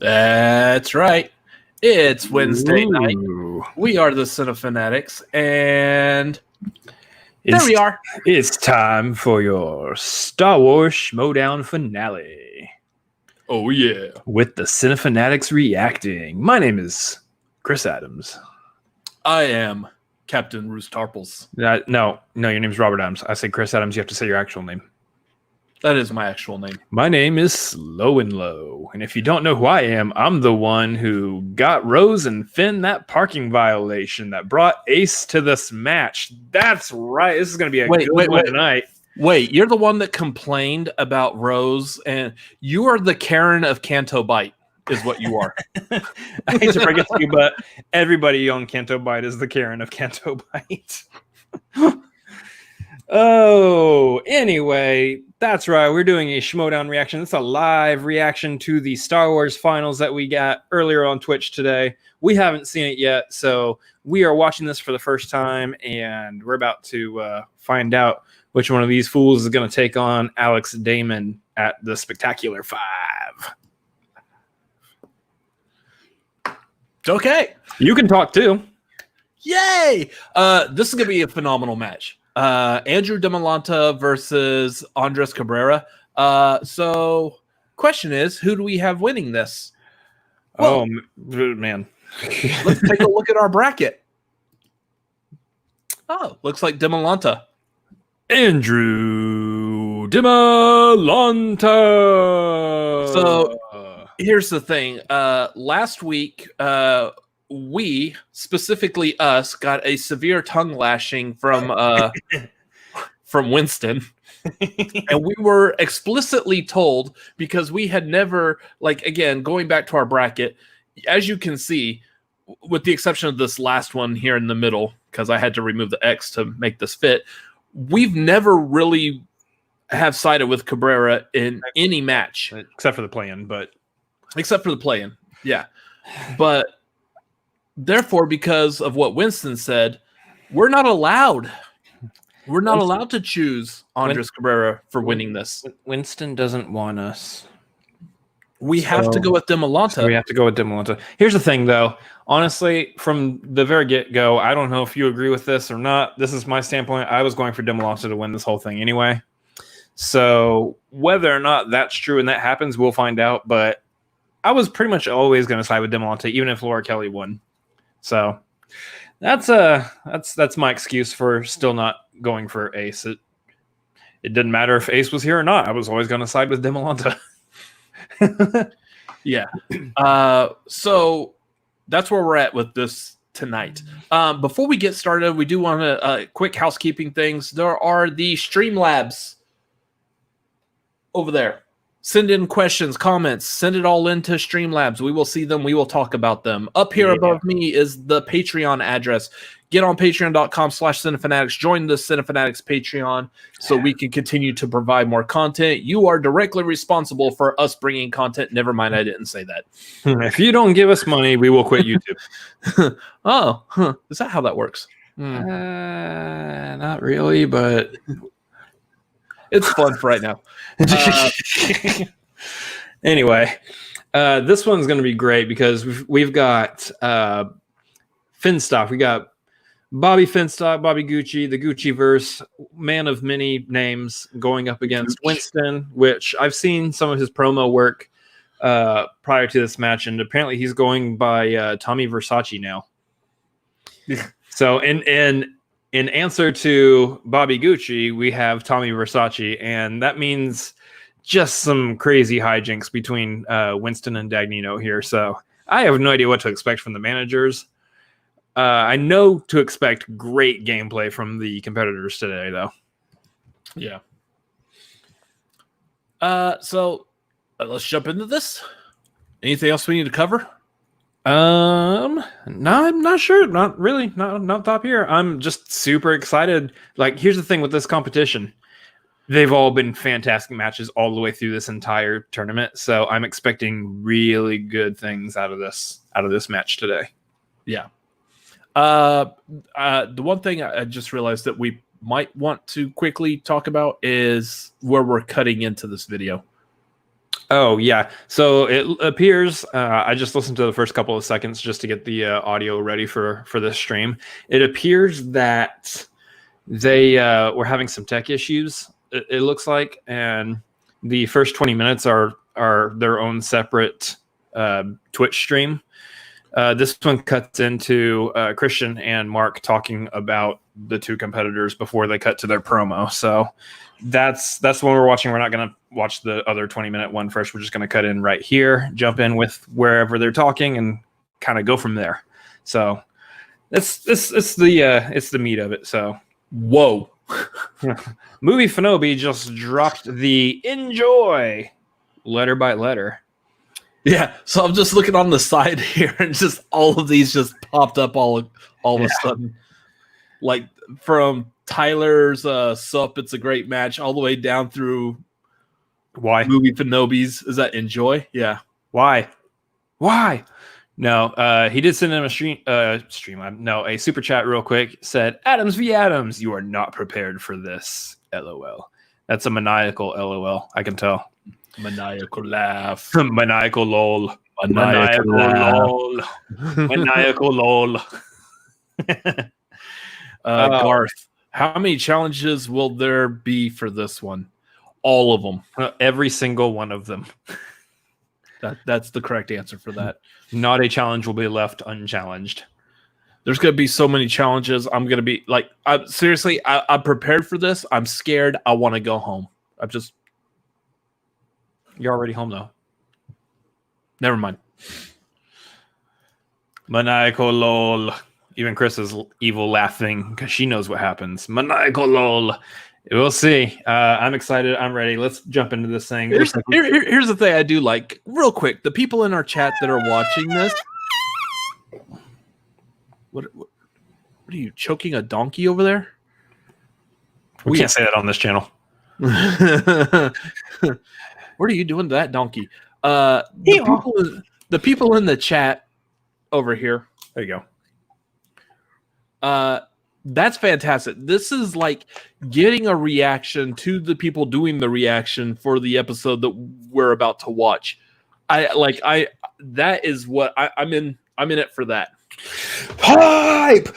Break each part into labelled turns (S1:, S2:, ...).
S1: That's right. It's Wednesday night.
S2: Ooh.
S1: We are the Cinefanatics, and there we are.
S2: It's time for your Star Wars Schmoedown finale.
S1: Oh, yeah.
S2: With the Cinefanatics reacting. My name is Chris Adams.
S1: I am Captain Roose Tarples.
S2: No, your name's Robert Adams. I say Chris Adams, you have to say your actual name.
S1: That is my actual name.
S2: My name is Slow and Low. And if you don't know who I am, I'm the one who got Rose and Finn that parking violation that brought Ace to this match. That's right. This is going to be a good one tonight.
S1: Wait, you're the one that complained about Rose, and you are the Karen of Canto Bite, is what you are.
S2: I hate to break it to you, but everybody on Canto Bite is the Karen of Canto Bite. Oh, anyway, that's right. We're doing a Schmoedown reaction. It's a live reaction to the Star Wars finals that we got earlier on Twitch today. We haven't seen it yet, so we are watching this for the first time, and we're about to find out which one of these fools is going to take on Alex Damon at the Spectacular 5.
S1: Okay.
S2: You can talk too.
S1: Yay! This is going to be a phenomenal match. Andrew Dimalanta versus Andres Cabrera. So, question is, who do we have winning this?
S2: Well, man.
S1: Let's take a look at our bracket. Oh, looks like Dimalanta.
S2: Andrew Dimalanta.
S1: So, here's the thing. Last week, we, specifically us, got a severe tongue lashing from Winston. And we were explicitly told, because we had never, again, going back to our bracket, as you can see, with the exception of this last one here in the middle, because I had to remove the X to make this fit, we've never really have sided with Cabrera in any match.
S2: Except for the play-in,
S1: Except for the play-in, yeah. But therefore, because of what Winston said, we're not allowed. We're not allowed to choose Andres Cabrera for winning this.
S2: Winston doesn't want us.
S1: We have to go with Dimalanta.
S2: So we have to go with Dimalanta. Here's the thing, though. Honestly, from the very get-go, I don't know if you agree with this or not. This is my standpoint. I was going for Dimalanta to win this whole thing anyway. So whether or not that's true and that happens, we'll find out. But I was pretty much always going to side with Dimalanta, even if Laura Kelly won. So that's my excuse for still not going for Ace. It didn't matter if Ace was here or not. I was always going to side with Dimalanta.
S1: Yeah. So that's where we're at with this tonight. Before we get started, we do want to quick housekeeping things. There are the Streamlabs over there. Send in questions, comments, send it all into Streamlabs. We will see them. We will talk about them. Up here above me is the Patreon address. Get on patreon.com/Cinefanatics. Join the Cinefanatics Patreon so we can continue to provide more content. You are directly responsible for us bringing content. Never mind, I didn't say that.
S2: If you don't give us money, we will quit YouTube.
S1: Is that how that works?
S2: Not really, but
S1: it's fun for right now.
S2: Anyway, this one's going to be great because we've got Finstock. We got Bobby Finstock, Bobby Gucci, the Gucci-verse, man of many names, going up against Winston, which I've seen some of his promo work prior to this match, and apparently he's going by Tommy Versace now. So in answer to Bobby Gucci, we have Tommy Versace, and that means just some crazy hijinks between Winston and Dagnino here. So I have no idea what to expect from the managers. I know to expect great gameplay from the competitors today, though.
S1: Yeah. So let's jump into this. Anything else we need to cover?
S2: No, I'm not sure. Not really. Not top here. I'm just super excited. Here's the thing with this competition. They've all been fantastic matches all the way through this entire tournament. So I'm expecting really good things out of this match today.
S1: Yeah. The one thing I just realized that we might want to quickly talk about is where we're cutting into this video.
S2: Oh yeah. So it appears I just listened to the first couple of seconds just to get the audio ready for this stream. It appears that they were having some tech issues. It looks like, and the first 20 minutes are their own separate Twitch stream. This one cuts into Christian and Mark talking about the two competitors before they cut to their promo. So that's the one we're watching. We're not going to watch the other 20-minute one first. We're just going to cut in right here, jump in with wherever they're talking, and kind of go from there. So it's the meat of it. So
S1: whoa.
S2: MovieFanobi just dropped the enjoy letter by letter.
S1: Yeah, so I'm just looking on the side here, and just all of these just popped up all of a sudden. Like from Tyler's sup, it's a great match, all the way down through
S2: why
S1: MovieFanobi's. Is that enjoy? Yeah.
S2: Why? No, he did send him a super chat real quick. Said, Adams v. Adams, you are not prepared for this. LOL. That's a maniacal LOL. I can tell.
S1: Maniacal laugh.
S2: Maniacal lol. Maniacal lol. Maniacal lol.
S1: Garth, how many challenges will there be for this one? All of them.
S2: Every single one of them.
S1: That's the correct answer for that.
S2: Not a challenge will be left unchallenged.
S1: There's going to be so many challenges. I'm going to be like, I'm prepared for this. I'm scared. I want to go home.
S2: You're already home, though.
S1: Never mind.
S2: Maniacal lol. Even Chris is evil laughing because she knows what happens. Maniacal lol. We'll see. I'm excited. I'm ready. Let's jump into this thing.
S1: Here's the thing I do like. Real quick, the people in our chat that are watching this. What are you, choking a donkey over there?
S2: We can't say that on this channel.
S1: What are you doing to that donkey? The people in the chat over here.
S2: There you go.
S1: That's fantastic. This is like getting a reaction to the people doing the reaction for the episode that we're about to watch. That is what I'm in it for that.
S2: Hype!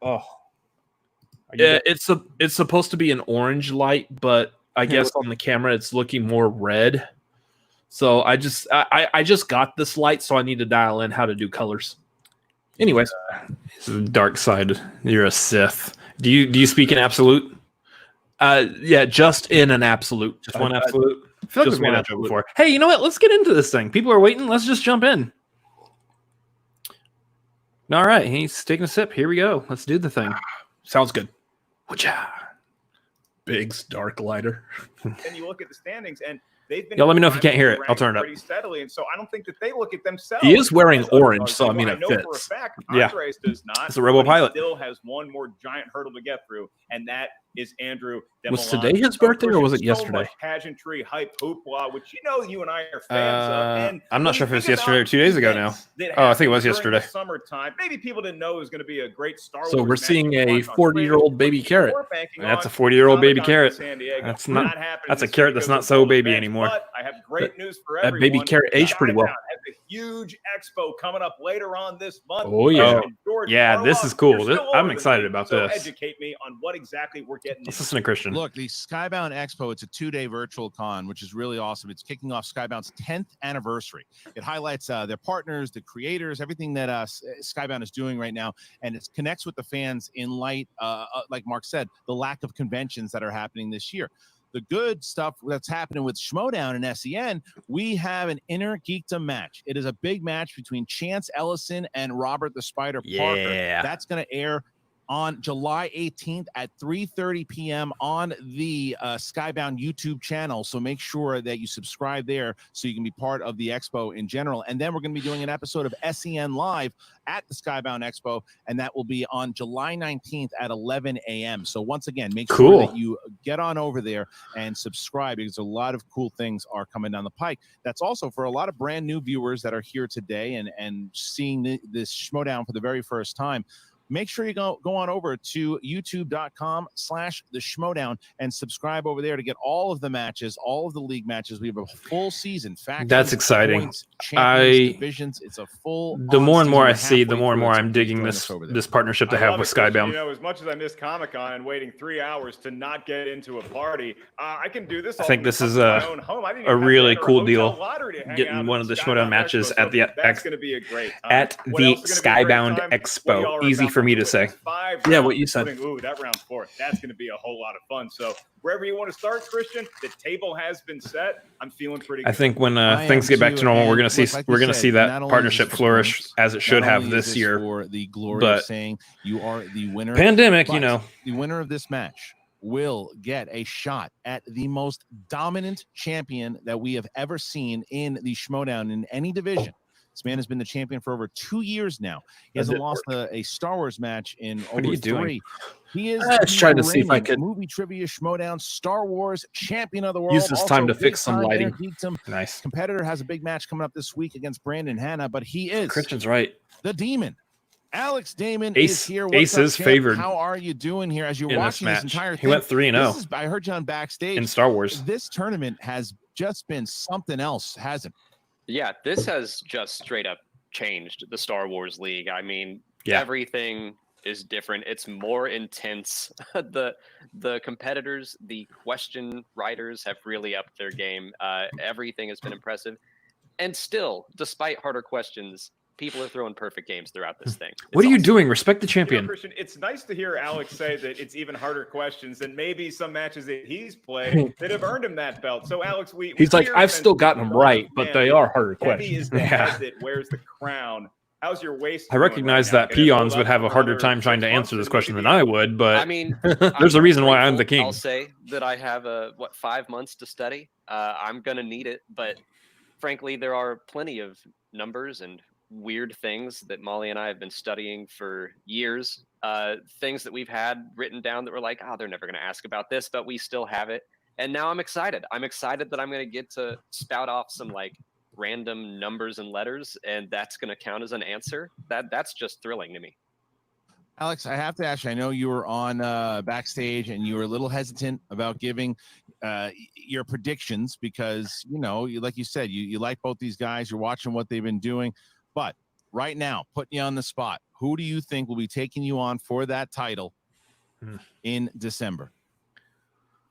S2: Oh.
S1: Yeah, it's supposed to be an orange light, but I guess on the camera it's looking more red. So I just got this light, so I need to dial in how to do colors. Anyways,
S2: it's the dark side. You're a Sith. Do you speak in absolute?
S1: Yeah, just in an absolute.
S2: Just one absolute. I feel like
S1: just
S2: we've
S1: one
S2: made that joke before. Hey, you know what? Let's get into this thing. People are waiting. Let's just jump in. All right, he's taking a sip. Here we go. Let's do the thing.
S1: Sounds good.
S2: Whatcha?
S1: Biggs dark lighter.
S3: And you look at the standings, and they've been.
S2: Y'all let me know if you can't hear it. I'll turn it up.
S3: Pretty steadily, and so I don't think that they look at themselves.
S1: He is wearing orange, so I mean it
S3: know
S1: fits.
S3: For a fact,
S2: Yeah.
S3: Andres does not.
S2: It's a Robo Pilot.
S3: Still has one more giant hurdle to get through, and that is Andrew.
S1: Was
S3: Dimalanta.
S1: today his birthday or was it
S3: So
S1: yesterday?
S3: much pageantry, hype, hoopla, which you and I are fans of. And
S2: I'm not sure if it was yesterday or 2 days ago now. Oh, I think it was yesterday.
S3: Summertime. Maybe people didn't know it was going to be a great Star Wars.
S1: So we're
S3: match
S1: seeing
S3: to
S1: a
S3: watch on
S1: 40-year-old
S3: Twitch.
S1: baby carrot.
S3: We're banking
S2: That's a
S3: on
S2: 40-year-old baby
S3: Comic-Con
S2: carrot.
S3: in San Diego.
S2: That's
S3: Not
S2: not.
S3: happening
S2: That's a
S3: this
S2: carrot
S3: week
S2: that's
S3: because
S2: not
S3: of
S2: so
S3: all the
S2: baby
S3: events,
S2: anymore.
S3: But I have great news for
S1: That
S3: everyone.
S1: baby carrot aged pretty well.
S3: Schmoedown has a huge expo coming up later on this month.
S1: Oh, yeah.
S2: Yeah, this is cool. I'm excited about this.
S3: Educate me on what exactly we're getting.
S2: Let's listen to Christian.
S4: Look, the Skybound Expo, it's a 2-day virtual con, which is really awesome. It's kicking off Skybound's 10th anniversary. It highlights their partners, the creators, everything that Skybound is doing right now, and it connects with the fans in light, like Mark said, the lack of conventions that are happening this year. The good stuff that's happening with Schmoedown and SEN, we have an inner geekdom match. It is a big match between Chance Ellison and Robert the Spider Parker.
S2: Yeah.
S4: That's going to air on July 18th at 3:30 p.m. on the Skybound YouTube channel. So make sure that you subscribe there so you can be part of the expo in general. And then we're going to be doing an episode of SEN Live at the Skybound Expo, and that will be on July 19th at 11 a.m. So once again, make sure that you get on over there and subscribe, because a lot of cool things are coming down the pike. That's also for a lot of brand new viewers that are here today and seeing this Schmoedown for the very first time. make sure you go on over to youtube.com/the Schmoedown and subscribe over there to get all of the matches, all of the league matches. We have a full season. Factions,
S2: That's exciting.
S4: points, champions, divisions. It's a full.
S2: The more and more I
S4: on
S2: see, the
S4: halfway
S2: more and
S4: through
S2: more
S4: it, so
S2: I'm
S4: please
S2: digging
S4: join
S2: this
S4: us over there.
S2: this partnership they
S3: I
S2: have
S3: love
S2: with
S3: it, Christian.
S2: Skybound.
S3: You know, as much as I miss Comic-Con and waiting 3 hours to not get into a party, I can do this.
S2: I
S3: all
S2: think
S3: from the
S2: this is
S3: comfort of my own home. I didn't
S2: a
S3: even have to
S2: really
S3: enter
S2: cool
S3: hotel
S2: deal,
S3: lottery to hang
S2: getting
S3: out
S2: one
S3: at
S2: of the
S3: Skybound
S2: Schmoedown matches
S3: Expo,
S2: at the
S3: that's going to be a great time.
S2: at
S3: What
S2: the
S3: else is gonna be a great
S2: Skybound
S3: time?
S2: Expo.
S3: What y'all are
S2: Easy
S3: about
S2: for me to
S3: do.
S2: say.
S3: It's 5
S1: Yeah, what
S3: rounds,
S1: you said.
S3: including, ooh, that round's 4th. That's going to be a whole lot of fun. So wherever you want to start, Christian, the table has been set. I'm feeling pretty good.
S2: I think when
S4: I
S2: things
S4: am
S2: get back
S4: too,
S2: to normal,
S4: and
S2: we're gonna see
S4: look, like we said,
S2: that
S4: not only is
S2: partnership
S4: this for
S2: flourish
S4: points,
S2: as it should
S4: not
S2: have
S4: only is
S2: this year.
S4: for the glory
S2: but
S4: of saying you are the winner.
S2: Pandemic, you
S4: but
S2: know.
S4: the winner of this match will get a shot at the most dominant champion that we have ever seen in the Schmoedown in any division. This man has been the champion for over 2 years now. He hasn't lost a Star Wars match in
S2: What are
S4: over
S2: you doing?
S4: 3. He is
S1: I was
S4: the
S1: trying to see if I
S4: reigning
S1: could
S4: movie trivia Schmoedown Star Wars champion of the world.
S1: use this time
S4: Also
S1: to fix some
S4: big-time
S1: lighting.
S4: Inner Geekdom
S2: Nice.
S4: competitor, has a big match coming up this week against Brandon Hanna, but he is
S2: Christian's right.
S4: the Demon. Alex Damon
S2: Ace-
S4: is here.
S2: Ace
S4: What's up,
S2: is
S4: champ?
S2: favored
S4: How are you doing here as you're
S2: in this
S4: watching this
S2: match.
S4: entire
S2: He
S4: thing?
S2: went 3-0
S4: I heard you on backstage.
S2: in Star Wars.
S4: This tournament has just been something else, hasn't it?
S5: Yeah, this has just straight up changed the Star Wars League. I mean,
S2: Yeah.
S5: everything is different. It's more intense. The competitors, the question writers have really upped their game. Everything has been impressive. And still, despite harder questions, people are throwing perfect games throughout this thing.
S2: What are
S5: It's
S2: you
S5: awesome.
S2: doing? Respect the
S3: You know,
S2: champion.
S3: Christian, it's nice to hear Alex say that it's even harder questions than maybe some matches that he's played that have earned him that belt. So, Alex,
S1: He's like,
S3: here
S1: I've
S3: and
S1: still gotten them right, but they are harder
S3: Heavy
S1: questions.
S3: is the
S2: Yeah.
S3: head that wears the crown. How's your waist?
S2: I
S3: doing
S2: recognize
S3: right now?
S2: that
S3: Can it hold
S2: peons would
S3: up
S2: have a
S3: for
S2: harder
S3: another
S2: time trying to
S3: 6
S2: answer
S3: months
S2: this question than
S3: maybe?
S2: I would, but
S5: I mean,
S2: there's a
S5: I'm
S2: reason why I'm the
S5: grateful.
S2: king.
S5: I'll say that I have 5 months to study. I'm gonna need it, but frankly, there are plenty of numbers and weird things that Molly and I have been studying for years. Things that we've had written down that we're like, oh, they're never gonna ask about this, but we still have it. And now I'm excited. I'm excited that I'm gonna get to spout off some like random numbers and letters, and that's gonna count as an answer. That's just thrilling to me.
S4: Alex, I have to ask you, I know you were on backstage and you were a little hesitant about giving your predictions because, you know, like you said, you like both these guys. You're watching what they've been doing. But right now, putting you on the spot, who do you think will be taking you on for that title in December?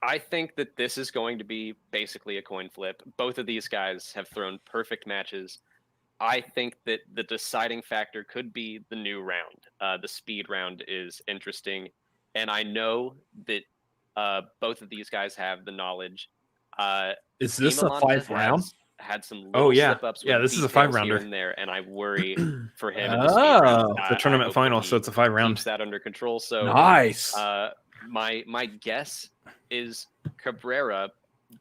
S5: I think that this is going to be basically a coin flip. Both of these guys have thrown perfect matches. I think that the deciding factor could be the new round. The speed round is interesting. And I know that both of these guys have the knowledge.
S1: Is this a
S5: Dimalanta
S1: 5 round?
S5: had some little
S2: Oh, yeah.
S5: slip-ups
S2: Yeah,
S5: with
S2: this is a
S5: details
S2: 5-rounder.
S5: here and there, and I worry for him in the speed round.
S1: Oh,
S2: It's a
S5: I
S2: tournament
S5: hope
S2: final,
S5: that
S2: so
S5: he
S2: it's a 5-round.
S5: keeps that under control. So
S1: Nice.
S5: my guess is Cabrera,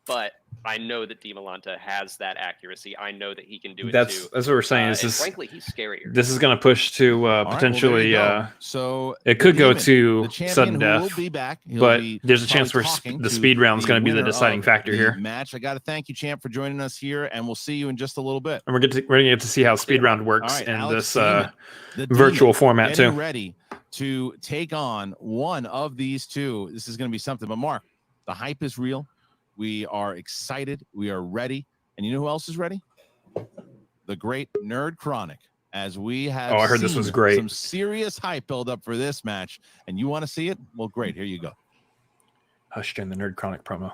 S5: but I know that Dimalanta has that accuracy. I know that he can do it
S2: That's
S5: too.
S2: what we're saying.
S5: And
S2: This is
S5: frankly, he's scarier.
S2: this is going to push to
S4: All right, well, there
S2: potentially.
S4: you go. So
S2: It could
S4: the
S2: go
S4: Demon,
S2: to
S4: the champion
S2: sudden
S4: who
S2: death,
S4: will be back. He'll
S2: but
S4: be
S2: there's a chance
S4: probably
S2: where
S4: talking
S2: the
S4: to
S2: speed round is going to be the
S4: winner
S2: deciding
S4: of
S2: factor
S4: the
S2: here.
S4: match. I got to thank you, champ, for joining us here, and we'll see you in just a little bit.
S2: And we're going to get to see how speed round works
S4: All right,
S2: in
S4: Alex
S2: this
S4: Damon, the
S2: virtual
S4: Demon,
S2: format
S4: getting
S2: too.
S4: ready to take on one of these two. This is going to be something. But Mark, the hype is real. We are excited. We are ready. And you know who else is ready? The great Nerd Chronic. As we have
S2: Oh, I heard this
S4: seen
S2: was great.
S4: some serious hype build up for this match. And you want to see it? Well, great. Here you go.
S2: Hushed in the Nerd Chronic promo.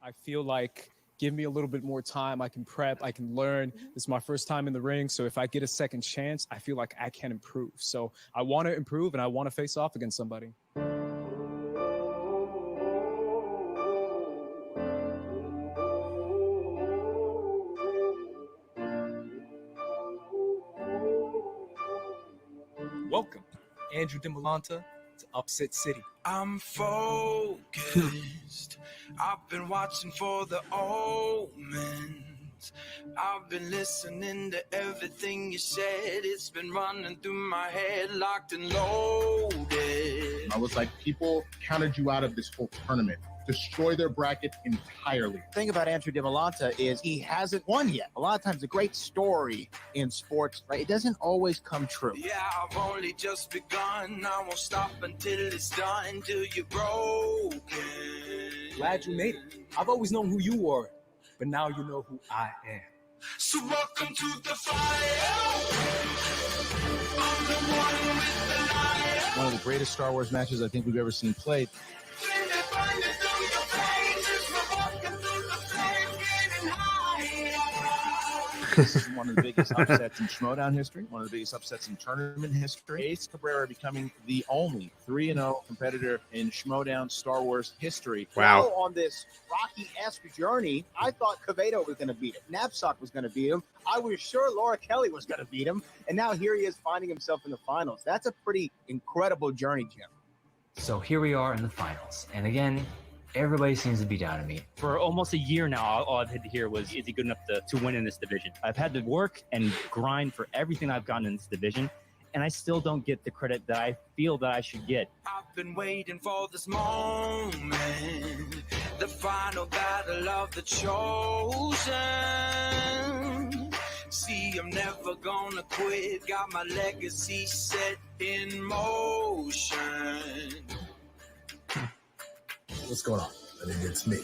S6: I feel like give me a little bit more time. I can prep. I can learn. This is my first time in the ring. So if I get a second chance, I feel like I can improve. So I want to improve and I want to face off against somebody. Welcome, Andrew Dimalanta, to Upset City.
S7: I'm focused. I've been watching for the omens. I've been listening to everything you said. It's been running through my head, locked and loaded.
S8: I was like, people counted you out of this whole tournament destroy their bracket entirely.
S9: The thing about Andrew Dimalanta is he hasn't won yet. A lot of times, a great story in sports, right? It doesn't always come true.
S7: Yeah, I've only just begun. I won't stop until it's done, till you're broken.
S6: Glad you made it. I've always known who you were, but now you know who I am.
S7: So welcome to the fire. I'm the one with the light.
S4: One of the greatest Star Wars matches I think we've ever seen played. This is one of the biggest upsets in Schmoedown history, one of the biggest upsets in tournament history. Ace Cabrera becoming the only 3-0 competitor in Schmoedown Star Wars history.
S2: Wow.
S9: On this Rocky-esque journey, I thought Iacovetta was going to beat him. Knapsack was going to beat him. I was sure Laura Kelly was going to beat him. And now here he is finding himself in the finals. That's a pretty incredible journey, Jim.
S10: So here we are in the finals. And again, everybody seems to be down to me.
S11: For almost a year now, all I've had to hear was, is he good enough to win in this division? I've had to work and grind for everything I've gotten in this division, and I still don't get the credit that I feel that I should get.
S7: I've been waiting for this moment, the final battle of the chosen. See, I'm never gonna quit, got my legacy set in motion.
S8: What's going on? I think it's me,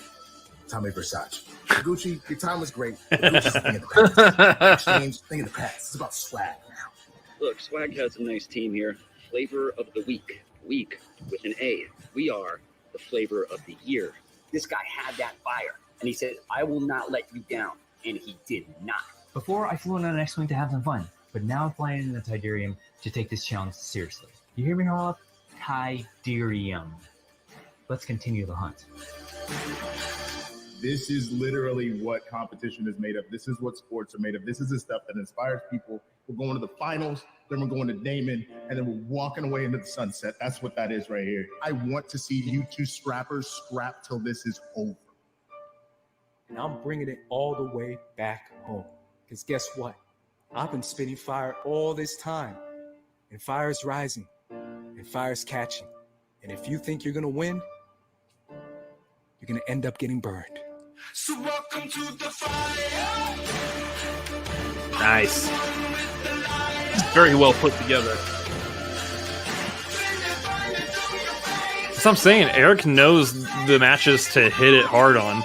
S8: Tommy Versace. Gucci, your time was great. Gucci's a thing of the past. Exchange, thing of the past. It's about swag now.
S12: Look, Swag has a nice team here. Flavor of the week. Week with an A. We are the flavor of the year. This guy had that fire, and he said, I will not let you down. And he did not.
S10: Before, I flew in on an X-Wing to have some fun, but now I'm flying in the Tidarium to take this challenge seriously. You hear me, Harlow? Tidarium. Let's continue the hunt.
S8: This is literally what competition is made of. This is what sports are made of. This is the stuff that inspires people. We're going to the finals, then we're going to Damon, and then we're walking away into the sunset. That's what that is right here. I want to see you two scrappers scrap till this is over.
S6: And I'm bringing it all the way back home. Because guess what? I've been spitting fire all this time. And fire's rising. And fire's catching. And if you think you're going to win, you're going to end up getting burned.
S7: So welcome to the fire.
S2: Nice.
S1: Very well put together.
S2: So I'm saying Eric knows the matches to hit it hard on.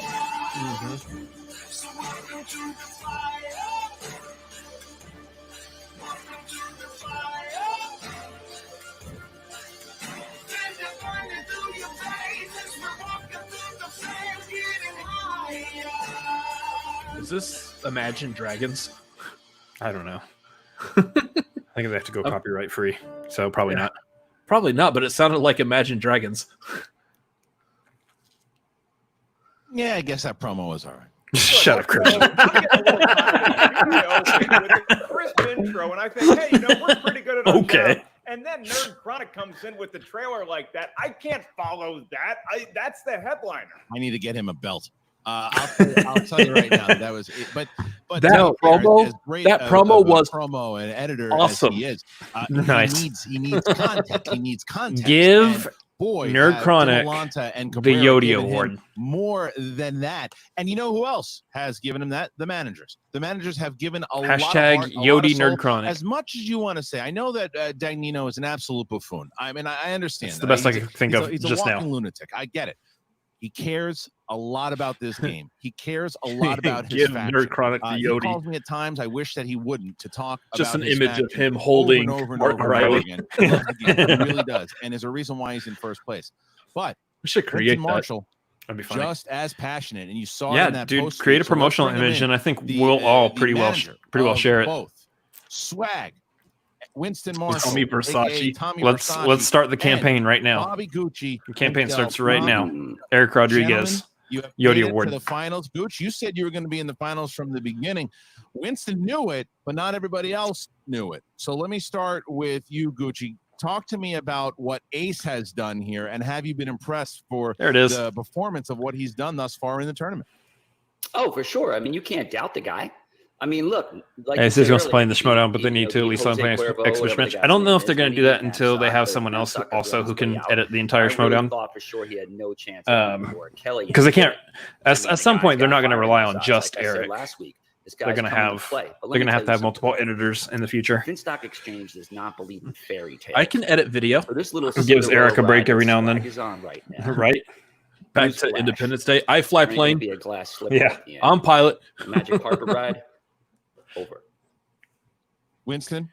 S1: Is this Imagine Dragons?
S2: I don't know. I think they have to go copyright free, so probably not.
S1: Probably not, but it sounded like Imagine Dragons.
S4: Yeah, I guess that promo was all right.
S2: Shut up, Christian.
S3: Crisp intro, and I think, hey, we're pretty good at our
S2: Okay.
S3: job. And then Nerd Chronic comes in with the trailer like that. I can't follow that. That's the headliner.
S4: I need to get him a belt. I'll tell you right now that was it. But
S1: that promo,
S4: as great
S1: that promo was
S4: promo and editor
S1: awesome.
S4: as he is.
S2: Nice.
S4: He needs content. He needs content.
S2: Give
S4: and boy,
S2: Nerd Chronic
S4: and
S2: the
S4: Cabrera
S2: Yodi
S4: given him
S2: Award.
S4: More than that. And you know who else has given him that? The managers. The managers have given a
S2: Hashtag
S4: lot of heart, a lot
S2: Yodi
S4: of soul.
S2: Nerd Chronic.
S4: As much as you want to say, I know that Dagnino is an absolute buffoon. I mean, I understand.
S2: It's the best I can think of
S4: He's
S2: just
S4: a
S2: now.
S4: walking lunatic. I get it. He cares a lot about this game. He cares a lot about his
S2: Give
S4: faction.
S2: Nerd Chronic the
S4: He
S2: Yodi.
S4: calls me at times. I wish that he wouldn't to talk
S1: Just
S4: about
S1: an
S4: his
S1: image of
S4: faction
S1: him holding
S4: over and
S1: Martin
S4: over and over
S1: Riley.
S4: again. He loves the game. He really does, and there's a reason why he's in first place. But
S1: We should create
S4: Winston
S1: that.
S4: Marshall,
S2: That'd be funny.
S4: just as passionate, and you saw it
S2: Yeah,
S4: in that
S2: dude,
S4: poster.
S2: create a
S4: So let's
S2: promotional
S4: bring him
S2: image,
S4: in.
S2: and I think
S4: The,
S2: we'll all
S4: the
S2: pretty well
S4: manager
S2: well
S4: of
S2: share it.
S4: Both Swag, Winston Marshall,
S1: Tommy
S4: aka
S1: Versace.
S4: Tommy
S2: Let's
S4: Versace,
S2: start the
S4: and
S2: campaign right now.
S4: Bobby Gucci.
S2: The campaign
S4: himself.
S2: starts right now.
S12: Mm.
S2: Eric Rodriguez.
S4: Gentlemen, you have
S2: Yodi
S4: made it
S2: Award.
S4: to the finals. Gooch, you said you were going to be in the finals from the beginning. Winston knew it, but not everybody else knew it. So let me start with you, Gucci. Talk to me about what Ace has done here, and have you been impressed for
S2: There it is.
S4: the performance of what he's done thus far in the tournament?
S12: Oh, for sure. I mean, you can't doubt the guy. I mean, look. Like
S2: it
S12: you
S2: says
S12: said
S2: he wants to
S12: earlier,
S2: play in the
S12: he-
S2: Schmoedown, but
S12: he-
S2: they
S12: you
S2: need
S12: know,
S2: to at
S12: he
S2: least
S12: Jose
S2: let him play
S12: Cuervo,
S2: extra
S12: whatever the
S2: match. I
S12: guy's
S2: don't know
S12: name
S2: if they're
S12: is,
S2: going
S12: when
S2: to do
S12: he
S2: that
S12: went
S2: until they
S12: south
S2: have
S12: to
S2: someone else
S12: Finstock
S2: also
S12: Rounds
S2: who can
S12: way out.
S2: edit the entire
S12: I really
S2: Schmoedown.
S12: thought for sure he had no chance anymore. Kelly,
S2: Because they can't.
S12: I
S2: At
S12: mean,
S2: some
S12: the
S2: point, they're
S12: guy's
S2: not
S12: got
S2: going to
S12: fire in
S2: rely
S12: his
S2: on
S12: eyes.
S2: just
S12: Like I said
S2: Eric.
S12: last week, this
S2: They're
S12: guy's
S2: going to
S12: coming
S2: have.
S12: play. But let
S2: They're
S12: me
S2: going to
S12: tell
S2: have to
S12: you
S2: have
S12: something.
S2: multiple editors in the future.
S12: Finstock Exchange does not believe in fairy tales.
S1: I can edit video.
S12: So this little
S2: Gives Eric a break every now and then.
S12: Is on right now.
S1: Right. Back to
S12: Newsflash.
S1: Independence Day. I fly
S12: There ain't gonna
S1: plane.
S12: be a glass slipper
S2: Yeah.
S12: at the end.
S1: I'm pilot.
S12: Magic carpet ride. Over.
S4: Winston,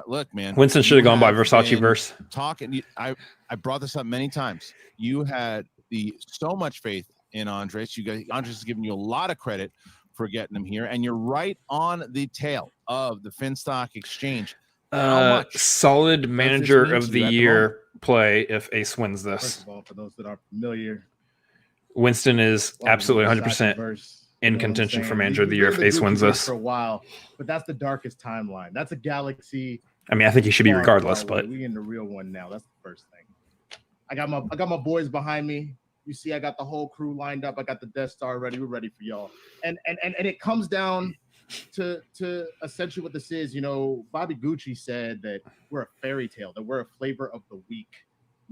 S4: look, man.
S2: Winston should
S4: you
S2: have gone by
S4: have
S2: Versace
S4: been
S2: verse.
S4: Talking, I brought this up many times. You had so much faith in Andres. Andres has given you a lot of credit for getting him here, and you're right on the tail of the Finstock Exchange. How much
S2: Solid
S4: does this
S2: manager
S4: mean
S2: of
S4: to
S2: the
S4: you at
S2: year
S4: moment?
S2: play if Ace wins
S8: First
S2: this.
S8: of all, for those that aren't familiar,
S2: Winston is absolutely
S8: Versace
S2: 100%
S8: verse,
S2: in
S8: you know what I'm
S2: contention for
S8: saying?
S2: manager of the year
S8: We've
S2: if
S8: been
S2: Ace
S8: the
S2: wins
S8: Gucci
S2: this.
S8: for a while, but that's the darkest timeline. That's a galaxy.
S2: I mean, I think he should be
S8: far,
S2: regardless,
S8: far away.
S2: but
S8: we in the real one now. That's the first thing. I got my boys behind me. You see, I got the whole crew lined up. I got the Death Star ready. We're ready for y'all. And it comes down to essentially what this is. You know, Bobby Gucci said that we're a fairy tale, that we're a flavor of the week.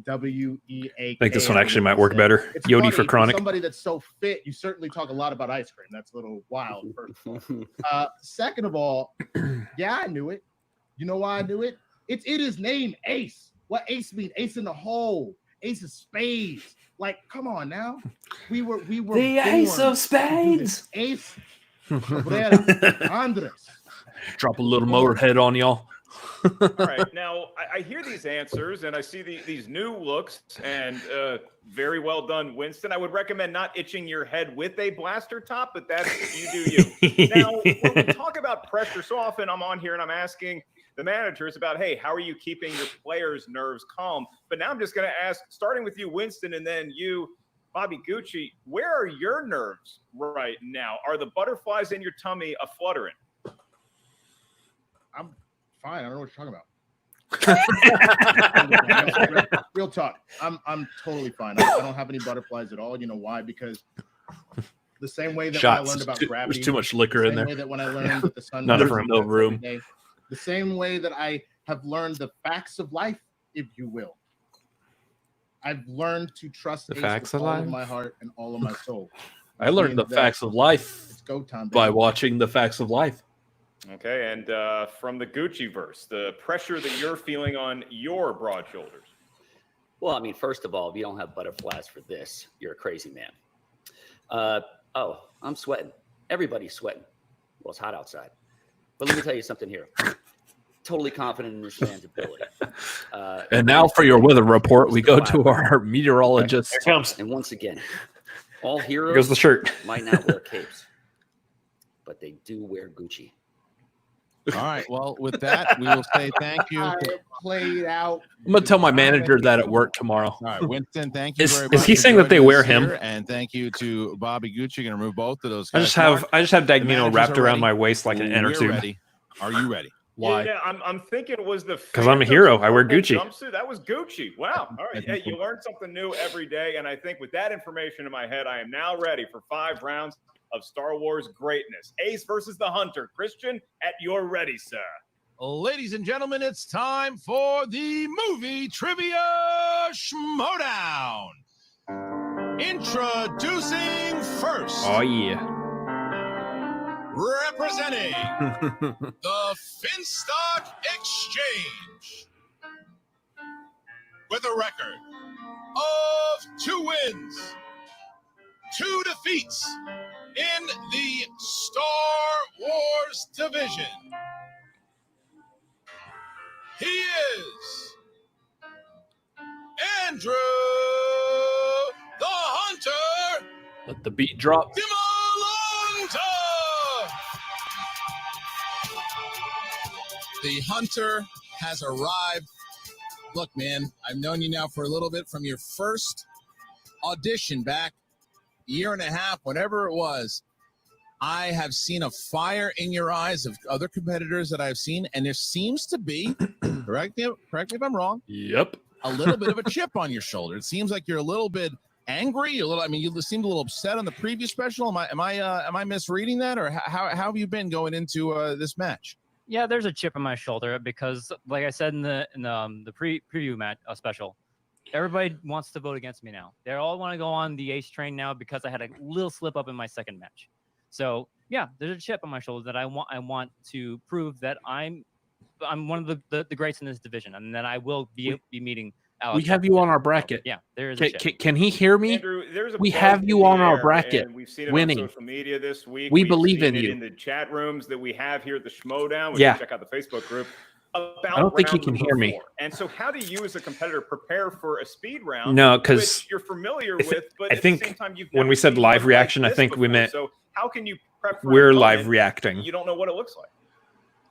S8: WEAK.
S2: I think this one actually might work better.
S8: It's
S2: Yodi
S8: funny,
S2: for Chronic.
S8: somebody that's so fit, you certainly talk a lot about ice cream. That's a little wild. First of all. Second of all, yeah, I knew it. You know why I knew it? It is named Ace. What Ace mean? Ace in the hole. Ace of spades. Like, come on now. We were
S1: The Ace
S8: born
S1: of Spades.
S8: to do this. Ace Cabrera, Andres.
S1: Drop a little Motorhead on y'all.
S3: All right, now I hear these answers and I see these new looks and very well done, Winston. I would recommend not itching your head with a blaster top, but that's you do you. Now, when we talk about pressure, so often I'm on here and I'm asking the managers about, hey, how are you keeping your players' nerves calm? But now I'm just going to ask, starting with you, Winston, and then you, Bobby Gucci, where are your nerves right now? Are the butterflies in your tummy a fluttering?
S8: I'm fine. I don't know what you're talking about. Real talk. I'm totally fine. I don't have any butterflies at all. You know why? Because the same way that when I learned about gravity,
S1: There's too much liquor in
S8: the same
S1: there.
S8: way that when I learned that the sun
S2: Not
S8: moves
S2: enough
S8: and
S2: room.
S8: sets
S1: room.
S8: every day, the same way that I have learned the facts of life, if you will. I've learned to trust
S2: The
S8: Ace
S2: facts
S8: with
S2: of
S8: all
S2: life?
S8: of my heart and all of my soul.
S1: I learned the
S8: Means that
S1: facts of life
S8: It's go time,
S1: by
S8: baby.
S1: watching the facts of life.
S3: Okay, and from the Gucci verse, the pressure that you're feeling on your broad shoulders.
S12: Well, I mean, first of all, if you don't have butterflies for this, you're a crazy man. I'm sweating. Everybody's sweating. Well, it's hot outside. But let me tell you something here. Totally confident in this man's ability.
S1: And now for your weather report, we go to our meteorologist.
S2: Here it comes.
S12: And once again, all
S2: Here goes
S12: heroes
S2: the shirt.
S12: might not wear capes, but they do wear Gucci.
S4: All right. Well, with that, we will say thank you.
S8: I played out.
S1: I'm gonna tell my manager that at work tomorrow.
S4: All right, Winston, thank you
S2: Is-
S4: very
S2: is
S4: much.
S2: he
S4: for
S2: saying that they
S4: joining
S2: wear
S4: us
S2: him?
S4: here, and thank you to Bobby Gucci. You're gonna remove both of those
S2: I
S4: guys.
S2: just have
S4: Mark,
S2: Dagnino
S4: managers
S2: wrapped
S4: are
S2: around
S4: ready.
S2: my waist like an inner
S4: We're
S2: tube.
S4: ready. Are you ready?
S1: Why?
S3: Yeah, I'm thinking it was the
S2: 'Cause I'm a
S3: Phantom's
S2: hero. I wear
S3: purple
S2: Gucci.
S3: jumpsuit. That was Gucci. Wow. All right. Hey, you learn something new every day. And I think with that information in my head, I am now ready for 5 rounds of Star Wars greatness. Ace versus the Hunter. Christian, at your ready, sir.
S4: Ladies and gentlemen, it's time for the movie trivia Schmoedown. Introducing first,
S2: Oh yeah.
S4: representing the Finstock Exchange, with a record of 2 wins, 2 defeats in the Star Wars division. He is Andrew the Hunter
S1: Let the beat drop.
S4: Dimalanta. The Hunter has arrived. Look, man, I've known you now for a little bit from your first audition back a year and a half, whatever it was. I have seen a fire in your eyes of other competitors that I've seen, and there seems to be, correct me if I'm wrong,
S1: Yep.
S4: a little bit of a chip on your shoulder. It seems like you're a little bit angry? A little. I mean, you seemed a little upset on the previous special. Am I misreading that, or how have you been going into this match?
S11: Yeah, there's a chip on my shoulder because, like I said in the preview match special, everybody wants to vote against me now. They all want to go on the ace train now because I had a little slip up in my second match. So yeah, there's a chip on my shoulder that I want to prove that I'm one of the greats in this division, and that I will be meeting Alex.
S1: We have you on our bracket.
S11: Yeah, there is a chip.
S1: Can he hear me?
S3: Andrew, there's a
S1: We
S3: buzz
S1: have
S3: in
S1: you
S3: the
S1: on our
S3: air,
S1: bracket.
S3: and we've seen it
S1: Winning.
S3: on social media this week.
S1: We
S3: We've
S1: believe
S3: seen
S1: in
S3: it
S1: you.
S3: in the chat rooms that we have here at the Schmoedown. We
S1: Yeah.
S3: can check out the Facebook group. About
S1: I don't think he
S3: round
S1: can
S3: number
S1: hear me.
S3: 4. And so, how do you, as a competitor, prepare for a speed round?
S2: No, 'cause
S3: which you're familiar
S2: I thi-
S3: with, but
S2: I
S3: at
S2: think
S3: the same time, you've
S2: when
S3: never
S2: we said
S3: seen
S2: live
S3: one
S2: reaction, I
S3: like this
S2: think we
S3: before.
S2: meant
S3: So, how can you prep for
S2: we're
S3: an
S2: live
S3: opponent
S2: reacting.
S3: You don't know what it looks like.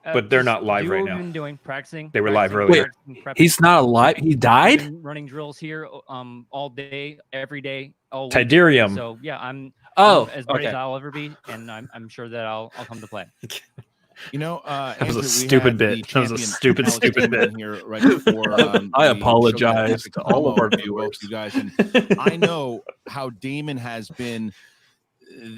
S2: But they're
S11: Just
S2: not live
S11: do
S2: right
S11: what
S2: now.
S11: we've been doing, practicing.
S2: They were live
S11: practicing,
S2: earlier.
S11: practicing, prepping.
S1: He's not alive. He
S11: We've
S1: died.
S11: been running drills here all day, every day, all week.
S2: Tidarium.
S11: So yeah, I'm as ready as I'll ever be, and I'm sure that I'll come to play.
S4: You know,
S2: That was
S4: Andrew,
S2: a
S4: we
S2: stupid
S4: had the
S2: bit. That was a
S4: champion
S2: stupid,
S4: Alex
S2: stupid
S4: Damon
S2: bit.
S4: here right before.
S1: I
S4: we
S1: apologize
S4: showed
S1: to
S4: that
S1: all of our
S4: epic promo
S1: viewers.
S4: you guys, and I know how Damon has been.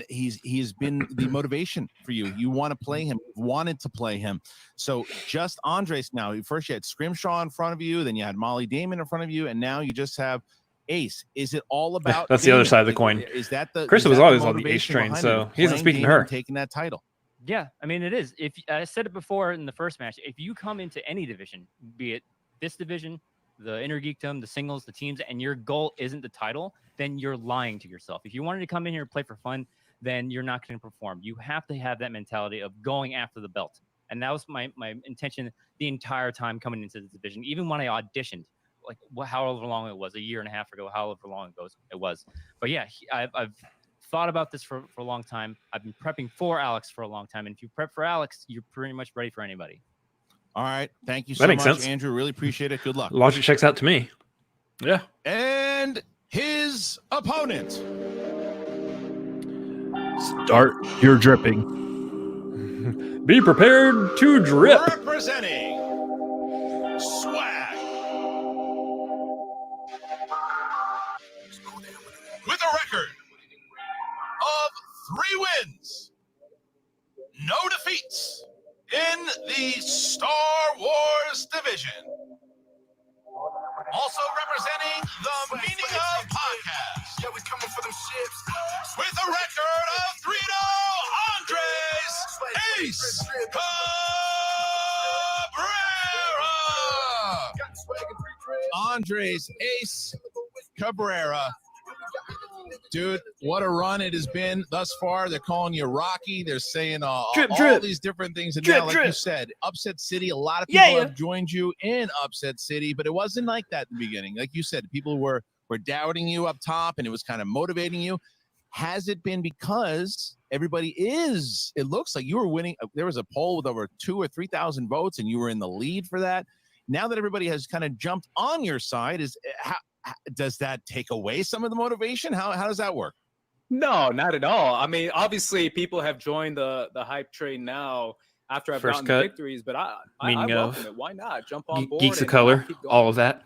S4: He has been the motivation for you. You want to play him, wanted to play him. So just Andres now. First you had Scrimshaw in front of you, then you had Molly Damon in front of you, and now you just have Ace. Is it all about?
S2: That's the other
S4: Damon?
S2: side of the coin.
S4: Is that the?
S2: Chris
S4: is
S2: was
S4: that
S2: always on the ace
S4: motivation
S2: train,
S4: behind
S2: so
S4: it?
S2: he isn't
S4: Playing
S2: speaking to
S4: Damon,
S2: her.
S4: taking that title.
S11: Yeah, I mean it is. If I said it before in the first match, if you come into any division, be it this division, the Inner Geekdom, the singles, the teams, and your goal isn't the title, then you're lying to yourself. If you wanted to come in here and play for fun, then you're not going to perform. You have to have that mentality of going after the belt. And that was my intention the entire time coming into the division. Even when I auditioned, like however long it was, a year and a half ago, however long ago it was. But yeah, I've thought about this for a long time. I've been prepping for Alex for a long time. And if you prep for Alex, you're pretty much ready for anybody.
S4: All right. Thank you
S2: That
S4: so
S2: makes
S4: much,
S2: sense.
S4: Andrew. Really appreciate it. Good luck.
S2: Logic checks out to me.
S1: Yeah.
S4: And his opponent.
S1: Start your dripping.
S2: Be prepared to drip.
S4: Representing Swag. With a record of 3 wins, no defeats in the Star Wars division. Also representing the Meaning of Podcast. Yeah, we coming for them ships. With a record of 3-0, Andres Ace Cabrera. Andres Ace Cabrera. Dude, what a run it has been thus far. They're calling you Rocky. They're saying
S2: Drip,
S4: all
S2: drip.
S4: these different things. And
S2: Drip,
S4: now, like
S2: drip.
S4: you said, Upset City, a lot of people
S2: Yeah.
S4: have joined you in Upset City, but it wasn't like that in the beginning. Like you said, people were doubting you up top, and it was kind of motivating you. Has it been because everybody is, it looks like you were winning. There was a poll with over 2,000 or 3,000 votes, and you were in the lead for that. Now that everybody has kind of jumped on your side, does that take away some of the motivation? How does that work?
S13: No, not at all. I mean, obviously, people have joined the hype train now after I've
S2: First
S13: gotten
S2: cut.
S13: victories, but I
S2: Meaning
S13: welcome
S2: of
S13: it. Why not jump on board?
S2: Geeks of
S13: and
S2: color,
S13: keep going.
S2: all of that.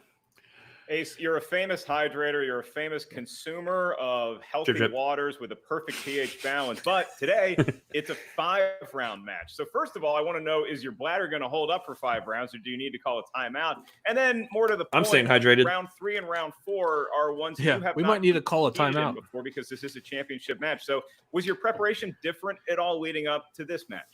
S3: Ace, you're a famous hydrator. You're a famous consumer of healthy
S2: Drip, drip.
S3: waters with a perfect pH balance. But today, it's a 5-round match. So first of all, I want to know, is your bladder going to hold up for 5 rounds, or do you need to call a timeout? And then more to the point,
S2: I'm staying hydrated.
S3: Round 3 and round 4 are ones
S1: Yeah,
S3: you have
S1: we
S3: not
S1: might need to call a
S3: competed in
S1: timeout.
S3: before, because this is a championship match. So was your preparation different at all leading up to this match?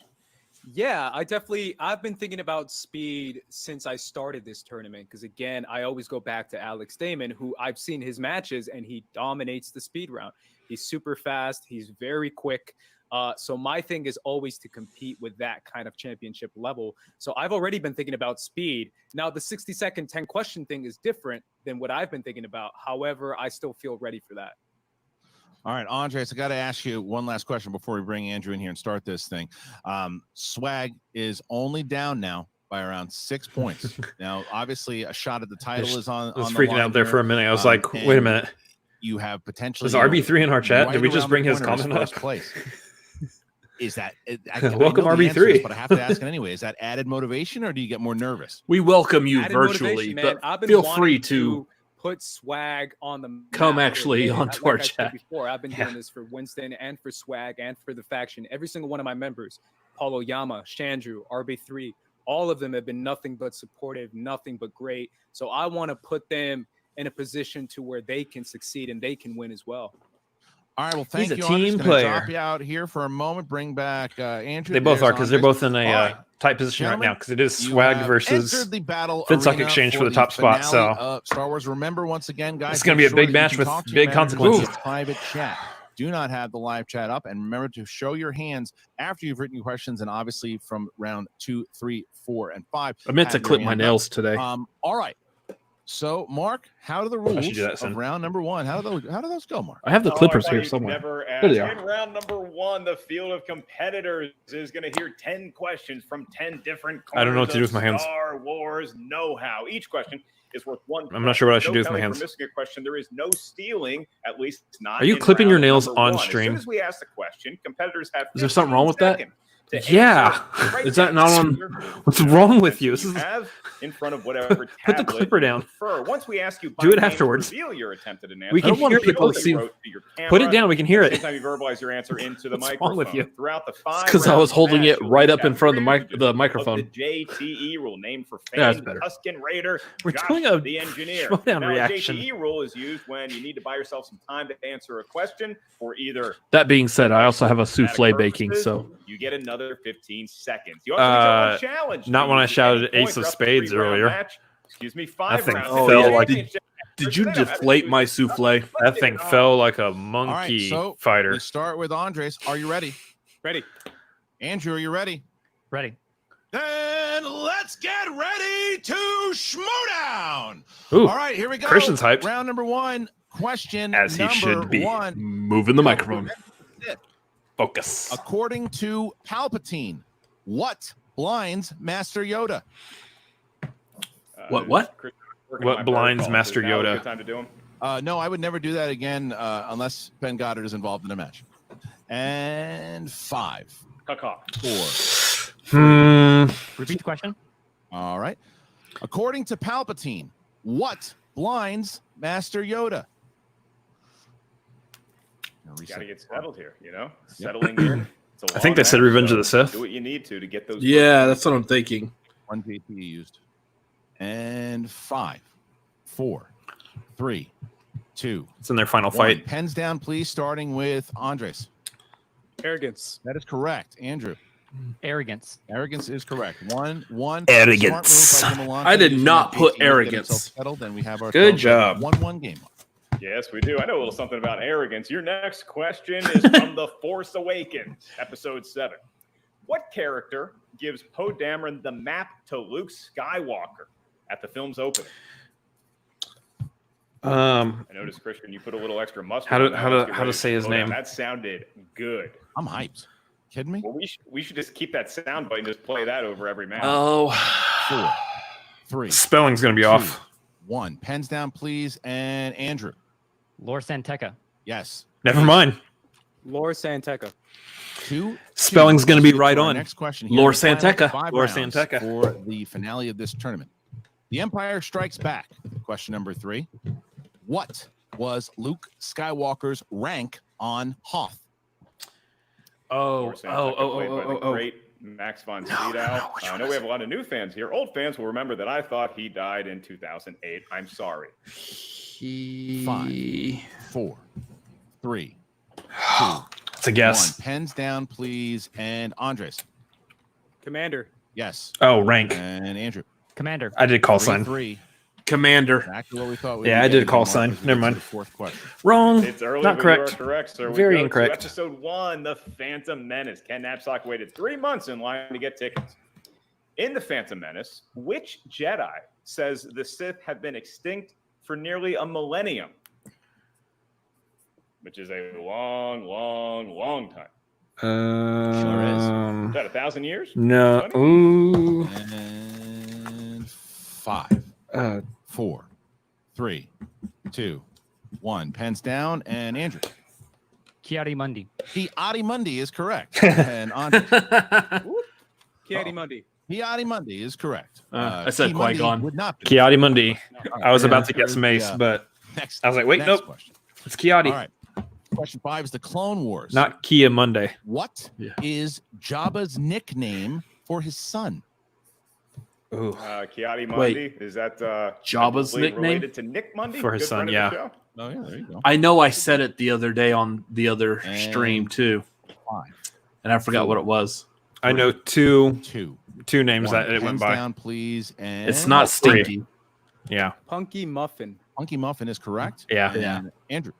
S13: Yeah, I've been thinking about speed since I started this tournament, because again, I always go back to Alex Damon, who I've seen his matches and he dominates the speed round. He's super fast. He's very quick. So my thing is always to compete with that kind of championship level. So I've already been thinking about speed. Now the 60-second 10-question thing is different than what I've been thinking about. However, I still feel ready for that.
S4: All right, Andres, I got to ask you one last question before we bring Andrew in here and start this thing. Swag is only down now by around 6 points. Now, obviously, a shot at the title is on.
S2: I was
S4: on the
S2: freaking
S4: line
S2: out there
S4: here.
S2: for a minute. I was like, wait a minute.
S4: You have potentially.
S2: Is RB3 in our chat?
S4: right
S2: Did we just
S4: around
S2: bring
S4: the
S2: his
S4: corner of
S2: comment up?
S4: first place. Is that
S2: Welcome,
S4: I know the
S2: RB3.
S4: answers, but I have to ask it anyway. Is that added motivation, or do you get more nervous?
S1: We welcome you
S13: Added
S1: virtually,
S13: motivation, man.
S1: but
S13: I've been
S1: feel
S13: wanting
S1: free to
S13: put swag on the
S1: Come
S13: map.
S1: actually onto our chat.
S13: Before I've been doing this for Winston and for swag and for the faction. Every single one of my members, Paulo Yama, Chandru, RB3, all of them have been nothing but supportive, nothing but great. So I want to put them in a position to where they can succeed and they can win as well.
S4: All right, well, thank
S2: He's a
S4: you.
S2: team
S4: I'm just gonna
S2: player.
S4: drop you out here for a moment. Bring back Andrew.
S2: They both
S4: There's
S2: are because they're
S4: Andres.
S2: both in a
S4: All right,
S2: tight position right now because it is
S4: you
S2: swag
S4: have
S2: versus
S4: entered the battle
S2: Finstock
S4: arena
S2: exchange for the
S4: the
S2: top spot.
S4: finale
S2: So
S4: of Star Wars. Remember, once again, guys,
S2: it's going to be
S4: make
S2: a big
S4: sure that you
S2: match
S4: can
S2: with
S4: talk to your
S2: big
S4: managers
S2: consequences.
S4: via private chat. Do not have the live chat up, and remember to show your hands after you've written your questions, and obviously from round 2, 3, 4, and 5.
S1: I meant to
S4: have your
S1: clip my
S4: hand up.
S1: nails today.
S4: All right. So, Mark, how do the
S2: I should
S4: rules
S2: do that
S4: of
S2: soon.
S4: round number 1? How do those go, Mark?
S1: I have the
S3: Oh,
S1: clippers
S3: I thought
S1: here
S3: you could
S1: somewhere.
S3: Never
S1: There
S3: ask.
S1: they are.
S3: In round number 1, the field of competitors is going to hear 10 questions from 10 different
S2: I don't know what to do
S3: corners
S2: with my
S3: of
S2: hands.
S3: Star Wars know-how. Each question is worth 1
S2: I'm not sure what I should
S3: No
S2: do with my
S3: penalty
S2: hands.
S3: for missing a question. There is no stealing, at least not.
S2: Are you
S3: in
S2: clipping your
S3: round
S2: nails
S3: number
S2: on
S3: 1.
S2: stream?
S3: As soon as we ask the question, competitors have.
S1: Is there something wrong with that?
S3: 15 seconds to
S1: Yeah.
S3: answer. Write
S1: Is that
S3: down
S1: not
S3: the
S1: on?
S3: answer
S2: What's wrong with you?
S3: you
S2: This is
S3: have in front of whatever
S2: Put the
S3: tablet
S2: clipper
S3: you
S2: down.
S3: prefer. Once we ask you
S2: Do it
S3: by name,
S2: afterwards.
S3: reveal your attempt at an answer.
S2: We can
S1: I don't want
S2: hear
S1: people
S2: the
S1: to see-
S3: Wrote to your
S2: Put it
S3: camera.
S2: down. We can hear
S3: At the
S2: it.
S3: same time, you verbalize your answer into the
S2: What's
S3: microphone.
S2: wrong with you?
S3: Throughout the 5
S1: because I was
S3: round
S1: holding
S3: match,
S1: it
S3: you'll
S1: right
S3: reach
S1: up in
S3: out
S1: front of the
S3: regions
S1: the
S3: of
S1: microphone.
S3: The JTE rule, named for
S1: Yeah, that's
S3: famed
S1: better.
S3: Tusken Raider.
S2: We're
S3: Josh,
S2: doing a
S3: the engineer.
S2: Schmoedown
S3: Now,
S2: reaction.
S3: A JTE rule is used when you need to buy yourself some time to answer a question, or either
S1: That being said, I also have a souffle
S3: purposes,
S1: baking, so
S3: you get another 15 seconds. You also reach out with a challenge.
S2: not
S3: to
S2: when I
S3: use at
S2: shouted
S3: any point
S2: Ace of
S3: throughout the
S2: Spades
S3: 3-round
S2: earlier.
S3: match. Excuse me, 5
S2: thing
S3: rounds.
S2: fell
S1: Oh, yeah.
S2: like-
S1: Did you deflate my souffle?
S2: That thing fell like a
S4: All right,
S2: monkey
S4: so
S2: fighter.
S4: we start with Andres. Are you ready?
S13: Ready?
S4: Andrew, are you ready?
S11: Ready.
S4: Then let's get ready to Schmoedown.
S2: Ooh,
S4: All right, here we go.
S2: Christian's hyped.
S4: Round number 1. Question
S2: As he
S4: number
S2: should be.
S4: 1.
S1: Moving the microphone.
S2: Focus.
S4: According to Palpatine, what blinds Master Yoda?
S1: What?
S3: Chris, working on my
S2: What blinds
S3: protocols.
S2: Master
S3: Is now a
S2: Yoda?
S3: good time to do 'em?
S4: No, I would never do that again unless Ben Goddard is involved in a match. And 5,
S3: Caw-caw.
S4: 4.
S11: Repeat the question.
S4: All right. According to Palpatine, what blinds Master Yoda?
S3: Got to get settled here, you know? Settling in. It's a
S2: I think
S3: long
S2: they said
S3: match,
S2: Revenge of
S3: so
S2: the Sith.
S3: Do what you need to get those.
S1: Yeah, that's what I'm thinking.
S4: 1 JP used. And 5, 4, 3, 2.
S2: It's in their final
S4: 1.
S2: fight.
S4: Pens down, please, starting with Andres.
S13: Arrogance.
S4: That is correct. Andrew.
S11: Arrogance.
S4: Arrogance is correct. 1-1.
S2: Arrogance.
S4: Smart move by Dimalanta.
S1: I did
S4: Using
S1: not
S4: that
S1: put
S4: JT to get
S1: arrogance.
S4: himself settled, and we have our
S2: Good job.
S4: 1-1 game.
S3: Yes, we do. I know a little something about arrogance. Your next question is from The Force Awakens, Episode 7. What character gives Poe Dameron the map to Luke Skywalker at the film's opening? I noticed, Christian, you put a little extra mustard.
S2: How to-
S3: on that.
S2: how to-
S3: Let's get
S2: how to
S3: ready
S2: say his
S3: slow down.
S2: name.
S3: That sounded good.
S4: I'm hyped. Kidding me?
S3: Well, we should just keep that sound bite and just play that over every match.
S1: Oh,
S4: 4, 3,
S2: Spelling's going to be
S4: 2,
S2: off.
S4: 1. Pens down, please. And Andrew.
S11: Lor Santeca.
S4: Yes.
S2: Never mind.
S13: Lor Santeca.
S4: 2.
S2: Spelling's going to be right
S4: Our
S2: on.
S4: next question here.
S1: Lor
S4: The final
S1: Santeca.
S4: 5
S2: Lor
S4: rounds
S2: Santeca.
S4: For the finale of this tournament. The Empire Strikes Back. Question number 3. What was Luke Skywalker's rank on Hoth?
S1: Oh,
S3: Lor Santeca, played by the
S1: oh.
S3: great Max von Sydow. I know we have a lot of new fans here. Old fans will remember that I thought he died in 2008. I'm sorry.
S4: 5, 4, 3, 2,
S2: It's a guess.
S4: 1. Pens down, please. And Andres.
S13: Commander.
S4: Yes.
S2: Oh, rank.
S4: And Andrew.
S11: Commander.
S2: I did call sign.
S4: 3.
S1: Commander.
S4: Exactly what we thought. We
S2: Yeah,
S4: were
S2: I did
S4: getting
S2: call
S4: Mark
S2: sign.
S4: as we
S2: Never
S4: get to
S2: mind.
S4: the 4th question.
S2: Wrong.
S3: It's early,
S2: Not
S3: but
S2: correct.
S3: you are correct, sir. We
S2: Very
S3: go to
S2: incorrect.
S3: Episode 1, The Phantom Menace. Ken Knapsack waited 3 months in line to get tickets. In The Phantom Menace, which Jedi says the Sith have been extinct for nearly a millennium? Which is a long, long, long time. Is that 1,000 years?
S2: No.
S3: 20?
S2: Ooh.
S4: And 5, 4, 3, 2, 1. Pens down. And Andrew.
S11: Kiadi Mundi.
S4: The Adi Mundi is correct. And Andres.
S13: Kiadi Mundi.
S4: Ki-Adi-Mundi is correct.
S1: I said
S4: Ki-Mundi
S1: Qui-Gon.
S4: would not be.
S2: Ki-Adi-Mundi.
S4: All right,
S2: I was
S4: we're
S2: about
S4: gonna
S2: to guess
S4: go
S2: Mace,
S4: the,
S2: but
S4: next,
S2: I was like, wait,
S4: next
S2: nope.
S4: question.
S2: It's Ki-Adi.
S4: All right. Question 5 is the Clone Wars.
S2: Not Kia Monday.
S4: What is Jabba's nickname for his son?
S2: Ooh.
S3: Ki-Adi-Mundi. Is that
S1: Jabba's
S3: probably
S1: nickname?
S3: related to Nick Mundy?
S2: For his
S3: Good
S2: son,
S3: friend of
S2: yeah.
S3: the show?
S4: Oh, yeah, there you go.
S1: I know I said it the other day on the other stream too,
S4: 5.
S1: and I forgot what it was.
S2: I know two
S4: 2.
S2: names that it went
S4: Hands
S2: by.
S4: down, please. And
S1: It's not Stinky.
S2: Yeah.
S13: Punky Muffin.
S4: Punky Muffin is correct.
S2: Yeah.
S4: And Andrew.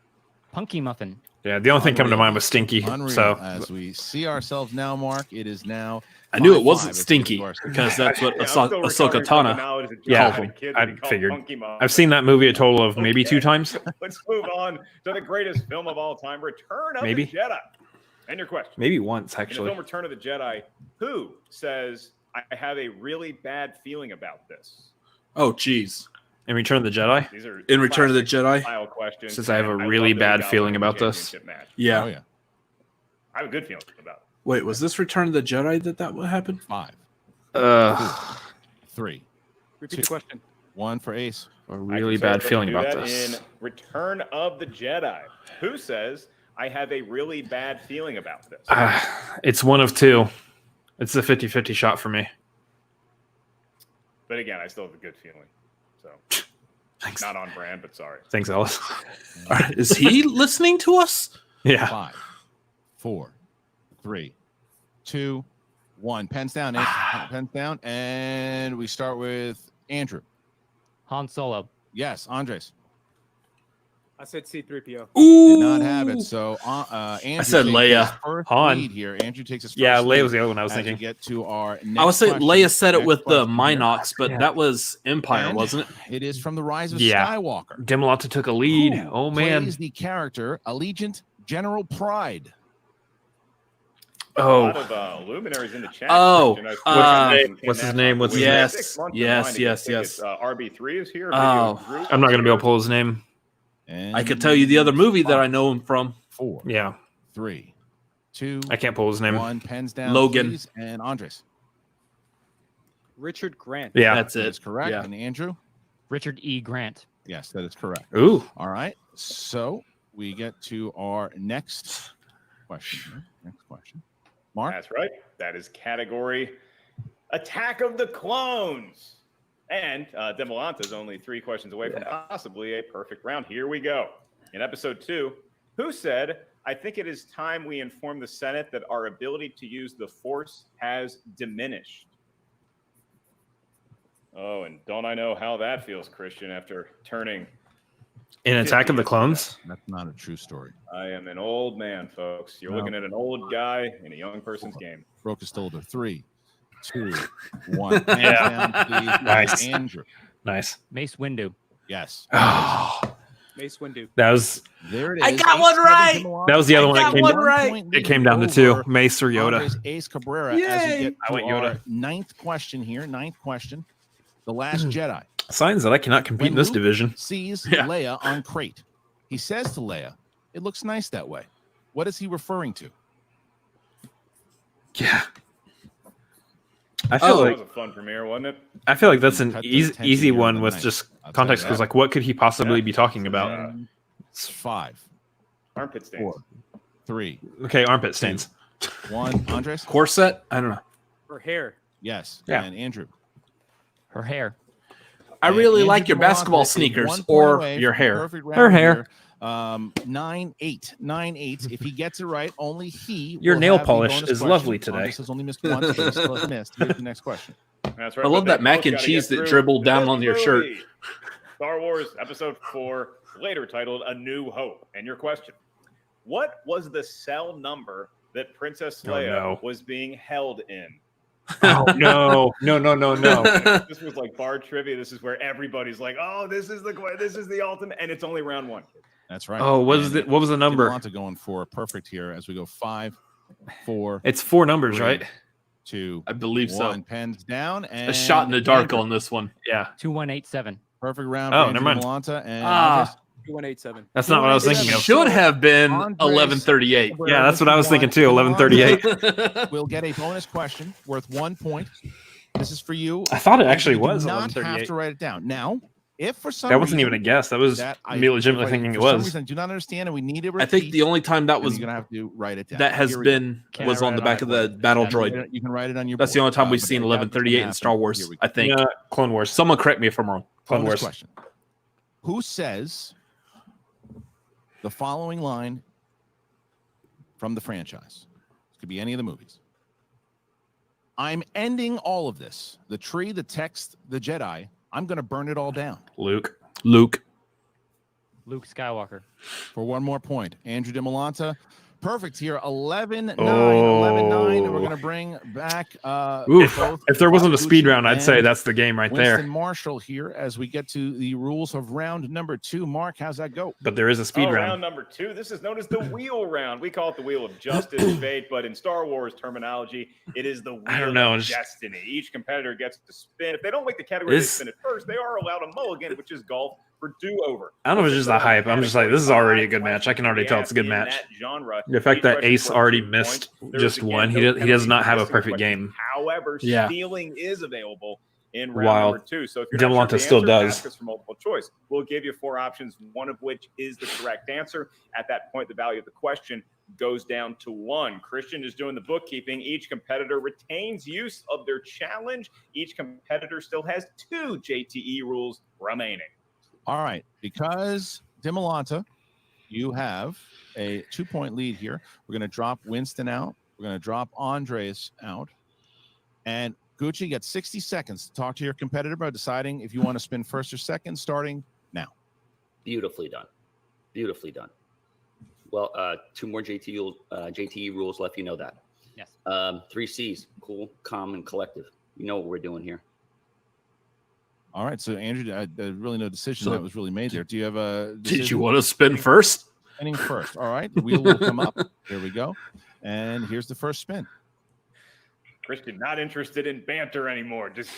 S11: Punky Muffin.
S2: Yeah. The only thing coming to
S4: Unreal.
S2: mind was Stinky.
S4: Unreal.
S2: So
S4: As we see ourselves now, Mark, it is now.
S1: I knew it
S4: 5-5
S1: wasn't
S4: as we
S1: Stinky
S4: go to our-
S1: because that's what
S3: Yeah, I'm still
S1: Ahsoka
S3: recovering from the
S1: Tano.
S3: knowledge that
S2: Yeah,
S3: Joe had a kid
S2: I
S3: that he called
S2: figured.
S3: Punky Muffin.
S2: I've seen that movie a total of maybe 2 times.
S3: Let's move on to the greatest film of all time, Return of
S2: Maybe.
S3: the Jedi. And your question.
S2: Maybe once,
S3: In the
S2: actually.
S3: film Return of the Jedi, who says, I have a really bad feeling about this?
S1: Oh, geez.
S2: In Return of the Jedi?
S3: These are
S1: In Return of the
S3: classic
S1: Jedi?
S3: style questions.
S2: Since I have a
S3: and
S2: really
S3: love that we
S2: bad
S3: got
S2: feeling
S3: one
S2: about this.
S3: championship match.
S1: Yeah.
S4: Oh, yeah.
S3: I have a good feeling about it.
S1: Wait, was this Return of the Jedi that would happen?
S4: 5,
S2: Uh,
S4: 3,
S13: Repeat the question.
S4: 1 for Ace.
S2: a
S3: I
S2: really
S3: can
S2: bad
S3: certainly
S2: feeling
S3: do
S2: about
S3: that
S2: this.
S3: In Return of the Jedi, who says, I have a really bad feeling about this?
S2: It's one of 2. It's a 50-50 shot for me.
S3: But again, I still have a good feeling. So
S1: Thanks.
S3: not on brand, but sorry.
S2: Thanks, Ellis.
S1: All right, is he listening to us?
S2: Yeah.
S4: 5, 4, 3, 2, 1. Pens down, Ace. Pens down. And we start with Andrew.
S11: Han Solo.
S4: Yes, Andres.
S13: I said C-3PO.
S1: Ooh.
S4: Did not have it. So Andrew
S1: said
S4: takes
S1: Leia.
S4: his first
S2: Han.
S4: lead here. Andrew takes his first
S2: Yeah,
S4: lead
S2: Leia was the other one I was
S4: as we
S2: thinking.
S4: get to our next
S1: I would say
S4: question.
S1: Leia said it
S4: Next
S1: with the
S4: question here.
S1: Minox, but that was Empire,
S4: And
S1: wasn't it?
S4: It is from the Rise of
S2: Yeah.
S4: Skywalker.
S2: Dimalanta took a lead.
S4: Who
S2: Oh, man.
S4: plays the character Allegiant General Pride?
S3: A
S2: Oh.
S3: lot of luminaries in the chat.
S1: Oh,
S3: Christian.
S2: what's his name? What's his
S3: We
S2: name?
S3: have
S1: Yes,
S3: 6 months in
S1: yes,
S3: mind to
S1: yes,
S3: get tickets.
S1: yes.
S3: RB3 is here.
S1: Oh.
S3: Video group
S2: I'm not going to be able
S3: is
S2: to pull his name.
S4: And
S1: I could tell you the other movie that I know him from.
S4: 4,
S2: Yeah.
S4: 3, 2,
S2: I can't pull his name.
S4: 1. Pens down,
S1: Logan.
S4: please. And Andres.
S13: Richard Grant.
S2: Yeah.
S1: That's
S4: That is
S1: it.
S4: correct.
S1: Yeah.
S4: And Andrew?
S11: Richard E. Grant.
S4: Yes, that is correct.
S2: Ooh.
S4: All right. So we get to our next question. here. Next question. Mark?
S3: That's right. That is category Attack of the Clones. And Dimalanta is only 3 questions away from possibly a perfect round. Here we go. In episode 2, who said, I think it is time we inform the Senate that our ability to use the Force has diminished. Oh, and don't I know how that feels, Christian, after turning.
S2: In Attack of the Clones?
S4: That's not a true story.
S3: I am an old man, folks. You're
S4: No.
S3: looking at an old guy in a young person's game.
S4: Broke a stolder. 3, 2, 1. Hands
S2: Yeah.
S4: down, please.
S2: Nice.
S4: Andrew.
S2: Nice.
S11: Mace Windu.
S4: Yes.
S13: Mace Windu.
S2: That was
S4: There it is.
S1: I got one
S4: 8-7
S1: right.
S4: Dimalanta.
S2: that was the other
S1: I
S2: one that
S1: got
S2: came
S1: one
S2: down.
S1: right.
S2: It came down to 2.
S4: Over
S2: Mace or Yoda.
S4: Andres Ace Cabrera as we
S1: Yay.
S4: get
S2: I
S4: to
S2: went
S4: our
S2: Yoda.
S4: 9th question here. 9th question. The Last Jedi
S2: Signs that I cannot compete in this
S4: Luke
S2: division.
S4: sees
S1: Yeah.
S4: Leia on crate. He says to Leia, it looks nice that way. What is he referring to?
S2: Yeah. I feel
S3: That
S2: like
S3: was a fun premiere, wasn't it?
S2: I feel like that's an
S4: Cut the
S2: easy,
S4: tension
S2: easy
S4: here
S2: one
S4: on the
S2: with
S4: night.
S2: just
S4: I'll tell
S2: context
S4: you
S2: because
S4: that.
S2: like what could he possibly
S3: Yeah.
S2: be talking about?
S3: Yeah.
S4: It's 5,
S3: Armpit stains.
S4: 4, 3,
S2: Okay, armpit stains.
S4: 1. Andres?
S1: Corset? I don't know.
S13: Her hair.
S4: Yes.
S2: Yeah.
S4: And Andrew.
S11: Her hair.
S1: I
S4: And
S1: really
S4: Andrew
S1: like your
S4: Dimalanta
S1: basketball
S4: is
S1: sneakers
S4: 1 point
S1: or
S4: away
S1: your
S4: from
S1: hair.
S4: perfect
S2: Her
S4: round
S2: hair.
S4: here. 9-8. 9-8. If he gets it right, only he.
S2: Your
S4: will
S2: nail
S4: have the
S2: polish
S4: bonus
S2: is
S4: question.
S2: lovely today.
S4: Andres has only missed once, but he still has missed. Here's the next question.
S3: That's right.
S1: I love
S3: but
S1: that
S3: they
S1: mac
S3: both
S1: and
S3: gotta
S1: cheese
S3: get
S1: that
S3: through
S1: dribbled down
S3: this
S1: on your shirt.
S3: movie. Star Wars Episode 4, later titled A New Hope. And your question. What was the cell number that Princess
S2: Oh,
S3: Leia
S2: no.
S3: was being held in?
S2: Oh no, no.
S3: This was like bar trivia. This is where everybody's like, "Oh, this is the ultimate," and it's only round 1.
S4: That's right.
S2: Oh, what
S4: And
S2: was the number?
S4: Dimalanta going for perfect here as we go 5, 4,
S2: It's 4 numbers,
S4: 3,
S2: right?
S4: 2,
S1: I believe
S4: 1.
S1: so.
S4: Pens down. And
S1: A shot in the dark
S4: Andrew.
S1: on this one.
S2: Yeah.
S11: 2187.
S4: Perfect round.
S2: Oh,
S4: for
S2: never
S4: Andrew
S2: mind.
S4: Dimalanta and
S1: Ah.
S13: 2187.
S2: That's not what I was thinking
S1: It
S2: of.
S1: should have been
S4: Andres
S1: 1138.
S4: Cabrera
S2: Yeah, that's what I was thinking too.
S4: Dimalanta
S2: 1138.
S4: will get a bonus question worth 1 point. This is for you.
S2: I thought it actually
S4: You do
S2: was
S4: not have
S2: 11:38.
S4: to write it down. Now, if for some
S2: That wasn't
S4: reason
S2: even a guess. That was me legitimately thinking it
S4: for some
S2: was.
S4: reason, I do not understand, and we need to repeat.
S1: I think the only time that
S4: then
S1: was
S4: you're gonna have to write it down.
S1: that has
S4: Here we go.
S1: been
S11: Can
S1: was
S11: I
S1: on
S11: write
S1: the
S11: it
S1: back
S11: on
S1: of
S11: my
S1: the
S11: board?
S1: battle
S4: You
S1: droid.
S4: can write it on your.
S1: That's the
S4: board.
S1: only time we've
S4: But
S1: seen
S4: that was gonna
S1: 1138 in
S4: happen.
S1: Star Wars.
S4: Here we go.
S1: I think.
S2: Clone Wars.
S1: Someone correct me if I'm wrong.
S2: Clone
S4: Bonus
S2: Wars.
S4: question. Who says the following line from the franchise? It could be any of the movies. I'm ending all of this. The tree, the text, the Jedi. I'm going to burn it all down.
S2: Luke.
S1: Luke.
S11: Luke Skywalker.
S4: For one more point, Andrew Dimalanta. Perfect here. 11-9.
S2: Oh.
S4: 11-9. And we're going to bring back
S2: Oof.
S4: both
S2: If there wasn't a speed
S4: Gucci
S2: round, I'd say
S4: and
S2: that's the game right
S4: Winston
S2: there.
S4: Marshall here as we get to the rules of round number 2. Mark, how's that go?
S2: But there is a speed
S3: Round
S2: round.
S3: number 2. This is known as the wheel round. We call it the wheel of justice, fate, but in Star Wars terminology, it is the
S2: I don't
S3: wheel
S2: know,
S3: of
S2: just-
S3: destiny. Each competitor gets to spin. If they don't make the category they
S2: Is-
S3: spin it first, they are allowed a mulligan, which is golf for do-over.
S2: I don't know if it's just the hype. I'm just like, this is already a good match. I can already tell it's a good match. The fact that Ace already missed just one, he does not have a perfect game.
S3: However,
S2: Yeah.
S3: stealing is available in round
S2: While
S3: number 2. So if you're not sure
S2: Dimalanta
S3: the
S2: still
S3: answer,
S2: does.
S3: ask us for multiple choice. We'll give you 4 options, one of which is the correct answer. At that point, the value of the question goes down to 1. Christian is doing the bookkeeping. Each competitor retains use of their challenge. Each competitor still has 2 JTE rules remaining.
S4: All right, because Dimalanta, you have a 2-point lead here. We're going to drop Winston out. We're going to drop Andres out. And Gucci gets 60 seconds to talk to your competitor about deciding if you want to spin first or second, starting now.
S12: Beautifully done. Beautifully done. Well, 2 more JTE rules left. You know that.
S11: Yes.
S12: 3 C's: cool, calm, and collective. You know what we're doing here.
S4: All right, so Andrew, there's really no decision
S1: So-
S4: that was really made there. Do you have a
S1: Did you
S4: decision?
S1: want to spin first?
S4: Spinning first. All right, the wheel will come up. There we go. And here's the first spin.
S3: Christian, not interested in banter anymore. Just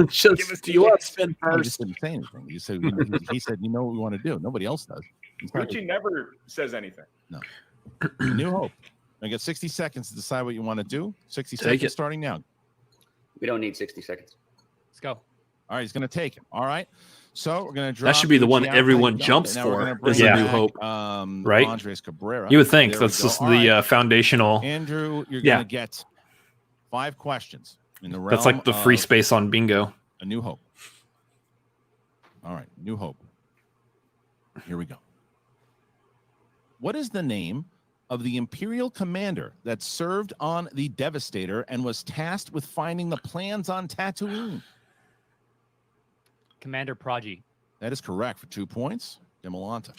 S1: Just, do you want to spin
S4: He
S1: first?
S4: just didn't say anything. He said, he said, you know what we want to do. Nobody else does. He's not-
S3: Gucci never says anything.
S4: New Hope. I get 60 seconds to decide what you want to do. 60
S1: Take
S4: seconds
S1: it.
S4: starting now.
S12: We don't need 60 seconds.
S11: Let's go.
S4: All right, he's going to take it. All right. So we're going to drop.
S1: That should be the one
S4: Gucci out.
S1: everyone
S4: Now
S1: jumps
S4: we're gonna
S1: for.
S4: bring
S1: Is a New
S4: back,
S1: Hope,
S2: right?
S4: Andres Cabrera.
S2: You would think
S4: There we
S2: that's
S4: go.
S2: just
S4: All
S2: the
S4: right.
S2: foundational.
S4: Andrew, you're
S2: Yeah.
S4: going to get 5 questions in the realm
S2: That's like the free
S4: of
S2: space on bingo.
S4: A New Hope. All right, New Hope. Here we go. What is the name of the Imperial commander that served on the Devastator and was tasked with finding the plans on Tatooine?
S11: Commander Prodigy.
S4: That is correct for 2 points. Dimalanta.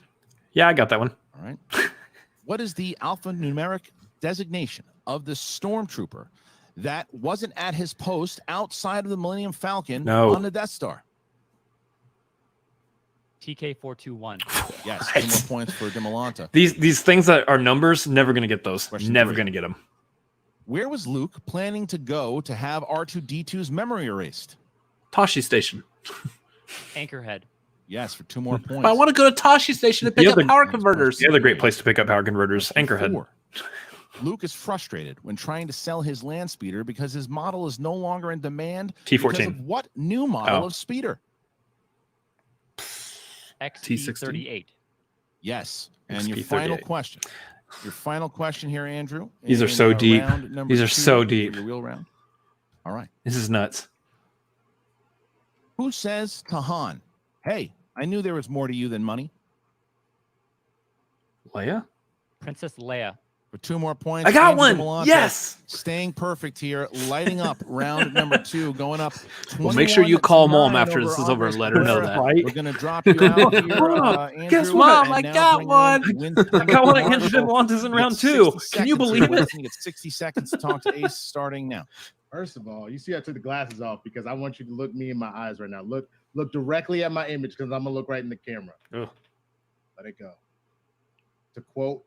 S2: Yeah, I got that one.
S4: All right. What is the alphanumeric designation of the stormtrooper that wasn't at his post outside of the Millennium Falcon on the Death Star?
S11: TK421.
S4: Yes, 2 more points for Dimalanta.
S2: These things that are numbers, never gonna get those.
S4: Question
S2: Never
S4: 3.
S2: gonna get them.
S4: Where was Luke planning to go to have R2-D2's memory erased?
S1: Tashi Station.
S11: Anchorhead.
S4: Yes, for 2 more points.
S1: But I want to go to Tashi Station to pick up power converters.
S2: The other great place to pick up power converters, Anchorhead.
S4: 4. Luke is frustrated when trying to sell his land speeder because his model is no longer in demand.
S2: T14.
S4: Because of what new model
S2: Oh.
S4: of speeder?
S11: XT38.
S4: Yes. And your
S2: XP38.
S4: final question. Your final question here, Andrew.
S2: These are
S4: in,
S2: so deep.
S4: round number
S2: These are
S4: 2
S2: so
S4: for
S2: deep.
S4: Your wheel round. All right.
S2: This is nuts.
S4: Who says to Han, hey, I knew there was more to you than money?
S2: Leia?
S11: Princess Leia.
S4: For 2 more points.
S1: I got
S4: Andrew
S1: one.
S4: Dimalanta
S1: Yes.
S4: Staying perfect here, lighting up round number 2, going up.
S1: Well, make sure you
S4: 21-9
S1: call Mom after this is over
S4: Andres
S1: and let her know
S4: Cabrera.
S1: that.
S2: Right?
S4: We're going to drop you out here, Andrew.
S1: Guess
S4: and
S1: Mom, I
S4: now
S1: got
S4: bring in
S1: one.
S4: Winston
S2: I got one of
S4: Marshall.
S2: Andrew Dimalanta's in
S4: You
S2: round
S4: get
S2: 2.
S4: 60
S2: Can you
S4: seconds
S2: believe
S4: here,
S2: it?
S4: Winston. You get 60 seconds to talk to Ace starting now.
S8: First of all, you see I took the glasses off because I want you to look me in my eyes right now. Look directly at my image because I'm gonna look right in the camera.
S2: Ugh.
S8: Let it go. To quote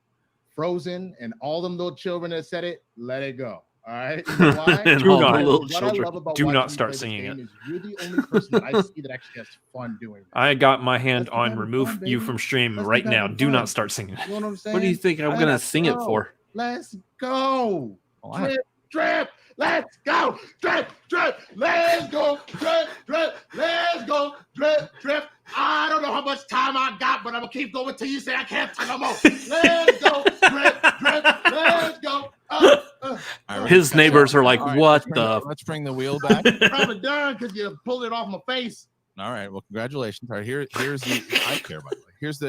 S8: Frozen and all them little children that said it, let it go. All right. You know why?
S1: And
S2: Do
S1: all
S2: not.
S1: the little
S8: What I
S1: children.
S8: love about
S2: Do
S8: watching
S2: not
S8: you
S2: start
S8: play this
S2: singing
S8: game
S2: it.
S8: is you're the only person that I see that actually has fun doing it.
S2: I got my hand
S8: Let's
S2: on
S8: have
S2: remove
S8: fun,
S2: you
S8: baby.
S2: from stream
S8: Let's
S2: right
S8: have
S2: now. Do
S8: fun.
S2: not start singing it.
S8: You know what I'm saying?
S1: What do you think I'm
S8: Let
S1: gonna
S8: it
S1: sing it
S8: go.
S1: for?
S8: Let's go.
S4: Oh, I have
S8: Drip. Let's go. Drip, drip. Let's go. Drip, drip. Let's go. Drip, drip. I don't know how much time I got, but I'm going to keep going till you say I can't take no more. Let's go. Drip, drip. Let's go.
S1: His neighbors are like, what
S4: Let's bring the wheel back.
S8: Probably done because you pulled it off my face.
S4: All right. Well, congratulations. All right. Here's the. I care, by the way. Here's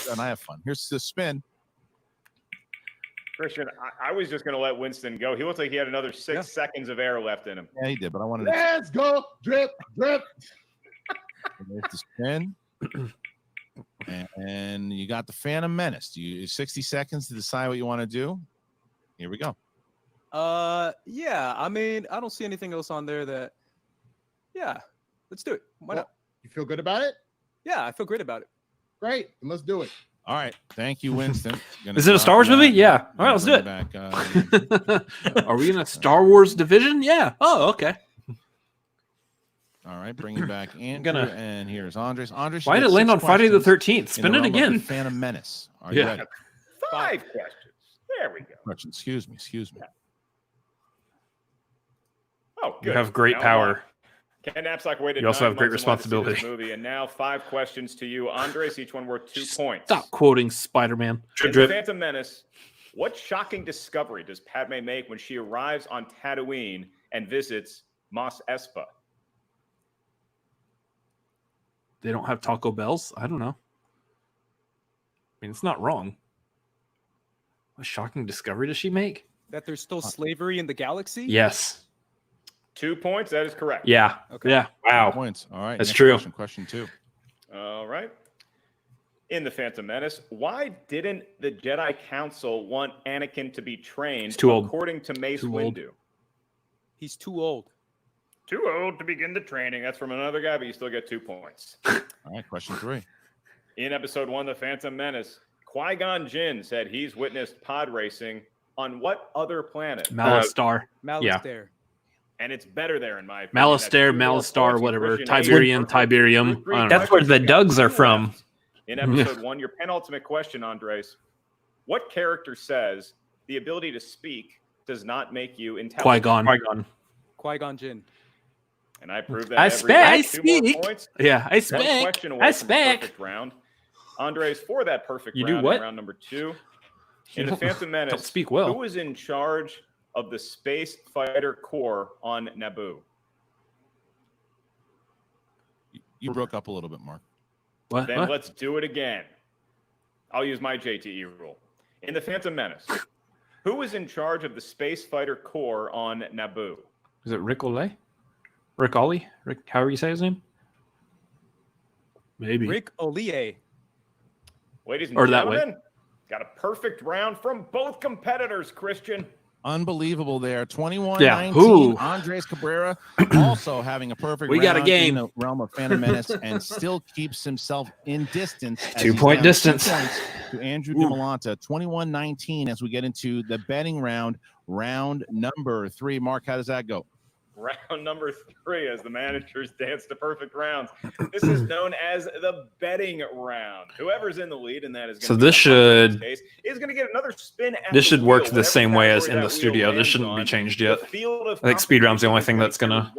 S4: and I have fun. Here's the spin.
S3: Christian, I was just going to let Winston go. He looked like he had another 6 seconds of air left in him.
S4: Yeah, he did, but I wanted to.
S8: Let's go. Drip, drip.
S4: There's the spin. And you got the Phantom Menace. 60 seconds to decide what you want to do. Here we go.
S13: Yeah. I mean, I don't see anything else on there that. Yeah, let's do it. Why not?
S8: You feel good about it?
S13: Yeah, I feel great about it.
S8: Great. Then let's do it.
S4: All right. Thank you, Winston.
S2: Is it a Star Wars movie? Yeah. All right, let's do it.
S4: Back,
S1: Are we in a Star Wars division? Yeah. Oh, okay.
S4: All right, bringing back Andrew, and here's Andres. Andres,
S2: why did it land on Friday the 13th? Spin it again.
S4: Phantom Menace. Are you ready?
S3: 5 questions. There we go.
S4: Excuse me.
S3: Oh, good.
S2: You have great power.
S3: Ken Knapsack waited.
S2: You also
S3: 9
S2: have great
S3: months and wanted to see
S2: responsibility.
S3: this movie, and now 5 questions to you, Andres. Each one worth 2 points.
S1: Stop quoting Spider-Man.
S3: In The Phantom Menace, what shocking discovery does Padme make when she arrives on Tatooine and visits Mos Espa?
S1: They don't have Taco Bells? I don't know. I mean, it's not wrong. What shocking discovery does she make?
S13: That there's still slavery in the galaxy?
S1: Yes.
S3: 2 points. That is correct.
S1: Yeah.
S13: Okay.
S1: Yeah. Wow.
S4: 2 points. All right.
S1: That's
S4: next
S1: true.
S4: Question 2.
S3: All right. In The Phantom Menace, why didn't the Jedi Council want Anakin to be trained
S1: He's too old.
S3: according to Mace
S1: Too old.
S3: Windu?
S13: He's too old.
S3: Too old to begin the training. That's from another guy, but you still get 2 points.
S4: All right. Question 3.
S3: In Episode 1, The Phantom Menace, Qui-Gon Jinn said he's witnessed pod racing on what other planet?
S1: Malastare.
S13: Malastare.
S3: And it's better there, in my opinion.
S1: Malastare, Malastare, whatever. Tiberium, Tiberium. I don't know.
S2: That's where the Dougs are from.
S3: In Episode 1, your penultimate question, Andres. What character says the ability to speak does not make you intelligent?
S1: Qui-Gon.
S13: Qui-Gon Jinn.
S3: And I proved that
S1: I
S3: every
S1: speak.
S3: round.
S1: I
S3: 2 more
S1: speak.
S3: points.
S1: Yeah, I
S3: One
S1: speak.
S3: question away
S1: I
S3: from a
S1: speak.
S3: perfect round. Andres, for that perfect
S2: You
S3: round,
S2: do what?
S3: in round number 2. In
S2: You
S3: The Phantom Menace,
S2: don't speak well.
S3: who was in charge of the Space Fighter Corps on Naboo?
S4: You broke up a little bit, Mark.
S1: What?
S3: Then let's do it again. I'll use my JTE rule. In The Phantom Menace, who was in charge of the Space Fighter Corps on Naboo?
S2: Is it Rick Olay? Rick Ollie? Rick, however you say his name?
S1: Maybe.
S13: Rick Ollie.
S3: Ladies and
S1: Or that way.
S3: gentlemen, got a perfect round from both competitors, Christian.
S4: Unbelievable there. 21-19.
S1: Yeah, who?
S4: Andres Cabrera also having a perfect
S1: We got a
S4: round
S1: game.
S4: in the realm of Phantom Menace and still keeps himself in distance. as
S2: 2
S4: he's
S2: point
S4: down
S2: distance.
S4: 2 points to Andrew Dimalanta. 21-19 as we get into the betting round number 3. Mark, how does that go?
S3: Round number 3 as the managers dance to perfect rounds. This is known as the betting round. Whoever's in the lead, and that is
S2: So
S3: going to
S2: this should
S3: is going to get another spin. At
S2: this
S3: the
S2: should work
S3: wheel,
S2: the same way as
S3: whatever
S2: in the
S3: category that
S2: studio.
S3: wheel
S2: This shouldn't be
S3: lands
S2: changed
S3: on.
S2: yet.
S3: The field of
S2: I think speed round's the only thing that's
S3: competition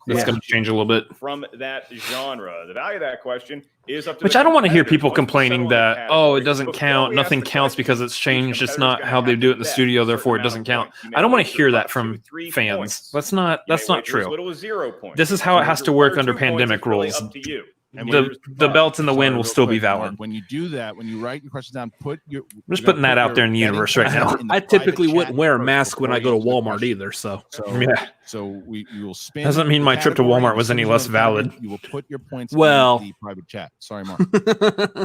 S2: gonna
S3: is
S2: change a little bit.
S3: from that genre. The value of that question is up to
S2: Which
S3: the
S2: I don't want to hear
S3: competitors.
S2: people
S3: Most
S2: complaining
S3: settle on the
S2: that, oh, it
S3: category.
S2: doesn't
S3: Before
S2: count,
S3: we ask
S2: nothing
S3: the
S2: counts
S3: question,
S2: because it's changed, it's not
S3: competitor's
S2: how
S3: gonna
S2: they do it in the
S3: have to
S2: studio,
S3: bet a
S2: therefore it
S3: certain
S2: doesn't
S3: amount
S2: count.
S3: of points. You may
S2: I don't want to
S3: wager
S2: hear
S3: up
S2: that
S3: to
S2: from
S3: 3
S2: fans.
S3: points.
S2: That's not
S3: You may
S2: that's not
S3: wager as
S2: true.
S3: little as 0 points.
S2: This is how it has to work under
S3: 2 points
S2: pandemic
S3: is really
S2: rules.
S3: up to you.
S4: And
S2: The belt and the win will
S4: real
S2: still be
S4: quick, Mark,
S2: valid.
S4: when you do that, when you write your questions down, put your.
S2: I'm just putting that out there in the universe right now.
S1: I typically wouldn't wear a mask when I go to Walmart either. So
S2: Yeah.
S4: So you will spin.
S2: Doesn't mean
S4: the
S2: my trip to
S4: category.
S2: Walmart was
S4: As soon
S2: any
S4: as
S2: less
S4: you know the category,
S2: valid.
S4: You will put your points
S1: Well-
S4: in the private chat. Sorry, Mark.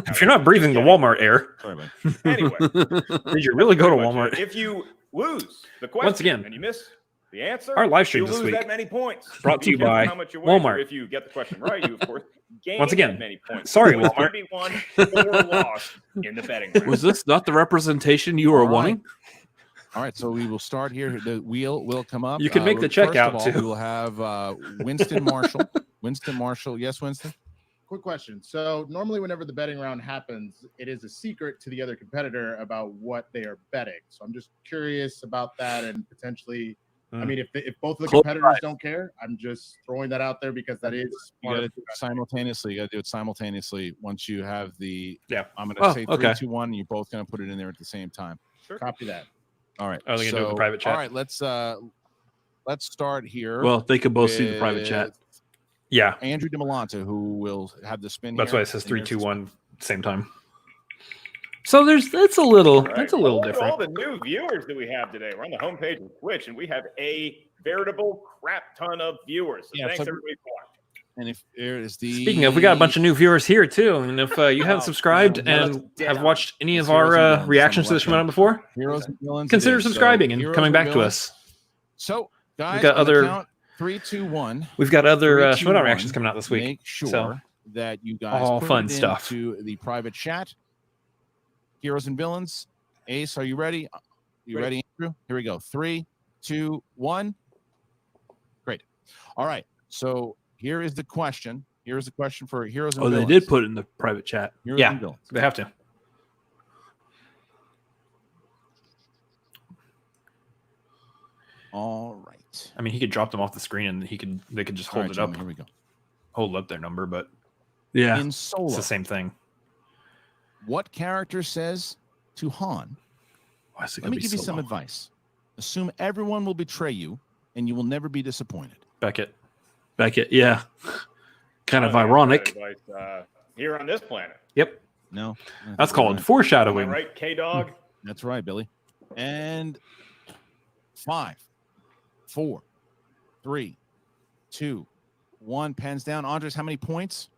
S2: If you're not breathing the Walmart air,
S4: Sorry, man.
S3: Anyway,
S2: did you really go to
S3: pretty much
S2: Walmart?
S3: it. If you lose the question
S2: Once again,
S3: and you miss the answer,
S2: our live stream
S3: you
S2: this
S3: lose
S2: week
S3: that many points.
S2: brought to
S3: Be
S2: you
S3: careful
S2: by
S3: how much you wager.
S2: Walmart.
S3: If you get the question right, you of course gain
S2: Once again,
S3: that many points.
S2: sorry,
S3: It's
S2: Walmart.
S3: 31 or lost in the betting round.
S1: was this not the representation you were
S4: All right.
S1: wanting?
S4: All right, so we will start here. The wheel will come up.
S2: You can make the check
S4: first
S2: out,
S4: of all,
S2: too.
S4: We will have Winston Marshall. Winston Marshall. Yes, Winston?
S8: Quick question. So normally whenever the betting round happens, it is a secret to the other competitor about what they are betting. So I'm just curious about that and potentially I mean, if both of the competitors don't care, I'm just throwing that out there because that is
S4: You got to do it simultaneously. You got to do it simultaneously. Once you have the I'm going to
S2: Oh,
S4: say
S2: okay.
S4: 3, 2, 1. And you're both going to put it in there at the same time.
S3: Sure.
S8: Copy that.
S4: All right.
S2: Oh, they're gonna do it in the private chat.
S4: All right. Let's start here.
S1: Well, they could both see the private chat.
S4: with
S2: Yeah,
S4: Andrew Dimalanta, who will have the spin.
S2: that's
S4: here.
S2: why it says
S4: And
S2: 3,
S4: there's
S2: 2,
S4: the
S2: 1, same time. So that's a little
S3: Right.
S2: that's a little
S3: Look at all
S2: different.
S3: the new viewers that we have today. We're on the homepage of Twitch, and we have a veritable crap ton of viewers. So
S4: Yeah,
S3: thanks
S4: so-
S3: everybody for watching.
S4: And if there is the
S2: Speaking of, we got a bunch of new viewers here too. And if you haven't
S11: Oh,
S2: subscribed
S11: yeah,
S2: and have watched any
S4: It's
S2: of
S4: Heroes and
S2: our
S4: Villains
S2: reactions to
S4: on
S2: this
S4: the left
S2: Schmoedown before,
S4: Heroes and Villains. it
S2: consider
S4: is. So,
S2: subscribing and
S4: Heroes
S2: coming
S4: and
S2: back to
S4: Villains.
S2: us.
S4: So, guys,
S2: We've got
S4: on the
S2: other-
S4: count, 3, 2, 1.
S2: We've got other
S4: 3, 2,
S2: Schmoedown
S4: 1.
S2: reactions coming out this week.
S4: Make sure
S2: So,
S4: that you guys
S2: all
S4: put
S2: fun
S4: it
S2: stuff.
S4: into the private chat. Heroes and Villains. Ace, are you ready? You ready, Andrew? Here we go. 3, 2, 1. Great. All right. So here is the question. Here's the question for Heroes and
S1: Oh,
S4: Villains.
S1: they did put it in the private chat.
S4: Heroes
S2: Yeah.
S4: and Villains.
S2: they have to.
S4: All right.
S2: I mean, he could drop them off the screen and they could just
S4: All
S2: hold
S4: right,
S2: it up,
S4: gentlemen, here we go.
S2: hold up their number, but
S1: Yeah.
S4: In Solo,
S2: it's the same thing.
S4: what character says to Han,
S1: Why is it
S4: let
S1: gonna
S4: me
S1: be
S4: give you
S1: so
S4: some
S1: long?
S4: advice. Assume everyone will betray you and you will never be disappointed.
S2: Beckett.
S1: Beckett, yeah. Kind of
S3: I don't have
S1: ironic.
S3: that advice, here on this planet.
S2: Yep.
S4: No.
S2: That's called
S3: Am I
S2: foreshadowing.
S3: right, K-Dog?
S4: That's right, Billy. And 5, 4, 3, 2, 1. Pens down. Andres, how many points?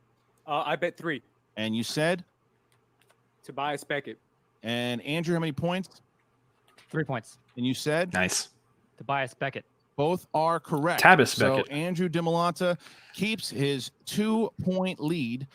S13: I bet 3.
S4: And you said?
S13: Tobias Beckett.
S4: And Andrew, how many points?
S11: 3 points.
S4: And you said?
S2: Nice.
S11: Tobias Beckett.
S4: Both are correct.
S2: Tabis
S4: so
S2: Beckett.
S4: Andrew Dimalanta keeps his 2-point lead.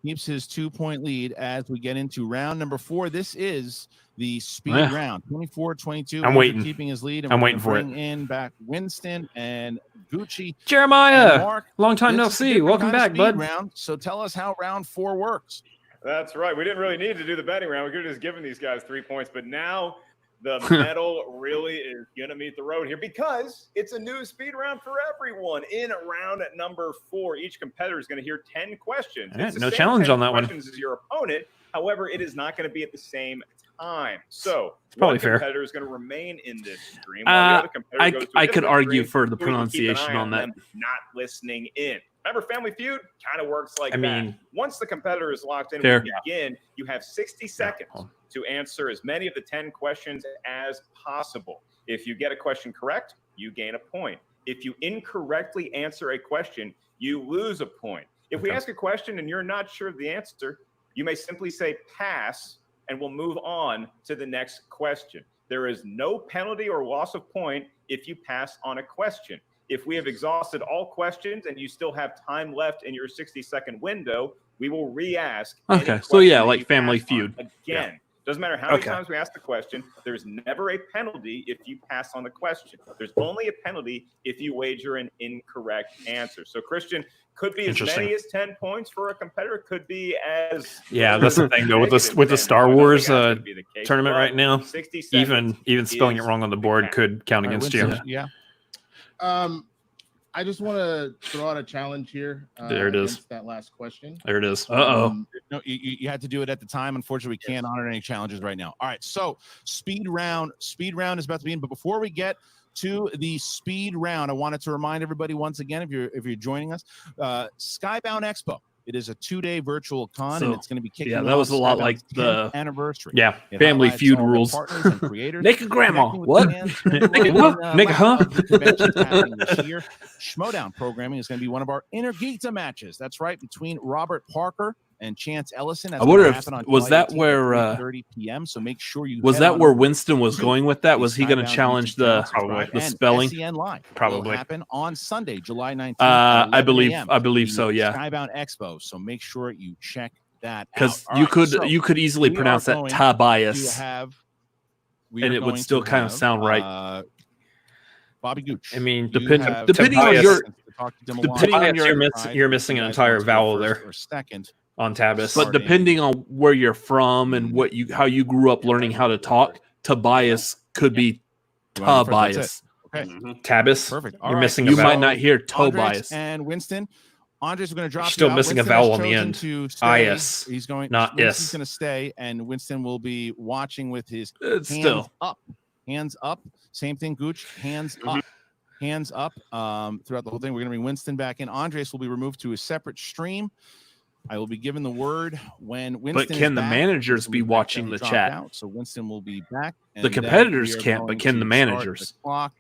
S4: As we get into round number 4. This is the speed
S2: Yeah.
S4: round. 24-22.
S2: I'm
S4: Andrew
S2: waiting.
S4: keeping his lead. And
S2: I'm
S4: we're
S2: waiting
S4: gonna
S2: for it.
S4: bring in back Winston and Gucci.
S2: Jeremiah,
S4: And Mark,
S2: long time no
S4: this is a
S2: see.
S4: different
S2: Welcome
S4: kind of
S2: back,
S4: speed
S2: bud.
S4: Round. So tell us how round 4 works.
S3: That's right. We didn't really need to do the betting round. We could have just given these guys 3 points, but now the medal really is going to meet the road here because it's a new speed round for everyone. In round at number 4, each competitor is going to hear 10 questions.
S2: All right,
S3: It's the
S2: no
S3: same
S2: challenge
S3: 10
S2: on that one.
S3: questions as your opponent. However, it is not going to be at the same time. So
S2: probably
S3: one
S2: fair.
S3: competitor is going to remain in this stream. while the other competitor goes to a
S1: I could
S3: different
S1: argue
S3: stream
S1: for the
S3: so we can keep an
S1: pronunciation
S3: eye
S1: on that.
S3: them not listening in. Remember, Family Feud kind of works like
S2: I
S3: that.
S2: mean-
S3: Once the competitor is locked in,
S1: Fair.
S3: we begin. You have 60 seconds to answer as many of the 10 questions as possible. If you get a question correct, you gain a point. If you incorrectly answer a question, you lose a point. If we ask a question and you're not sure of the answer, you may simply say pass and we'll move on to the next question. There is no penalty or loss of point if you pass on a question. If we have exhausted all questions and you still have time left in your 60-second window, we will re-ask. any
S1: Okay, so yeah,
S3: question that
S1: like
S3: you
S1: Family
S3: passed on
S1: Feud.
S3: again.
S1: Yeah.
S3: Doesn't matter how many
S1: Okay.
S3: times we ask the question. There's never a penalty if you pass on the question. There's only a penalty if you wager an incorrect answer. So, Christian, could be as
S2: Interesting.
S3: many as 10 points for a competitor. Could be as
S2: Yeah, that's the thing though with the Star Wars tournament right now.
S3: 60
S2: Even
S3: seconds
S2: spelling it
S3: is
S2: wrong on the board could count
S4: All right,
S2: against you.
S4: Winston, Yeah.
S8: I just want to throw out a challenge here.
S2: There it is.
S8: against that last question.
S2: There it is.
S4: No, you had to do it at the time. Unfortunately, we can't honor any challenges right now. All right, so speed round is about to begin. But before we get to the speed round, I wanted to remind everybody once again, if you're joining us, Skybound Expo. It is a 2-day virtual con, and
S1: So,
S4: it's going to be kicking
S1: yeah, that
S4: off
S1: was a lot
S4: Skybound's
S1: like
S4: 10th
S1: the
S4: anniversary.
S2: Yeah,
S4: It
S1: Family
S4: highlights
S1: Feud
S4: all the
S1: rules.
S4: partners and creators,
S1: Naked grandma.
S4: connecting with
S1: What?
S4: fans,
S2: Naked what?
S4: and,
S2: Naked huh?
S4: of the conventions happening this year. Schmoedown programming is going to be one of our Inner Geekdom matches. That's right, between Robert Parker and Chance Ellison. That's
S1: I wonder
S4: gonna
S1: if-
S4: happen on
S1: was
S4: July
S1: that
S4: 18th at
S1: where,
S4: 3:30 p.m. So make sure you
S1: Was
S4: head
S1: that
S4: on
S1: where
S4: over
S1: Winston was
S4: to
S1: going with that? Was he going to
S4: Skybound
S1: challenge
S4: YouTube channel,
S1: the
S4: subscribe,
S1: the
S4: and
S1: spelling?
S4: SEN Live
S2: Probably.
S4: will happen on Sunday, July 19th.
S1: I
S4: at 11
S1: believe
S4: a.m.
S1: so.
S4: The
S1: Yeah,
S4: Skybound Expo. So make sure you check that out.
S1: because
S4: All
S1: you
S4: right,
S1: could
S4: so
S1: you could easily
S4: we are
S1: pronounce that
S4: going
S1: Tobias.
S4: we
S1: And
S4: are
S1: it would
S4: going
S1: still
S4: to
S1: kind of
S4: have,
S1: sound right.
S4: Bobby Gooch.
S2: I mean,
S4: you
S2: depending
S4: have
S1: depending on
S4: 10
S1: your-
S4: seconds to talk to Dimalanta.
S1: depending on your-
S2: you're missing an
S4: You guys
S2: entire
S4: want to go
S2: vowel
S4: first
S2: there.
S4: Or second.
S2: On Tabis.
S1: But depending on where you're from and how you grew up learning how to talk, Tobias could be
S4: You wanna go first? That's
S1: Tobias.
S4: it. Okay.
S2: Tabis.
S4: Perfect. All
S2: You're
S4: right.
S2: missing a
S1: You
S2: vowel.
S1: might not hear
S4: Andres
S1: Tobias.
S4: and Winston. Andres, we're going to drop.
S2: Still
S4: you out.
S2: missing a
S4: Winston has
S2: vowel on the
S4: chosen
S2: end.
S4: to stay.
S2: Is.
S4: He's going.
S2: Not
S4: Winston's
S2: is.
S4: going to stay, and Winston will be watching with his
S1: It's
S4: hands
S1: still.
S4: up. Hands up. Same thing, Gooch. Hands up. Hands up. Throughout the whole thing, we're going to bring Winston back in. Andres will be removed to a separate stream. I will be given the word when Winston.
S1: But can
S4: is
S1: the
S4: back,
S1: managers
S4: Winston
S1: be
S4: will back
S1: watching
S4: down,
S1: the
S4: drop
S1: chat?
S4: out, so Winston will be back.
S1: The
S4: and then
S1: competitors
S4: we are
S1: can't, but
S4: going
S1: can the
S4: to start
S1: managers?
S4: the clock.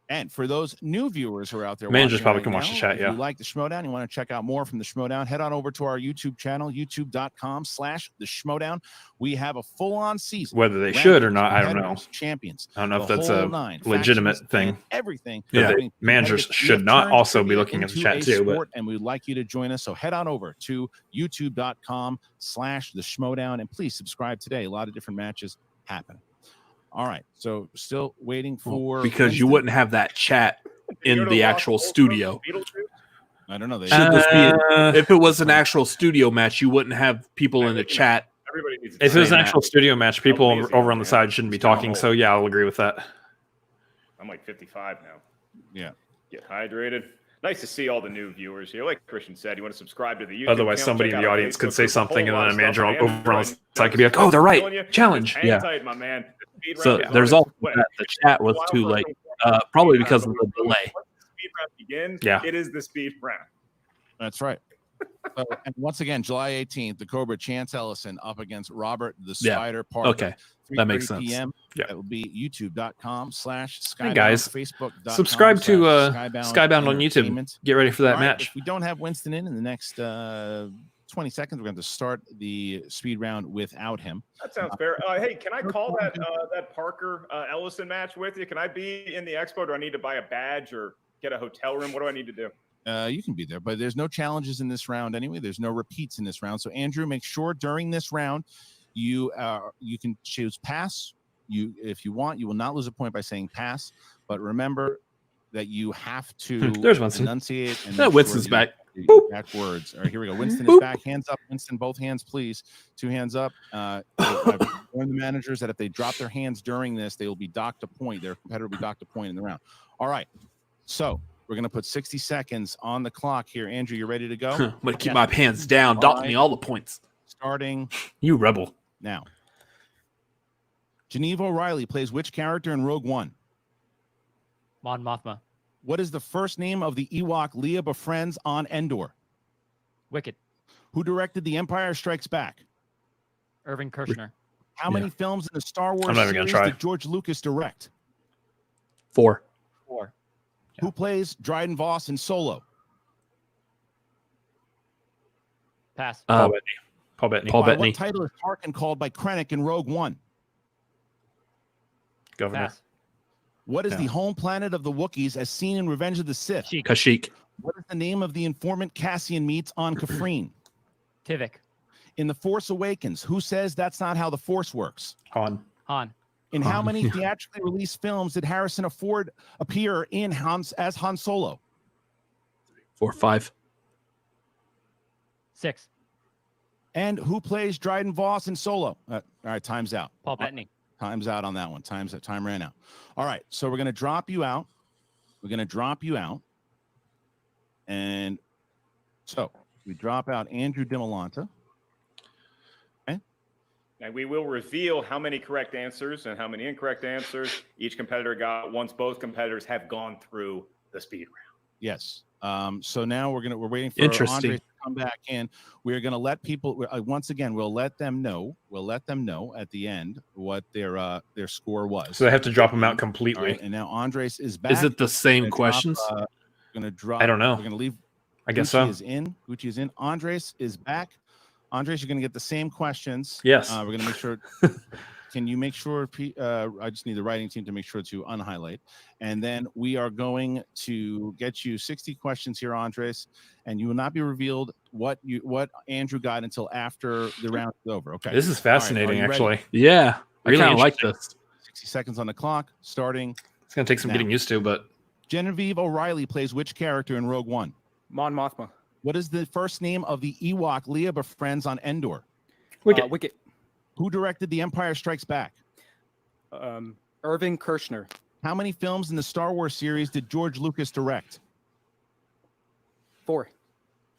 S4: And for those new viewers who are out there,
S2: Managers
S4: watching
S2: probably
S4: right
S2: can watch
S4: now,
S2: the chat,
S4: if
S2: yeah.
S4: you like the Schmoedown, you want to check out more from the Schmoedown, head on over to our YouTube channel, youtube.com/the Schmoedown. We have a full-on season.
S2: Whether they should or
S4: Rankings,
S2: not, I don't know.
S4: competitors, Champions.
S2: I don't know if
S4: the
S2: that's
S4: whole
S2: a
S4: nine,
S2: legitimate
S4: factions,
S2: thing.
S4: and everything.
S2: Yeah.
S4: I mean,
S2: Managers
S4: competitive. We
S2: should
S4: have
S2: not
S4: turned
S2: also be
S4: trivia
S2: looking at the
S4: into
S2: chat
S4: a
S2: too, but
S4: sport, and we'd like you to join us. So head on over to youtube.com/the Schmoedown, and please subscribe today. A lot of different matches happening. All right, so still waiting for
S1: Because you
S4: Winston.
S1: wouldn't have that chat in the actual studio.
S4: I don't know. They
S1: Should this be if it was an actual studio match, you wouldn't have people in the chat.
S3: Everybody needs
S2: if it was
S1: saying
S2: an actual
S1: that.
S2: studio match, people
S3: Don't be easy
S2: over
S3: on
S2: on the
S3: me,
S2: side shouldn't be
S3: It's kinda
S2: talking.
S3: old.
S2: So yeah, I'll agree with that.
S3: I'm like 55 now.
S4: Yeah.
S3: Get hydrated. Nice to see all the new viewers here. Like Christian said, you want to subscribe to the YouTube
S2: Otherwise,
S3: channel,
S2: somebody
S3: check
S2: in the
S3: out our
S2: audience could
S3: Facebook
S2: say
S3: group, a
S2: something,
S3: whole
S2: and
S3: lot
S2: then a
S3: of
S2: manager
S3: stuff.
S2: over on the
S3: And
S2: side could be like, "Oh, they're right.
S3: telling you,
S2: Challenge."
S3: just hang
S2: Yeah.
S3: tight, my man. The speed
S1: So
S3: round is
S1: there's
S3: on
S1: also
S3: its way.
S1: that the chat was too late, probably because of the delay.
S3: Once the speed round begins,
S2: Yeah.
S3: it is the speed round.
S4: That's right. And once again, July 18th, the Cobra Chance Ellison up against Robert the
S1: Yeah.
S4: Spider Parker.
S1: Okay. That makes
S4: 3:30
S1: sense.
S4: PM.
S2: Yeah.
S4: That will be youtube.com/Skybound.
S2: Hey guys,
S4: Facebook.com
S2: subscribe to Skybound on YouTube.
S4: Entertainment.
S2: Get ready for that
S4: All right,
S2: match.
S4: if we don't have Winston in the next 20 seconds, we're going to start the speed round without him.
S3: That sounds fair. Hey, can I call that Parker Ellison match with you? Can I be in the expo? Do I need to buy a badge or get a hotel room? What do I need to do?
S4: You can be there, but there's no challenges in this round anyway. There's no repeats in this round. So Andrew, make sure during this round you can choose pass. If you want, you will not lose a point by saying pass. But remember that you have to
S2: There's Winston.
S4: enunciate and
S1: Yeah,
S4: make
S1: Winston's
S4: sure
S1: back.
S4: the
S1: Boop.
S4: exact words. All right, here we go. Winston
S1: Boop.
S4: is back. Hands up, Winston. Both hands, please. 2 hands up. I've warned the managers that if they drop their hands during this, they will be docked a point. Their competitor will be docked a point in the round. All right. So we're going to put 60 seconds on the clock here. Andrew, you ready to go?
S1: I'm gonna keep my hands down.
S4: All
S1: Dock
S4: right.
S1: me all the points.
S4: Starting
S2: You rebel.
S4: now. Geneva O'Reilly plays which character in Rogue One?
S11: Mon Mothma.
S4: What is the first name of the Ewok Leia befriends on Endor?
S11: Wicked.
S4: Who directed The Empire Strikes Back?
S11: Irving Kershner.
S4: How many films in the Star Wars
S2: I'm not even gonna
S4: series
S2: try.
S4: did George Lucas direct?
S1: 4.
S11: 4.
S4: Who plays Dryden Voss in Solo?
S11: Pass.
S2: Paul Bettany. Paul Bettany.
S1: Paul
S4: By
S1: Bettany.
S4: what title is Tarkin called by Krennic in Rogue One?
S2: Governor.
S11: Pass.
S4: What is
S2: Yeah.
S4: the home planet of the Wookiees as seen in Revenge of the Sith?
S1: Kashyyyk.
S4: What is the name of the informant Cassian meets on Kafrene?
S11: Tivik.
S4: In The Force Awakens, who says that's not how the Force works?
S2: Han.
S11: Han.
S4: In how
S1: Han,
S4: many
S1: yeah.
S4: theatrically released films did Harrison Ford appear in as Han Solo?
S1: 4, 5.
S11: 6.
S4: And who plays Dryden Voss in Solo? All right, time's out.
S11: Paul Bettany.
S4: Time's out on that one. Time ran out. All right, so we're going to drop you out. And so we drop out Andrew Dimalanta.
S3: And we will reveal how many correct answers and how many incorrect answers each competitor got once both competitors have gone through the speed round.
S4: Yes. So now we're waiting for
S1: Interesting.
S4: Andre to come back in. We're going to let people once again. We'll let them know. We'll let them know at the end what their score was.
S2: So they have to drop them out
S4: All
S2: completely.
S4: right, and now Andres is back.
S1: Is it the same
S4: We're gonna
S1: questions?
S4: Going to drop.
S2: I don't know.
S4: We're going to leave.
S2: I guess
S4: Gucci
S2: so.
S4: is in. Gucci is in. Andres is back. Andres, you're going to get the same questions.
S2: Yes.
S4: We're going to make sure. Can you make sure? I just need the writing team to make sure to unhighlight, and then we are going to get you 60 questions here, Andres, and you will not be revealed what Andrew got until after the round is over. Okay.
S2: This is
S4: All right, are
S2: fascinating,
S4: you ready?
S2: actually.
S1: Yeah.
S2: Really
S1: I kind of like
S2: interesting.
S1: this.
S4: 60 seconds on the clock, starting.
S2: It's going to take some
S4: now.
S2: getting used to, but
S4: Genevieve O'Reilly plays which character in Rogue One?
S13: Mon Mothma.
S4: What is the first name of the Ewok Leia befriends on Endor?
S2: Wicked.
S13: Wicked.
S4: Who directed The Empire Strikes Back?
S13: Irving Kershner.
S4: How many films in the Star Wars series did George Lucas direct?
S13: 4.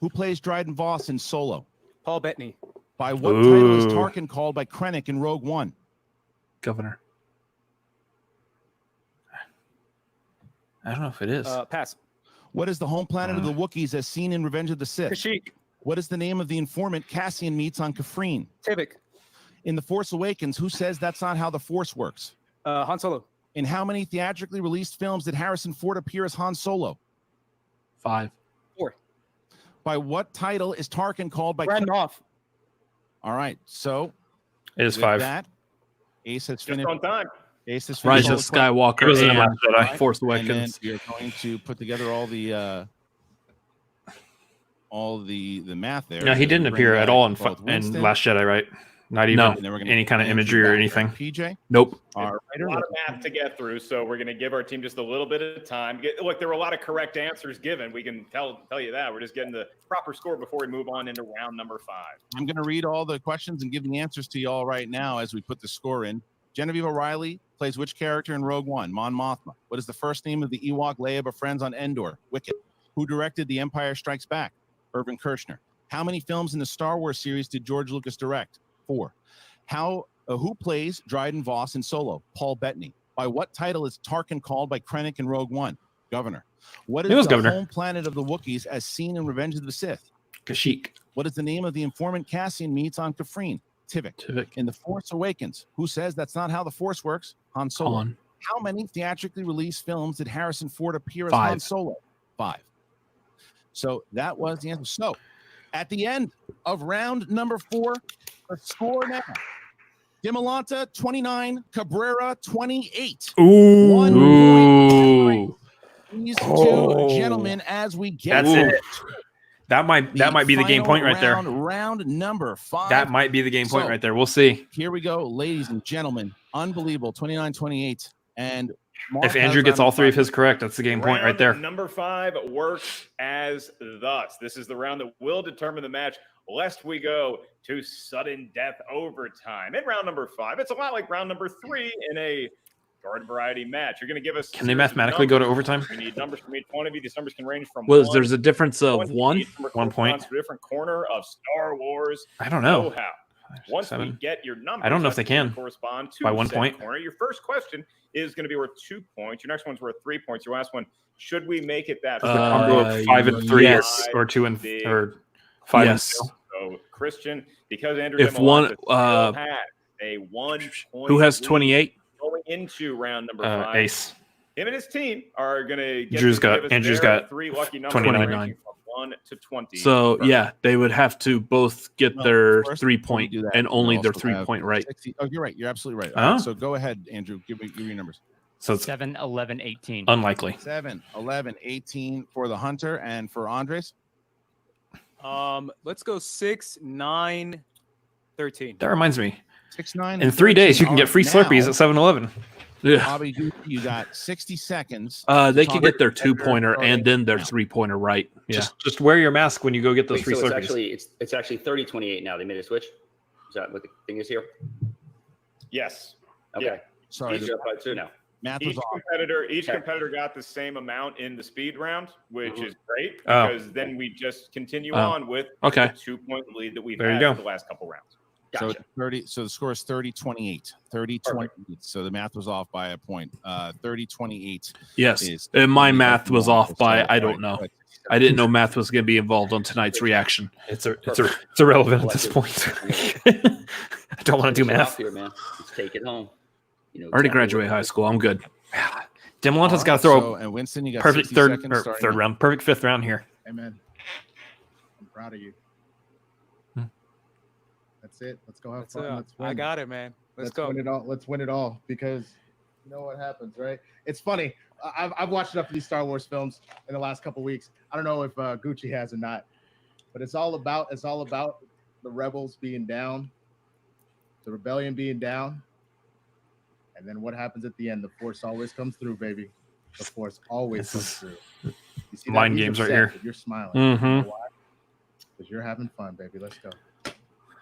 S4: Who plays Dryden Voss in Solo?
S13: Paul Bettany.
S4: By what title is Tarkin called by Krennic in Rogue One?
S2: Governor. I don't know if it is.
S13: Pass.
S4: What is the home planet of the Wookiees as seen in Revenge of the Sith?
S13: Kashyyyk.
S4: What is the name of the informant Cassian meets on Kafrene?
S13: Tivik.
S4: In The Force Awakens, who says that's not how the Force works?
S13: Han Solo.
S4: In how many theatrically released films did Harrison Ford appear as Han Solo?
S1: 5.
S13: 4.
S4: By what title is Tarkin called by
S13: Grand Moff.
S4: All right, so
S2: It is
S4: with
S2: 5.
S4: that, Ace has
S3: Just
S4: finished.
S3: on time.
S4: Ace has
S1: Rise
S4: finished
S1: of
S4: all the questions.
S1: Skywalker
S2: It was in
S1: and
S2: Last Jedi.
S1: Force
S4: And then
S1: Awakens.
S4: you're going to put together all the math there.
S2: No, he didn't
S4: Bring
S2: appear at
S4: back
S2: all in
S4: both
S2: in
S4: Winston,
S2: Last Jedi, right? Not even
S1: No.
S4: and then we're gonna
S2: any kind of
S4: Andrew
S2: imagery or
S4: back
S2: anything.
S4: there. PJ,
S1: Nope.
S4: our
S3: A
S4: writer.
S3: lot of math to get through, so we're going to give our team just a little bit of time. Look, there were a lot of correct answers given. We can tell you that. We're just getting the proper score before we move on into round number 5.
S4: I'm going to read all the questions and give the answers to you all right now as we put the score in. Genevieve O'Reilly plays which character in Rogue One? Mon Mothma. What is the first name of the Ewok Leia befriends on Endor? Wicket. Who directed The Empire Strikes Back? Irvin Kershner. How many films in the Star Wars series did George Lucas direct? 4. Who plays Dryden Voss in Solo? Paul Bettany. By what title is Tarkin called by Krennic in Rogue One? Governor. What is the
S2: Governor.
S4: home planet of the Wookiees as seen in Revenge of the Sith?
S2: Kashyyyk.
S4: What is the name of the informant Cassian meets on Kafrene? Tivik. In The Force Awakens, who says that's not how the Force works? Han Solo.
S1: Han.
S4: How many theatrically released films did Harrison Ford appear as
S1: 5.
S4: Han Solo? 5. So that was the answer. So at the end of round number 4, the score now. Dimalanta 29, Cabrera 28.
S2: Ooh.
S4: 1 point. These
S2: Oh.
S4: two gentlemen as we get
S2: That's
S4: to
S2: it. That might be the game
S4: final
S2: point right there.
S4: Round number 5.
S2: That might be the game point
S4: So,
S2: right there. We'll see.
S4: Here we go, ladies and gentlemen. Unbelievable. 29-28. And Mark
S2: If
S4: has
S2: Andrew gets
S4: round
S2: all 3 of
S4: number
S2: his correct, that's the game point right
S3: Round
S2: there.
S3: Number 5 works as thus. This is the round that will determine the match, lest we go to sudden death overtime. In round number 5, it's a lot like round number 3 in a garden variety match. You're going to give us.
S2: Can they mathematically go to overtime?
S3: We need numbers from each one of you. These numbers can range from.
S1: Was
S3: 1
S1: there's a difference of
S3: 20.
S1: 1?
S3: Each number
S2: 1 point.
S3: corresponds to a different corner of Star Wars.
S2: I don't know.
S3: Know-how. Once
S2: 7.
S3: we get your numbers,
S2: I don't know if
S3: that's
S2: they
S3: gonna
S2: can.
S3: correspond to
S2: By 1
S3: said
S2: point.
S3: corner. Your first question is going to be worth 2 points. Your next one's worth 3 points. Your last one, should we make it that
S2: The
S3: far?
S2: combo of 5 and 3
S1: yes.
S2: or 2 and
S3: Big.
S2: or 5
S1: Yes.
S2: and 2.
S3: So Christian, because Andrew
S1: If one,
S3: Dimalanta still has a 1 point
S1: Who has
S3: lead
S1: 28?
S3: going into round number 5,
S2: Ace.
S3: him and his team are going to get
S2: Andrew's
S3: to give
S2: got-
S3: us
S2: Andrew's
S3: their
S2: got
S3: 3 lucky numbers
S2: 29.
S3: ranging from 1 to 20.
S1: So yeah, they would have to both get
S4: No,
S1: their
S4: first,
S1: 3
S4: before we
S1: point
S4: do that,
S1: and
S4: we'll
S1: only their
S4: also
S1: 3
S4: have
S1: point right.
S4: 60 Oh, you're right. You're absolutely right.
S2: Huh?
S4: All right, so go ahead, Andrew. Give me your numbers.
S2: So it's
S11: 7, 11, 18.
S2: unlikely.
S4: 7, 11, 18 for the Hunter, and for Andres.
S13: Let's go 6, 9, 13.
S2: That reminds me.
S4: 6, 9.
S2: In 3 days, you can get free Slurpees at 7-Eleven.
S1: Yeah.
S4: Bobby, you got 60 seconds.
S1: They could get their
S4: Target
S1: 2-pointer
S4: Target
S1: and then their
S4: now.
S1: 3-pointer right. Yeah.
S2: Just wear your mask when you go get those
S12: Wait,
S2: free
S12: so
S2: Slurpees.
S12: it's actually 30-28 now. They made a switch. Is that what the thing is here?
S3: yes.
S12: Okay.
S3: Yeah.
S4: Sorry,
S12: Each
S4: the
S12: up by 2 now.
S4: math was
S3: Each
S4: off.
S3: competitor got the same amount in the speed round, which is great
S2: Oh.
S3: because then we just continue
S1: Oh.
S3: on with
S1: Okay.
S3: the 2-point lead that we've
S2: There you
S3: had
S2: go.
S3: for the last couple rounds.
S4: So
S12: Gotcha.
S4: it's 30. So the score is 30-28. 30-28. So the math was off by a point. 30-28.
S1: Yes.
S4: is
S1: And my
S4: the
S1: math was off by,
S4: so,
S1: I
S4: all
S1: don't
S4: right,
S1: know.
S4: but-
S1: I didn't know math was going to be involved on tonight's reaction.
S2: It's irrelevant at this point. I don't want to do
S12: Finish it off
S2: math.
S12: here, man. Let's take it home. You know,
S1: Already
S12: exactly
S1: graduated
S12: what-
S1: high school. I'm good.
S2: Dimalanta's
S4: All
S2: got
S4: right,
S2: to throw
S4: so,
S2: a
S4: and Winston, you got
S2: perfect
S4: 60
S2: third
S4: seconds
S2: or
S4: starting
S2: third
S4: now.
S2: round, perfect 5th round here.
S8: Amen. I'm proud of you.
S2: Hmm.
S8: That's it. Let's go have
S13: That's
S8: fun.
S13: it.
S8: Let's win.
S13: I got it, man. Let's go.
S8: Win it all. Let's win it all because you know what happens, right? It's funny. I've watched enough of these Star Wars films in the last couple weeks. I don't know if Gucci has or not, but it's all about the rebels being down, the rebellion being down, and then what happens at the end? The Force always comes through, baby. The Force always
S2: This
S8: comes
S2: is
S8: through. You see that?
S2: mind
S8: He's
S2: games right
S8: upset,
S2: here.
S8: but you're smiling.
S2: Mhm.
S8: You know why? Because you're having fun, baby. Let's go.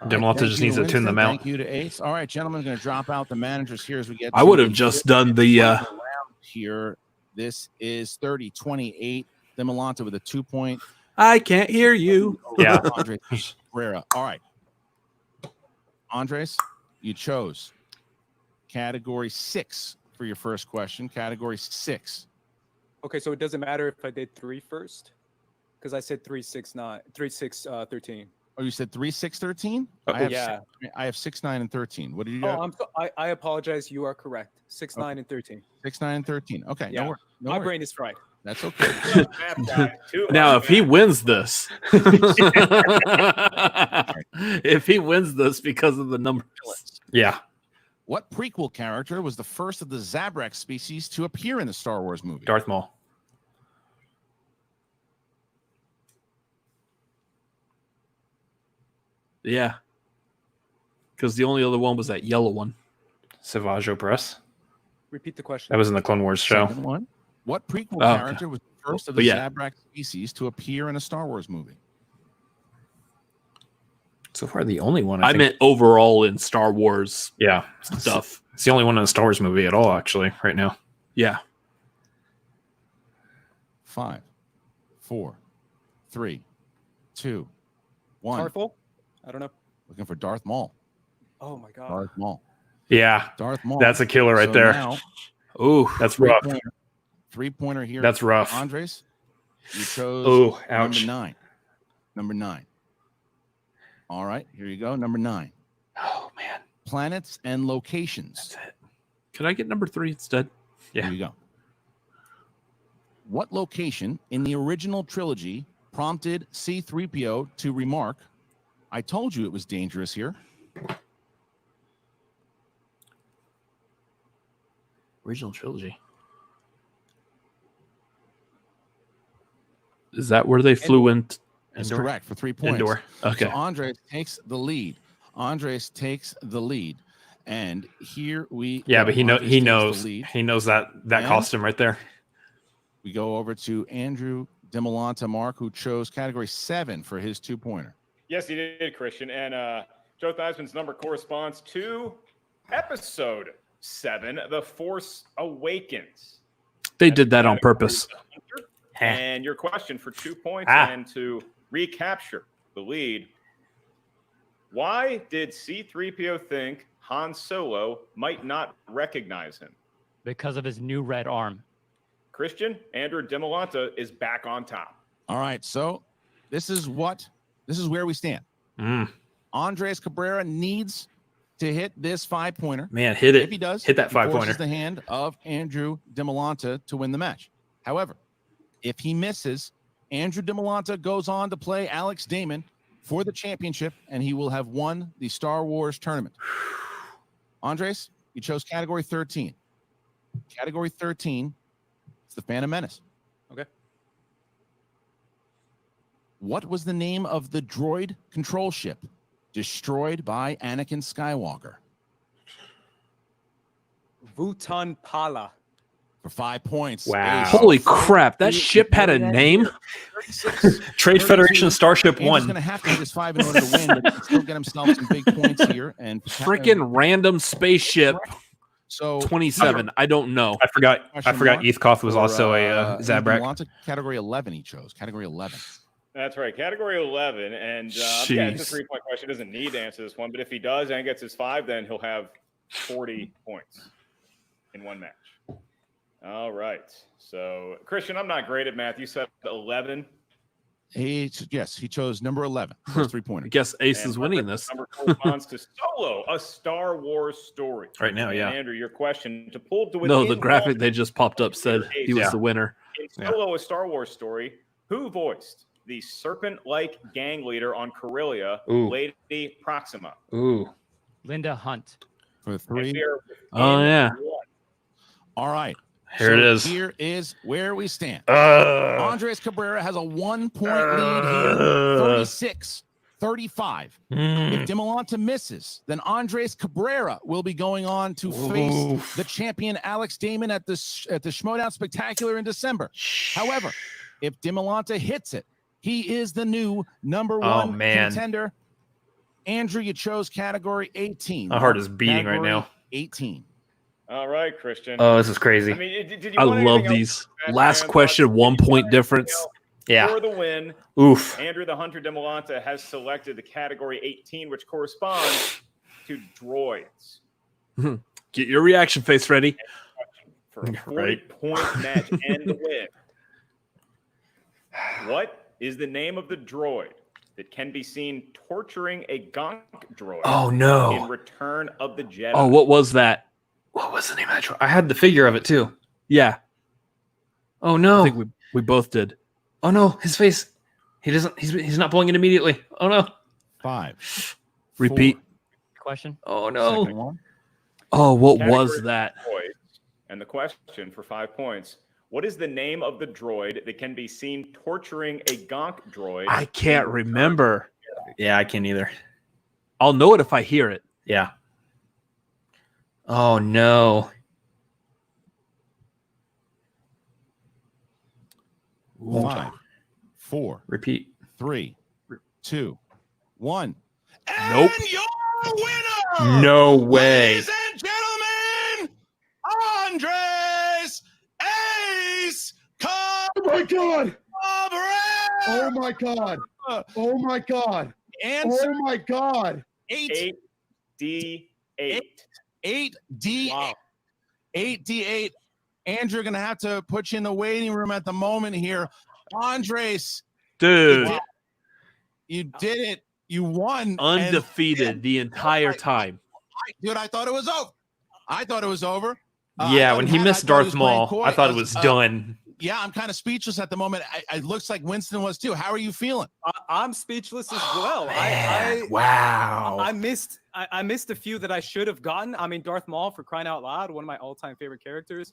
S2: Dimalanta
S4: Thank
S2: just
S4: you
S2: needs to tune
S4: Winston.
S2: them out.
S4: Thank you to Ace. All right, gentlemen, going to drop out the managers here as we get.
S1: I
S4: to
S1: would have just done the
S4: final round here. This is 30-28. Dimalanta with a 2-point.
S2: I can't hear you. Yeah.
S4: Andres Cabrera. All right. Andres, you chose category 6 for your first question. Category 6.
S13: Okay, so it doesn't matter if I did 3 first, because I said 3, 6, 9, 3, 6, 13.
S4: Oh, you said 3, 6, 13?
S13: Yeah.
S4: I have 6, 9, and 13. What did you
S13: Oh,
S4: have?
S13: I apologize. You are correct. 6, 9, and 13.
S4: 6, 9, and 13. Okay.
S13: Yeah.
S4: No worries.
S13: My brain is fried.
S4: That's okay.
S1: Now, if he wins this, if he wins this because of the numbers,
S2: yeah.
S4: What prequel character was the first of the Zabrak species to appear in the Star Wars movie?
S2: Darth Maul.
S1: yeah, because the only other one was that yellow one.
S2: Savage Opress.
S13: Repeat the question.
S2: That was in the Clone Wars show.
S4: Second one. What prequel
S1: Oh,
S4: character was the first of the Zabrak species to appear in a Star Wars movie?
S2: So far, the only one.
S1: I
S2: think.
S1: meant overall in Star Wars
S2: Yeah.
S1: stuff.
S2: It's the only one in a Star Wars movie at all, actually, right now.
S1: Yeah.
S4: 5, 4, 3, 2, 1.
S13: Tarful? I don't know.
S4: Looking for Darth Maul.
S13: Oh my god.
S4: Darth Maul.
S2: Yeah.
S4: Darth Maul.
S2: That's a killer right
S4: So
S2: there.
S4: now,
S1: Ooh,
S2: that's rough.
S4: Three-pointer here.
S2: That's rough.
S4: Andres, you chose
S2: Oh, ouch.
S4: number 9. Number 9. All right, here you go. Number 9.
S2: Oh, man.
S4: Planets and locations.
S2: That's it.
S1: Could I get number 3 instead?
S2: Yeah.
S4: Here you go. What location in the original trilogy prompted C-3PO to remark, "I told you it was dangerous here"?
S2: Original trilogy.
S1: Is that where they flew in?
S4: That's
S2: Indoor?
S4: correct for 3 points.
S2: Indoor.
S1: Okay.
S4: So Andres takes the lead. And here we
S2: Yeah,
S4: go.
S2: but he
S4: Andres takes the
S2: knows
S4: lead.
S2: he knows that
S4: And
S2: costume right there.
S4: We go over to Andrew Dimalanta, Mark, who chose category 7 for his 2-pointer.
S3: Yes, he did, Christian. And Joe Theismann's number corresponds to episode 7, The Force Awakens.
S1: They did that on purpose.
S3: And your question for 2 points and to recapture the lead. Why did C-3PO think Han Solo might not recognize him?
S11: Because of his new red arm.
S3: Christian, Andrew Dimalanta is back on top.
S4: All right, so this is where we stand. Andres Cabrera needs to hit this 5-pointer.
S2: Man, hit it.
S4: If he does,
S2: hit that
S4: he forces
S2: 5-pointer.
S4: the hand of Andrew Dimalanta to win the match. However, if he misses, Andrew Dimalanta goes on to play Alex Damon for the championship, and he will have won the Star Wars tournament. Andres, you chose category 13. Category 13 is the Phantom Menace.
S13: Okay.
S4: What was the name of the droid control ship destroyed by Anakin Skywalker?
S13: Vutan Pala.
S4: For 5 points.
S2: Wow.
S1: Holy crap! That ship had a name.
S2: Trade Federation Starship
S4: Andrew's
S2: 1.
S4: going to have to hit his 5 in order to win, but he can still get himself some big points here. And
S1: Freaking random spaceship.
S4: So
S1: 27. I don't know.
S2: I forgot.
S4: Question mark
S2: Eathkoth was
S4: for,
S2: also a Zabrak.
S4: Dimalanta, category 11 he chose. Category 11.
S3: That's right, category 11. And yeah, it's a 3-point question. He doesn't need to answer this one, but if he does and gets his 5, then he'll have 40 points in one match. All right. So, Christian, I'm not great at math. You said 11.
S4: He chose number 11. First 3-pointer.
S1: I guess Ace
S3: And
S1: is winning this.
S3: Number corresponds to Solo, a Star Wars story.
S2: Right now, yeah.
S3: And Andrew, your question to pull to
S1: No,
S3: within
S1: the graphic
S3: one
S1: they just popped up said he was
S2: Yeah.
S1: the winner.
S3: in Solo, a Star Wars story, who voiced the serpent-like gang leader on Corellia,
S2: Ooh.
S3: Lady Proxima?
S2: Ooh.
S11: Linda Hunt.
S4: For 3.
S1: Oh, yeah.
S4: All right.
S2: Here it is.
S4: Here is where we stand. Andres Cabrera has a 1-point lead here. 36-35. If Dimalanta misses, then Andres Cabrera will be going on to face the champion Alex Damon at the Schmoedown Spectacular in December. However, if Dimalanta hits it, he is the new number 1 contender. Andrew, you chose category 18.
S2: My heart is beating right
S4: Category
S2: now.
S4: 18.
S3: All right, Christian.
S2: Oh, this is crazy.
S3: I mean, did you
S1: I
S3: want
S1: love
S3: anything
S1: these.
S3: else?
S1: Last question, 1 point difference.
S2: Yeah.
S3: For the win,
S2: Oof.
S3: Andrew the Hunter Dimalanta has selected the category 18, which corresponds to droids.
S1: Get your reaction face ready.
S3: For a 40-point match and the win. What is the name of the droid that can be seen torturing a gonk droid?
S2: Oh, no.
S3: In Return of the Jedi.
S1: Oh, what was that?
S2: What was the name of that droid? I had the figure of it too.
S1: Yeah.
S2: Oh no.
S1: I think we both did.
S2: Oh no, his face. He doesn't. He's not pulling it immediately. Oh no.
S4: 5.
S1: Repeat.
S11: Question.
S2: Oh no.
S4: Second one.
S1: Oh, what
S3: Category
S1: was that?
S3: droids. And the question for 5 points. What is the name of the droid that can be seen torturing a gonk droid?
S1: I can't remember.
S2: Yeah, I can't either.
S1: I'll know it if I hear it.
S2: Yeah. Oh no.
S4: 5, 4,
S2: Repeat.
S4: 3, 2, 1.
S1: Nope.
S4: And your winner,
S2: No way.
S4: ladies and gentlemen, Andres Ace
S8: Oh my God!
S4: Cabrera.
S8: Oh my God! Oh my God!
S4: Answer
S8: Oh my God!
S4: 8
S3: 8D8.
S4: 8D.
S3: Wow.
S4: 8D8. Andrew, gonna have to put you in the waiting room at the moment here. Andres,
S1: Dude,
S4: you did it. You won.
S1: undefeated the entire time.
S4: Dude, I thought it was over. I thought it was over.
S2: Yeah, when he missed Darth Maul, I thought it was done.
S4: Yeah, I'm kind of speechless at the moment. It looks like Winston was too. How are you feeling?
S13: I'm speechless as well.
S2: Wow.
S13: I missed a few that I should have gotten. I mean, Darth Maul, for crying out loud, one of my all-time favorite characters.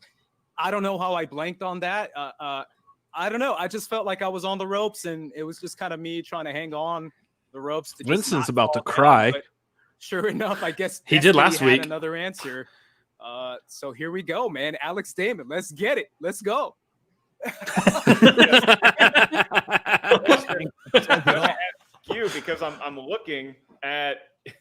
S13: I don't know how I blanked on that. I don't know. I just felt like I was on the ropes, and it was just kind of me trying to hang on the ropes. To just
S1: Winston's
S13: not
S1: about to
S13: fall down,
S1: cry.
S13: but sure enough, I guess
S2: He did
S13: Destiny
S2: last
S13: had
S2: week.
S13: Another answer. So here we go, man. Alex Damon, let's get it. Let's go.
S3: You, because I'm looking at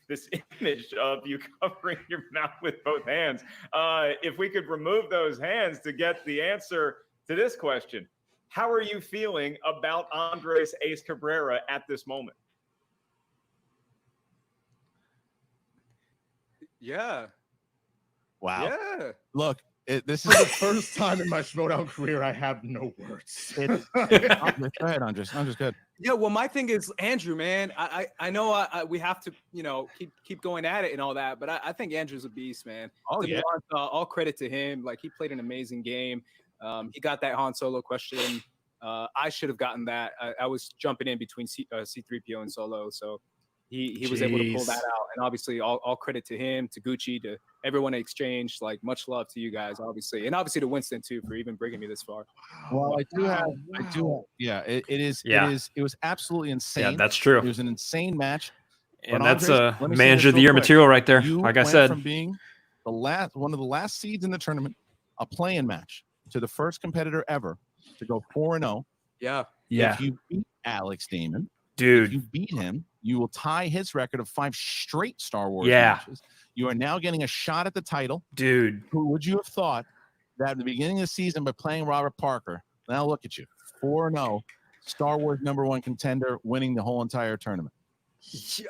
S3: this image of you covering your mouth with both hands. If we could remove those hands to get the answer to this question, how are you feeling about Andres Ace Cabrera at this moment?
S13: Yeah.
S4: Wow.
S13: Yeah.
S4: Look, this
S8: For
S4: is
S8: the first time in my Schmoedown career, I have no words.
S4: Go ahead, Andres. Andres, good.
S13: Yeah, well, my thing is Andrew, man. I know we have to, keep going at it and all that, but I think Andrew's a beast, man.
S4: Oh, yeah.
S13: All credit to him. Like, he played an amazing game. He got that Han Solo question. I should have gotten that. I was jumping in between C-3PO and Solo, so he was able to pull that out. And obviously, all credit to him, to Gucci, to everyone at Exchange. Like, much love to you guys, obviously, and obviously to Winston too for even bringing me this far.
S4: Well, I do have. Yeah, it was absolutely insane.
S2: Yeah, that's true.
S4: It was an insane match.
S2: And
S4: But
S2: that's
S4: Andres, let me say
S2: manager
S4: this
S2: of the
S4: real
S2: year
S4: quick.
S2: material right there.
S4: You
S2: Like I
S4: went
S2: said.
S4: from being one of the last seeds in the tournament, a play-in match, to the first competitor ever to go 4-0.
S13: Yeah.
S4: If you beat Alex Damon,
S2: Dude.
S4: if you beat him, you will tie his record of 5 straight Star Wars
S2: Yeah.
S4: matches. You are now getting a shot at the title.
S2: Dude.
S4: Who would you have thought that at the beginning of the season by playing Robert Parker? Now look at you, 4-0, Star Wars #1 contender, winning the whole entire tournament.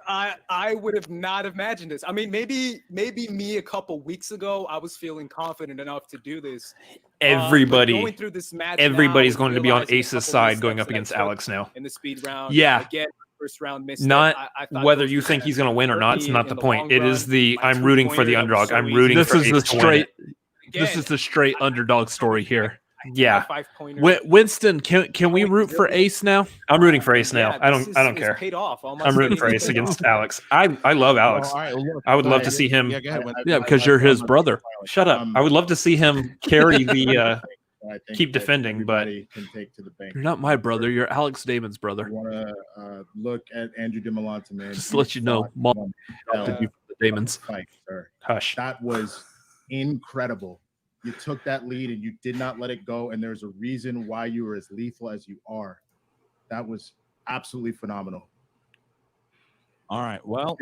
S13: I would have not imagined this. I mean, maybe me a couple weeks ago, I was feeling confident enough to do this. But going through this match,
S2: everybody's
S13: now,
S2: going to be on
S13: realizing a
S2: Ace's
S13: couple
S2: side going
S13: missteps
S2: up
S13: that I
S2: against
S13: took
S2: Alex now.
S13: in the speed round.
S1: Yeah.
S13: Again, first round misstep.
S2: Not
S13: I thought
S2: whether
S13: those
S2: you
S13: were
S2: think
S13: gonna
S2: he's going to win or
S13: hurt
S2: not. It's
S13: me
S2: not
S13: in
S2: the
S13: the
S2: point.
S13: long
S2: It
S13: run.
S2: is the
S13: My
S2: I'm rooting for the
S13: two-pointer that was
S2: underdog.
S13: so
S2: I'm
S13: easy.
S2: rooting
S1: This
S2: for
S1: is
S2: Ace
S1: the
S2: to win
S1: straight.
S2: it.
S1: This is the straight underdog story here.
S2: Yeah.
S13: 5-pointer.
S1: Winston, can we root for Ace now?
S2: I'm rooting for Ace now.
S13: Yeah,
S2: I
S13: this
S2: don't
S13: is
S2: care.
S13: paid off. All my
S2: I'm rooting for
S13: studying
S2: Ace
S13: is paid
S2: against
S13: off.
S2: Alex. I love Alex.
S4: Well, all right, look,
S2: I would love to
S4: go
S2: see him.
S4: Yeah, go ahead.
S1: Yeah, because you're his brother.
S2: Shut up. I would love to see him carry the
S8: I think
S2: keep
S8: that
S2: defending, but
S8: everybody can take to the bank.
S1: You're not my brother. You're Alex Damon's brother.
S8: I want to look at Andrew Dimalanta, man.
S1: Just to let you know, Mom adopted you from the Damons.
S8: Fight, sir.
S2: hush.
S8: That was incredible. You took that lead and you did not let it go, and there's a reason why you were as lethal as you are. That was absolutely phenomenal.
S4: All right. Well,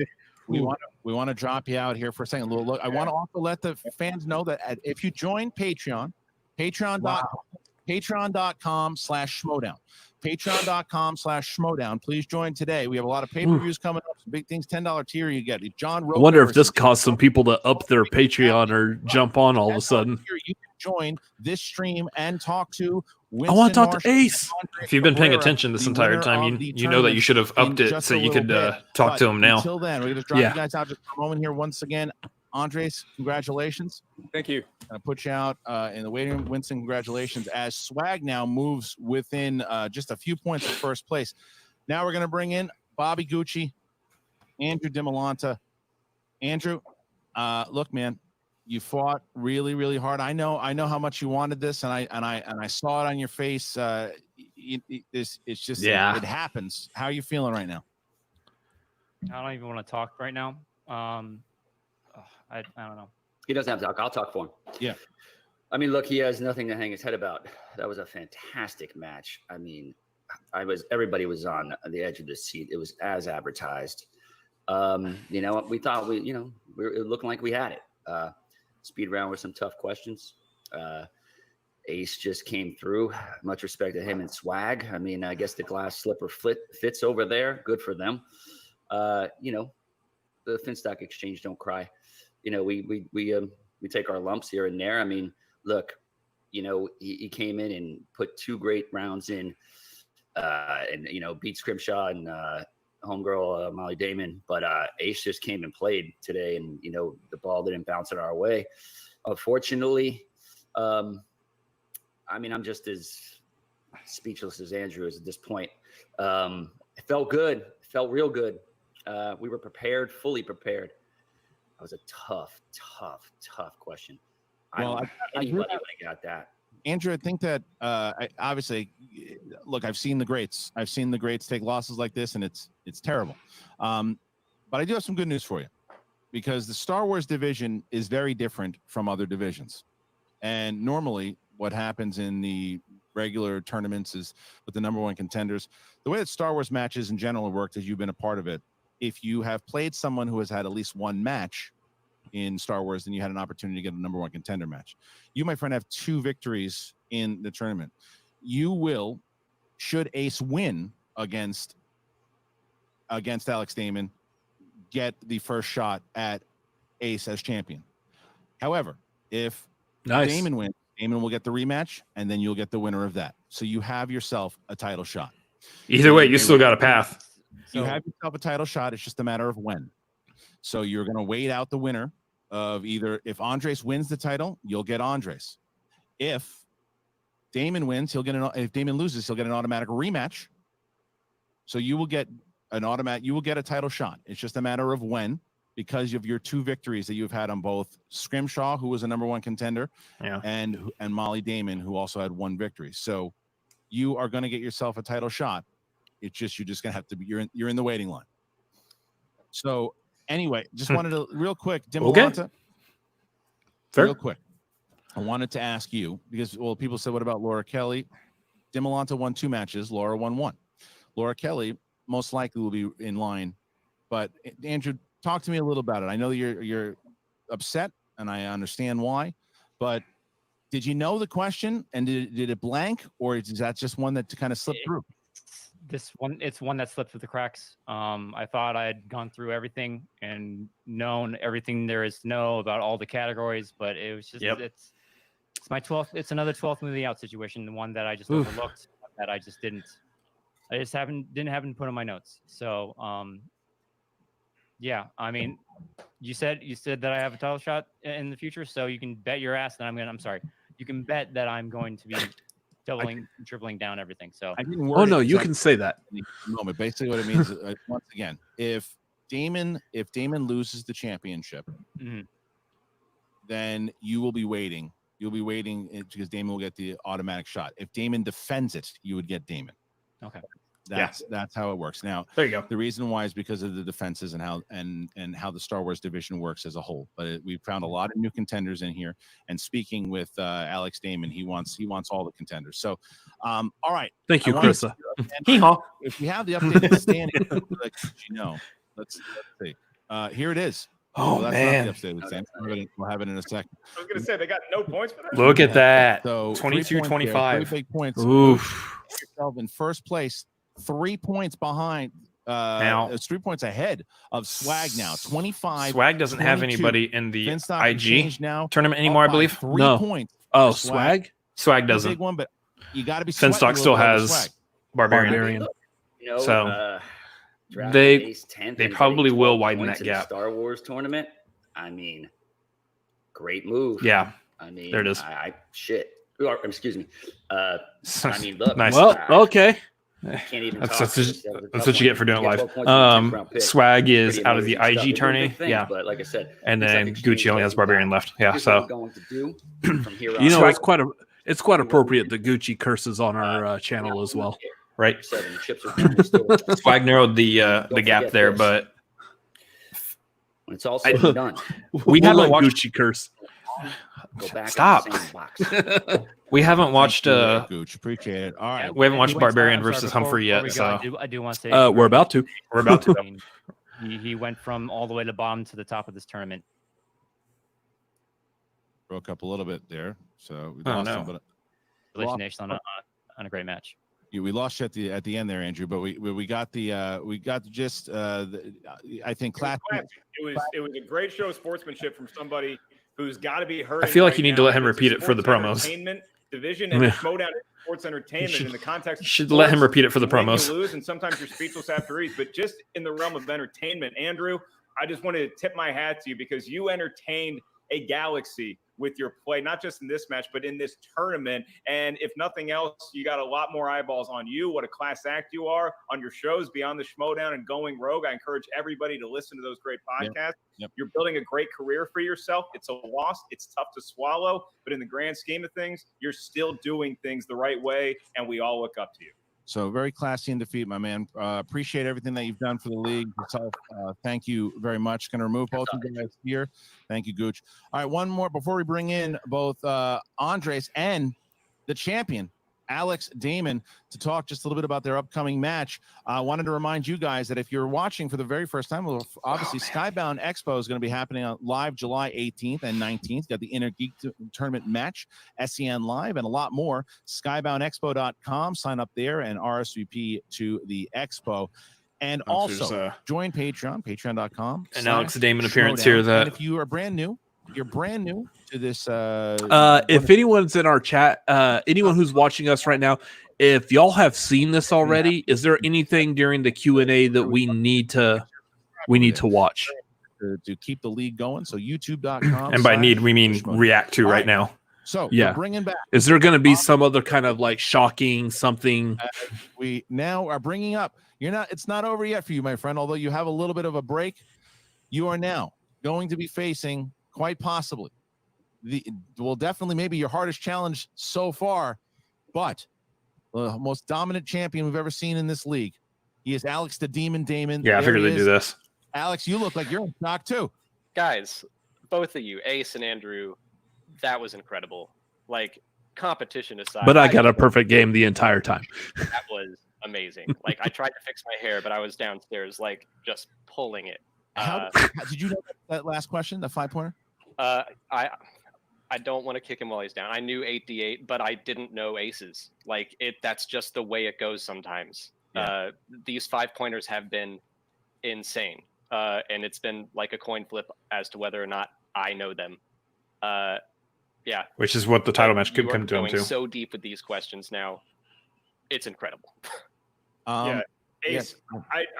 S4: we want to drop you out here for a second. Look, I want to also let the fans know that if you join Patreon, patreon.com/Schmoedown. Patreon.com/Schmoedown. Please join today. We have a lot of pay-per-views coming up. Some big things. $10 tier you get. John
S1: I
S4: Roca
S1: wonder if this
S4: versus-
S1: caused some people to up their Patreon or jump on all of a sudden.
S4: Here you can join this stream and talk to
S1: I want to talk to
S4: Marshall
S1: Ace.
S4: and Andre
S2: If you've been paying
S4: Cabrera,
S2: attention this
S4: the
S2: entire
S4: winner
S2: time,
S4: of the
S2: you know that you should have upped
S4: in
S2: it
S4: just
S2: so
S4: a
S2: you
S4: little
S2: could
S4: bit.
S2: talk
S4: But
S2: to him now.
S4: Until then, we're going to drop
S1: Yeah.
S4: you guys out just for a moment here. Once again, Andres, congratulations.
S13: Thank you.
S4: Going to put you out in the waiting room. Winston, congratulations. As Swag now moves within just a few points of first place. Now we're going to bring in Bobby Gucci, Andrew Dimalanta. Andrew, look, man, you fought really, really hard. I know how much you wanted this, and I saw it on your face. It's just
S2: Yeah.
S4: it happens. How are you feeling right now?
S11: I don't even want to talk right now. I don't know.
S12: He doesn't have to talk. I'll talk for him.
S4: Yeah.
S12: I mean, look, he has nothing to hang his head about. That was a fantastic match. I mean, everybody was on the edge of the seat. It was as advertised. You know, we thought it looked like we had it. Speed round with some tough questions. Ace just came through. Much respect to him and Swag. I mean, I guess the glass slipper fits over there. Good for them. You know, the Finstock exchange don't cry. You know, we take our lumps here and there. I mean, look, you know, he came in and put 2 great rounds in, and you know, beat Scrimshaw and homegirl Molly Damon. But Ace just came and played today, and you know, the ball didn't bounce it our way. Unfortunately, I mean, I'm just as speechless as Andrew is at this point. It felt good. It felt real good. We were prepared, fully prepared. That was a tough question.
S4: Well,
S12: anybody would have got that.
S4: Andrew, I think that obviously, look, I've seen the greats. I've seen the greats take losses like this, and it's terrible. But I do have some good news for you, because the Star Wars division is very different from other divisions. And normally, what happens in the regular tournaments is with the number 1 contenders, the way that Star Wars matches in general worked, as you've been a part of it, if you have played someone who has had at least 1 match in Star Wars, then you had an opportunity to get a number 1 contender match. You, my friend, have 2 victories in the tournament. You will, should Ace win against Alex Damon, get the first shot at Ace as champion. However, if Damon wins, Damon will get the rematch, and then you'll get the winner of that. So you have yourself a title shot.
S2: Either way, you still got a path.
S4: You have yourself a title shot. It's just a matter of when. So you're going to wait out the winner of either, if Andres wins the title, you'll get Andres. If Damon wins, if Damon loses, he'll get an automatic rematch. So you will get a title shot. It's just a matter of when, because of your 2 victories that you've had on both Scrimshaw, who was a number 1 contender, and Molly Damon, who also had 1 victory. So you are going to get yourself a title shot. It's just, you're just going to have to be, you're in the waiting line. So anyway, just wanted to real quick, Dimalanta.
S2: Fair.
S4: Real quick. I wanted to ask you, because, well, people said, what about Laura Kelly? Dimalanta won 2 matches. Laura won 1. Laura Kelly most likely will be in line. But Andrew, talk to me a little about it. I know that you're upset, and I understand why, but did you know the question, and did it blank, or is that just one that kind of slipped through?
S11: It's one that slipped through the cracks. I thought I had gone through everything and known everything there is to know about all the categories, but it was just it's my 12th. It's another 12th movie out situation, the one that I just overlooked, that I just didn't happen to put in my notes. So yeah, I mean, you said that I have a title shot in the future, so you can bet your ass that you can bet that I'm going to be tripling down everything. So
S1: you can say that.
S4: Moment. Basically, what it means is, once again, if Damon loses the championship, then you will be waiting. You'll be waiting because Damon will get the automatic shot. If Damon defends it, you would get Damon.
S11: Okay.
S4: That's how it works. Now,
S2: there you go.
S4: The reason why is because of the defenses and how the Star Wars division works as a whole. But we found a lot of new contenders in here. And speaking with Alex Damon, he wants all the contenders. So, all right.
S1: Thank you, Krista.
S4: If we have the updated standing, let's see. Here it is.
S2: Oh,
S4: that's
S2: man.
S4: not the updated stamp. We'll have it in a second.
S3: I was going to say, they got no points for that.
S2: Look at that.
S4: So
S2: 22-25.
S4: 3 big points.
S2: Oof.
S4: Yourself in first place, 3 points behind.
S2: Now
S4: it's 3 points ahead of Swag now. 25.
S2: Swag doesn't have
S4: 22.
S2: anybody in the
S4: Finstock
S2: IG
S4: changed now,
S2: tournament anymore, I believe.
S4: 3
S2: No.
S4: points.
S2: Oh,
S4: for
S2: Swag? Swag doesn't.
S4: Big one, but you got to be.
S2: Finstock still has Barbarian.
S12: You know,
S2: So
S12: draft
S2: they
S12: Ace 10th
S2: they
S12: and
S2: probably
S12: getting
S2: will
S12: 12
S2: widen
S12: points
S2: that
S12: in a
S2: gap.
S12: Star Wars tournament. I mean, great move.
S2: Yeah.
S12: I mean,
S2: there it is.
S12: Shit. Or, excuse me. I mean, look.
S2: Nice. Well, okay.
S12: Can't even
S2: That's
S12: talk.
S2: what you get for doing it live. Swag is out of the IG tourney. Yeah.
S12: But like I said,
S2: and then Gucci only has Barbarian left. Yeah. So
S14: you know, it's quite appropriate that Gucci curses on our channel as well.
S2: Right. Swag narrowed the gap there, but
S12: when it's all said and done,
S2: we haven't watched
S14: Gucci curse.
S12: Go back.
S2: Stop. We haven't watched.
S4: Gooch, appreciate it. All right.
S2: We haven't watched Barbarian versus Humphrey yet. So
S11: I do want to say
S14: we're about to.
S2: We're about to.
S11: He went from all the way to bottom to the top of this tournament.
S4: Broke up a little bit there, so we
S2: Oh,
S4: lost
S2: no.
S4: him, but
S11: Congratulations on a great match.
S4: we lost you at the end there, Andrew. But we got the gist. I think class.
S3: It was a great show of sportsmanship from somebody who's got to be heard.
S2: I feel like you need to let him repeat it for the promos.
S3: Entertainment division and Schmoedown sports entertainment in the context.
S2: You should let him repeat it for the
S3: win, you
S2: promos.
S3: lose, and sometimes you're speechless after each. But just in the realm of entertainment, Andrew, I just wanted to tip my hat to you because you entertained a galaxy with your play, not just in this match, but in this tournament. And if nothing else, you got a lot more eyeballs on you. What a class act you are on your shows Beyond the Schmoedown and Going Rogue. I encourage everybody to listen to those great podcasts.
S4: Yep.
S3: You're building a great career for yourself. It's a loss. It's tough to swallow, but in the grand scheme of things, you're still doing things the right way, and we all look up to you.
S4: So very classy in defeat, my man. Appreciate everything that you've done for the league yourself. Thank you very much. Going to remove both of you guys here. Thank you, Gooch. All right, one more before we bring in both Andres and the champion, Alex Damon, to talk just a little bit about their upcoming match. I wanted to remind you guys that if you're watching for the very first time, well, obviously Skybound Expo is going to be happening on live July 18th and 19th. Got the Inner Geek Tournament match, SEN Live, and a lot more. SkyboundExpo.com. Sign up there and RSVP to the expo. And also join Patreon, patreon.com.
S2: An Alex Damon appearance here.
S4: And if you are brand new, you're brand new to this.
S14: If anyone's in our chat, anyone who's watching us right now, if y'all have seen this already, is there anything during the Q&A that we need to watch
S4: to keep the league going? So YouTube.com.
S2: And by need, we mean react to right now.
S4: So
S14: yeah,
S4: we're bringing back.
S14: Is there going to be some other kind of like shocking something?
S4: We now are bringing up. It's not over yet for you, my friend. Although you have a little bit of a break, you are now going to be facing, quite possibly, definitely maybe your hardest challenge so far, but the most dominant champion we've ever seen in this league. He is Alex the Demon Damon.
S2: Yeah, I figured they'd do this.
S4: Alex, you look like you're in shock too.
S5: Guys, both of you, Ace and Andrew, that was incredible. Like, competition aside.
S14: But I got a perfect game the entire time.
S5: That was amazing. Like, I tried to fix my hair, but I was downstairs, like, just pulling it.
S4: How did you know that last question, the 5-pointer?
S5: I don't want to kick him while he's down. I knew 8d8, but I didn't know aces. Like, that's just the way it goes sometimes. Yeah. These 5-pointers have been insane. And it's been like a coin flip as to whether or not I know them. Yeah.
S2: Which is what the title match could come to him too.
S5: So deep with these questions now. It's incredible.
S3: Yeah. Ace,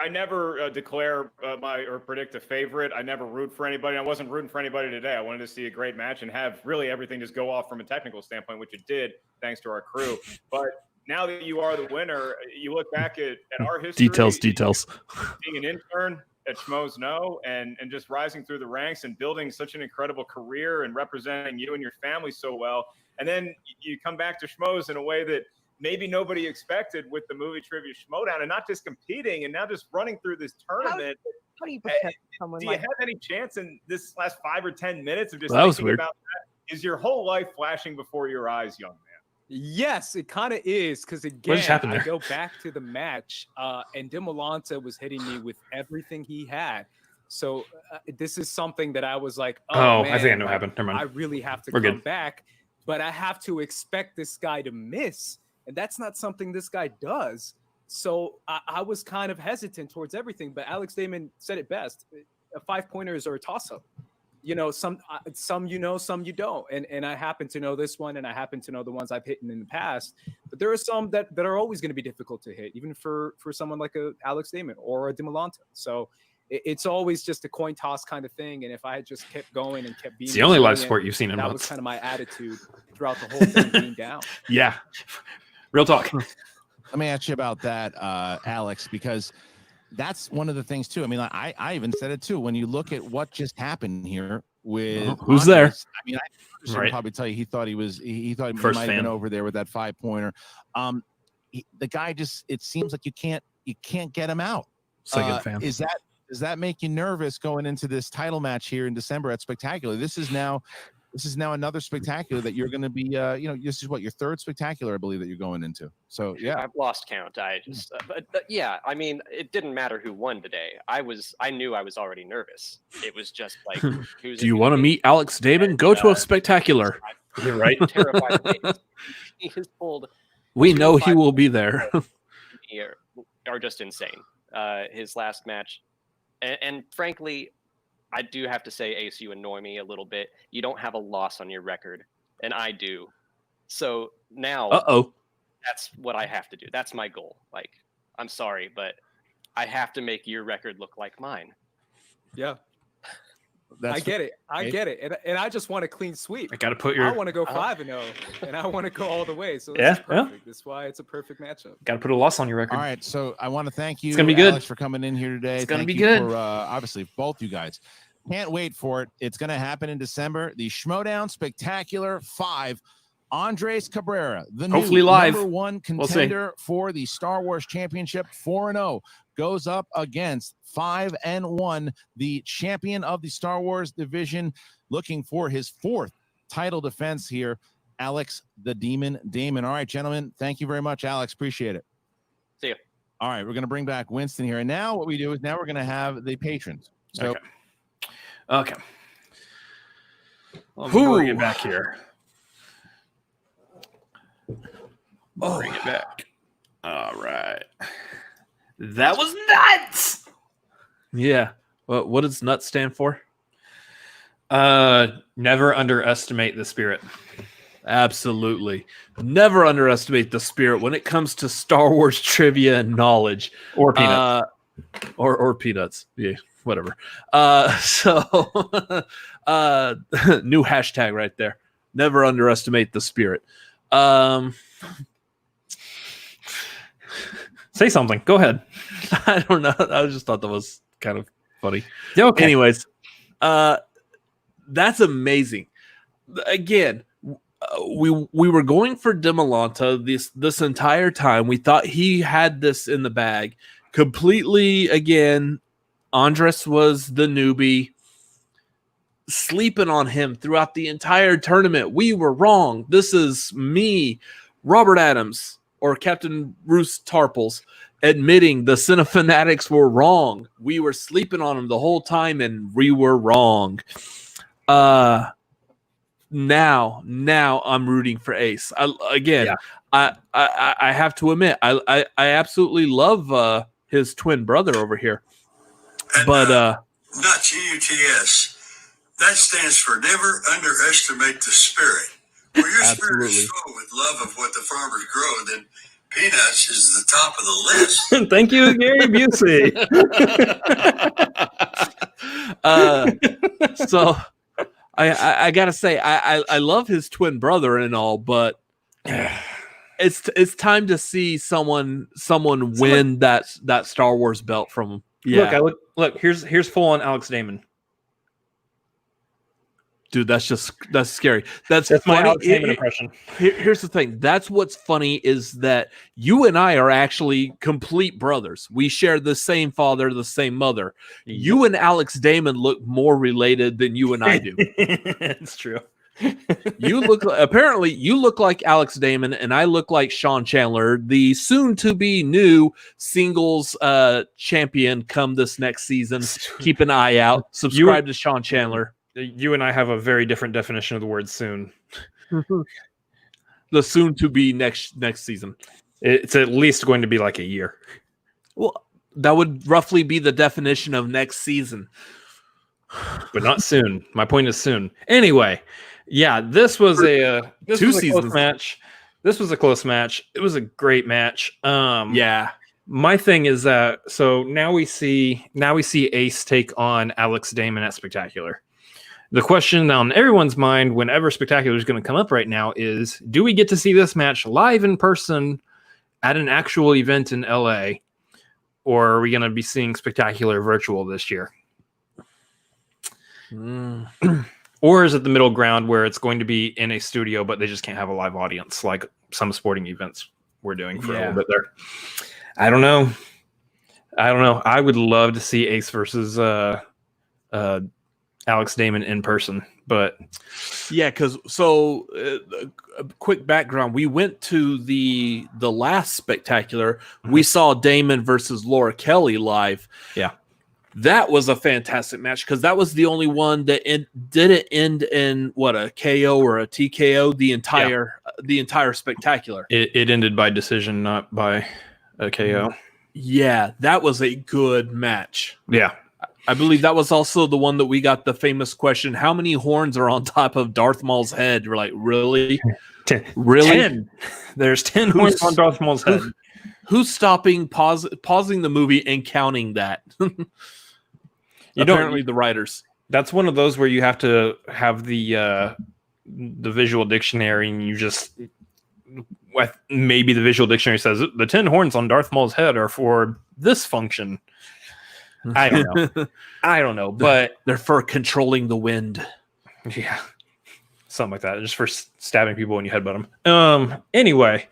S3: I never declare or predict a favorite. I never root for anybody. I wasn't rooting for anybody today. I wanted to see a great match and have really everything just go off from a technical standpoint, which it did, thanks to our crew. But now that you are the winner, you look back at our history.
S14: Details.
S3: Being an intern at Schmoes Know and just rising through the ranks and building such an incredible career and representing you and your family so well. And then you come back to Schmoes in a way that maybe nobody expected with the movie trivia Schmoedown, and not just competing and now just running through this tournament.
S15: How do you protect someone?
S3: Do you have any chance in this last 5 or 10 minutes of just
S14: that was
S3: thinking
S14: weird.
S3: about that? Is your whole life flashing before your eyes, young man?
S13: Yes, it kind of is, because
S2: What
S13: again,
S2: just happened
S13: I
S2: there?
S13: go back to the match, and Dimalanta was hitting me with everything he had. So this is something that I was like,
S2: Oh,
S13: man,
S2: I think I know what
S13: like,
S2: happened. Never mind.
S13: I really have to
S2: We're
S13: come
S2: good.
S13: back, but I have to expect this guy to miss. And that's not something this guy does. So I was kind of hesitant towards everything, but Alex Damon said it best. A 5-pointers are a toss-up. You know, some you know, some you don't. And I happen to know this one, and I happen to know the ones I've hit in the past. But there are some that are always going to be difficult to hit, even for someone like a Alex Damon or a Dimalanta. So it's always just a coin toss kind of thing. And if I had just kept going and kept being,
S2: It's the only live sport you've seen in
S13: that
S2: months.
S13: was kind of my attitude throughout the whole thing, being down.
S2: Yeah, real talk.
S4: Let me ask you about that, Alex, because that's one of the things too. I mean, I even said it too. When you look at what just happened here with
S14: Who's there?
S4: Andres, I mean, I should probably tell you he thought he thought he
S2: First
S4: might have been
S2: fan.
S4: over there with that 5-pointer. The guy just, it seems like you can't get him out.
S2: Second fan.
S4: Does that make you nervous going into this title match here in December at Spectacular? This is now another Spectacular that you're going to be, this is what, your third Spectacular, I believe, that you're going into. So, yeah.
S5: I've lost count. I just, but yeah, I mean, it didn't matter who won today. I knew I was already nervous. It was just like, who's
S14: Do you want to meet Alex Damon? Go to a Spectacular.
S2: You're right.
S5: Terrified. He has pulled.
S14: We know he will be there.
S5: Are just insane. His last match, and frankly, I do have to say, Ace, you annoy me a little bit. You don't have a loss on your record, and I do. So now, that's what I have to do. That's my goal. Like, I'm sorry, but I have to make your record look like mine.
S13: Yeah. I get it. I get it. And I just want a clean sweep.
S2: I got to put your.
S13: I want to go 5-0, and I want to go all the way. So
S2: Yeah,
S13: this is perfect. That's why it's a perfect matchup.
S2: Got to put a loss on your record.
S4: All right, so I want to thank you,
S2: It's gonna be good.
S4: Alex, for coming in here today.
S2: It's gonna
S4: Thank
S2: be
S4: you
S2: good.
S4: For, obviously, both you guys. Can't wait for it. It's going to happen in December. The Schmoedown Spectacular 5. Andres Cabrera, the
S2: Hopefully
S4: new
S2: live.
S4: number 1
S2: We'll see.
S4: contender for the Star Wars Championship, 4-0, goes up against 5-1, the champion of the Star Wars division, looking for his 4th title defense here, Alex the Demon Damon. All right, gentlemen, thank you very much, Alex. Appreciate it.
S5: See you.
S4: All right, we're going to bring back Winston here. And now what we do is now we're going to have the patrons. So
S2: Okay. Let me bring it back here. Bring it back. All right. That was nuts.
S14: Yeah. What does nuts stand for?
S2: Never underestimate the spirit.
S14: Absolutely. Never underestimate the spirit when it comes to Star Wars trivia and knowledge.
S2: Or peanuts.
S14: Or peanuts. Yeah, whatever. So new hashtag right there. Never underestimate the spirit.
S2: Say something. Go ahead.
S14: I don't know. I just thought that was kind of funny.
S2: Yeah, okay.
S14: Anyways, that's amazing. Again, we were going for Dimalanta this entire time. We thought he had this in the bag. Completely, again, Andres was the newbie. Sleeping on him throughout the entire tournament. We were wrong. This is me, Robert Adams, or Captain Bruce Tarples, admitting the Cinefanatics were wrong. We were sleeping on him the whole time, and we were wrong. Now I'm rooting for Ace. I have to admit, I absolutely love his twin brother over here. But
S15: not UTS. That stands for never underestimate the spirit. Where your spirit is full with love of what the farmers grow, then peanuts is the top of the list.
S2: Thank you, Gary Busey.
S14: So I gotta say I love his twin brother and all, but it's time to see someone win that Star Wars belt from him. Yeah,
S2: Look. Here's full on Alex Damon.
S14: Dude, that's scary. That's
S2: my
S14: funny.
S2: Alex Damon impression.
S14: Here's the thing. That's what's funny is that you and I are actually complete brothers. We share the same father, the same mother. You and Alex Damon look more related than you and I do.
S2: It's true.
S14: You look apparently you look like Alex Damon, and I look like Sean Chandler, the soon-to-be new singles champion. Come this next season, keep an eye out. Subscribe to Sean Chandler.
S2: You and I have a very different definition of the word "soon."
S14: The soon-to-be next season.
S2: It's at least going to be like a year.
S14: Well, that would roughly be the definition of next season,
S2: but not soon. My point is soon. Anyway. Yeah, this was a close match. This was a close match. It was a great match.
S14: Yeah.
S2: My thing is that so now we see Ace take on Alex Damon at Spectacular. The question on everyone's mind whenever Spectacular is going to come up right now is, do we get to see this match live in person at an actual event in LA, or are we going to be seeing Spectacular virtual this year? Or is it the middle ground where it's going to be in a studio, but they just can't have a live audience like some sporting events we're doing for a little bit there? I don't know. I would love to see Ace versus Alex Damon in person, but
S14: yeah, because a quick background: we went to the last Spectacular. We saw Damon versus Laura Kelly live.
S2: Yeah.
S14: That was a fantastic match because that was the only one that didn't end in a KO or a TKO. The entire Spectacular.
S2: It ended by decision, not by a KO.
S14: Yeah, that was a good match.
S2: Yeah,
S14: I believe that was also the one that we got the famous question: how many horns are on top of Darth Maul's head? We're like, really?
S2: 10.
S14: Really?
S2: 10. There's 10 horns on Darth Maul's head.
S14: Who's stopping, pausing the movie and counting that? Apparently the writers.
S2: That's one of those where you have to have the visual dictionary, and you just maybe the visual dictionary says the 10 horns on Darth Maul's head are for this function. I don't know, but
S14: they're for controlling the wind.
S2: Yeah, something like that, just for stabbing people when you headbutt them. Anyway,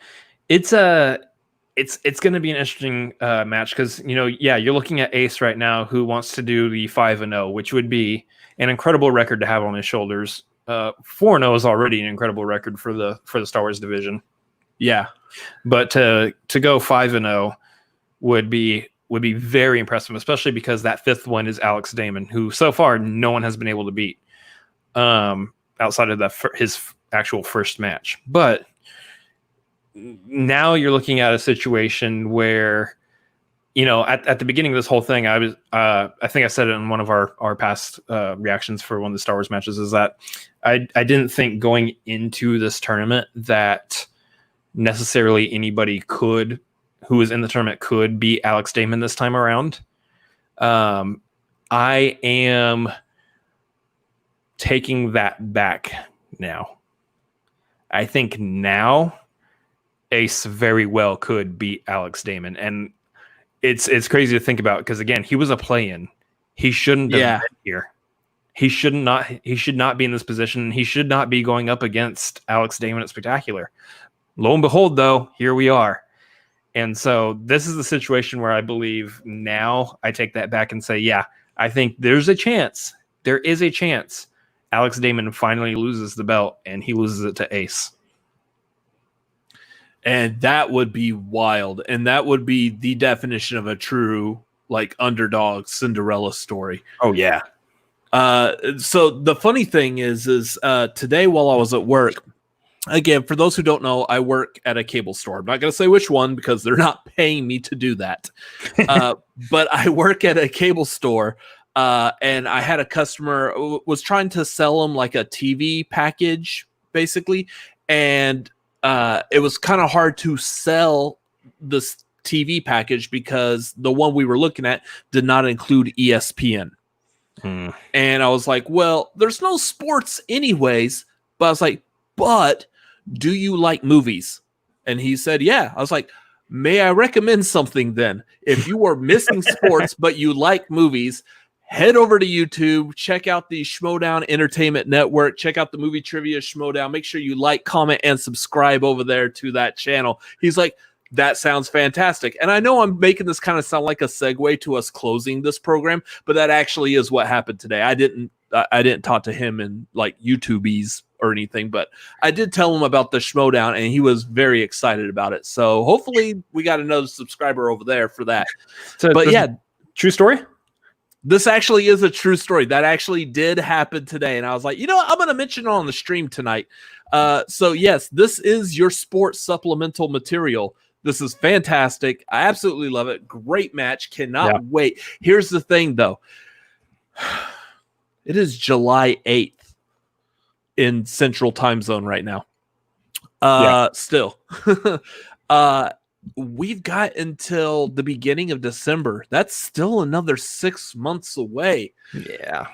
S2: it's going to be an interesting match because, you're looking at Ace right now, who wants to do the 5-0, which would be an incredible record to have on his shoulders. 4-0 is already an incredible record for the Star Wars division.
S14: Yeah,
S2: but to go 5-0 would be very impressive, especially because that fifth one is Alex Damon, who so far no one has been able to beat outside of his actual first match. But now you're looking at a situation where, at the beginning of this whole thing, I think I said it in one of our past reactions for one of the Star Wars matches, is that I didn't think going into this tournament that necessarily anybody who was in the tournament could beat Alex Damon this time around. I am taking that back now. I think now Ace very well could beat Alex Damon, and it's crazy to think about because, again, he was a play-in. He shouldn't have been here. He should not be in this position. He should not be going up against Alex Damon at Spectacular. Lo and behold, though, here we are. And so this is the situation where I believe now I take that back and say, yeah, I think there's a chance. There is a chance Alex Damon finally loses the belt and he loses it to Ace.
S14: And that would be wild. And that would be the definition of a true, underdog Cinderella story.
S2: Oh, yeah.
S14: So the funny thing is today while I was at work, again, for those who don't know, I work at a cable store. I'm not going to say which one because they're not paying me to do that. But I work at a cable store, and I had a customer was trying to sell them like a TV package, basically. And it was kind of hard to sell this TV package because the one we were looking at did not include ESPN. And I was like, well, there's no sports anyways. But I was like, but do you like movies? And he said, yeah. I was like, may I recommend something then? If you are missing sports, but you like movies, head over to YouTube, check out the Schmoedown Entertainment Network, check out the Movie Trivia Schmoedown. Make sure you like, comment, and subscribe over there to that channel. He's like, that sounds fantastic. And I know I'm making this kind of sound like a segue to us closing this program, but that actually is what happened today. I didn't talk to him in YouTubies or anything, but I did tell him about the Schmoedown, and he was very excited about it. So hopefully we got another subscriber over there for that. But yeah,
S2: true story.
S14: This actually is a true story. That actually did happen today. And I was like, you know what? I'm going to mention it on the stream tonight. So yes, this is your sports supplemental material. This is fantastic. I absolutely love it. Great match. Cannot wait. Here's the thing, though. It is July 8th in Central Time Zone right now. Still. We've got until the beginning of December. That's still another 6 months away.
S2: Yeah.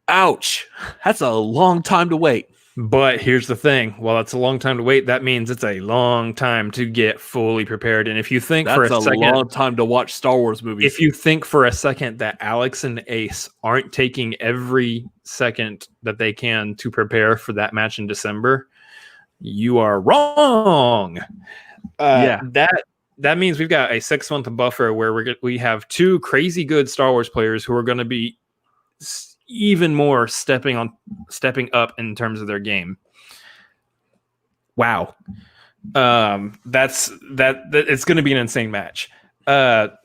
S14: Ouch. That's a long time to wait.
S2: But here's the thing. While it's a long time to wait, that means it's a long time to get fully prepared. And if you think for a second,
S14: long time to watch Star Wars movies.
S2: If you think for a second that Alex and Ace aren't taking every second that they can to prepare for that match in December, you are wrong. That means we've got a 6 month buffer where we have two crazy good Star Wars players who are going to be even more stepping up in terms of their game. Wow. It's going to be an insane match. The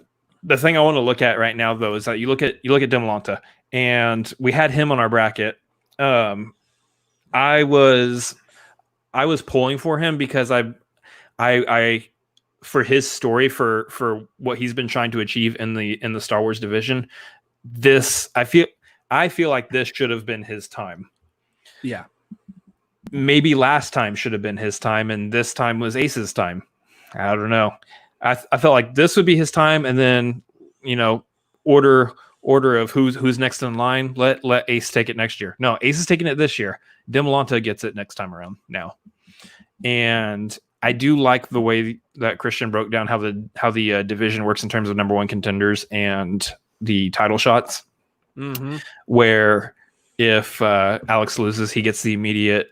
S2: thing I want to look at right now, though, is that you look at Dimalanta, and we had him on our bracket. I was pulling for him because I for his story, for what he's been trying to achieve in the Star Wars division, I feel like this should have been his time.
S14: Yeah.
S2: Maybe last time should have been his time, and this time was Ace's time. I don't know. I felt like this would be his time, and then, order of who's next in line. Let Ace take it next year. No, Ace is taking it this year. Dimalanta gets it next time around now. And I do like the way that Christian broke down how the division works in terms of number one contenders and the title shots.
S14: Mm-hmm.
S2: Where if Alex loses, he gets the immediate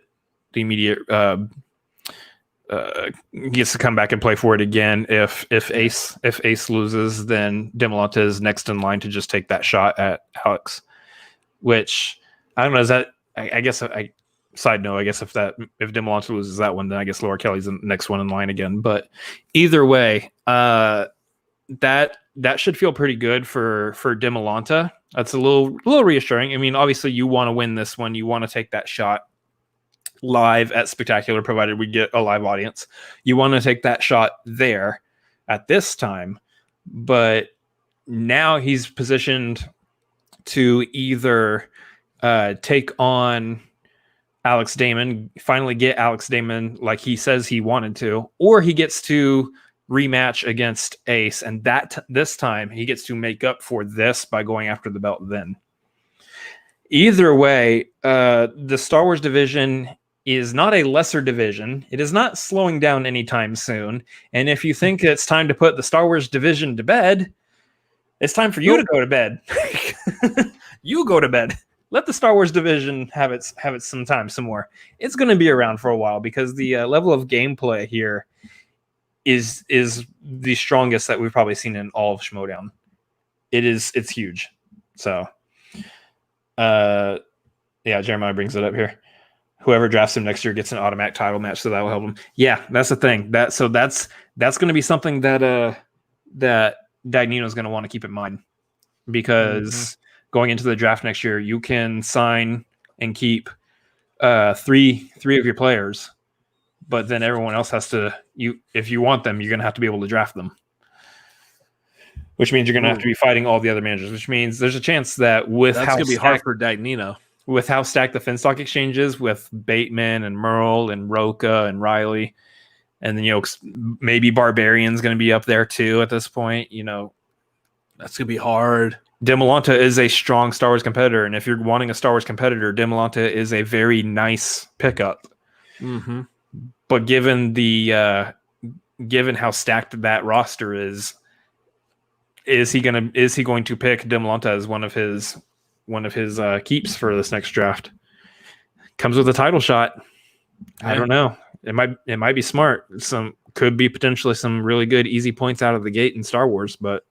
S2: gets to come back and play for it again. If Ace loses, then Dimalanta is next in line to just take that shot at Alex. Which I don't know. Is that I guess side note, I guess if Dimalanta loses that one, then I guess Laura Kelly's the next one in line again. But either way, that should feel pretty good for Dimalanta. That's a little reassuring. I mean, obviously you want to win this one. You want to take that shot live at Spectacular, provided we get a live audience. You want to take that shot there at this time. But now he's positioned to either take on Alex Damon, finally get Alex Damon like he says he wanted to, or he gets to rematch against Ace, and this time he gets to make up for this by going after the belt then. Either way, the Star Wars division is not a lesser division. It is not slowing down anytime soon. And if you think it's time to put the Star Wars division to bed, it's time for you to go to bed. You go to bed. Let the Star Wars division have it some more. It's going to be around for a while because the level of gameplay here is the strongest that we've probably seen in all of Schmoedown. It's huge. So Jeremiah brings it up here. Whoever drafts him next year gets an automatic title match, so that will help him. Yeah, that's the thing. That's going to be something that Dagnino is going to want to keep in mind, because going into the draft next year, you can sign and keep three of your players, but then everyone else has to, if you want them, you're going to have to be able to draft them, which means you're going to have to be fighting all the other managers, which means there's a chance that that's
S14: going to be hard for Dagnino.
S2: With how stacked the Finstock exchange is, with Bateman and Merle and Roca and Riley, and then maybe Barbarian's going to be up there too at this point. That's
S14: going to be hard.
S2: Dimalanta is a strong Star Wars competitor, and if you're wanting a Star Wars competitor, Dimalanta is a very nice pickup.
S14: Mm-hmm.
S2: But given how stacked that roster is he going to pick Dimalanta as one of his keeps for this next draft? Comes with a title shot. I don't know. It might be smart. Could be potentially some really good easy points out of the gate in Star Wars, but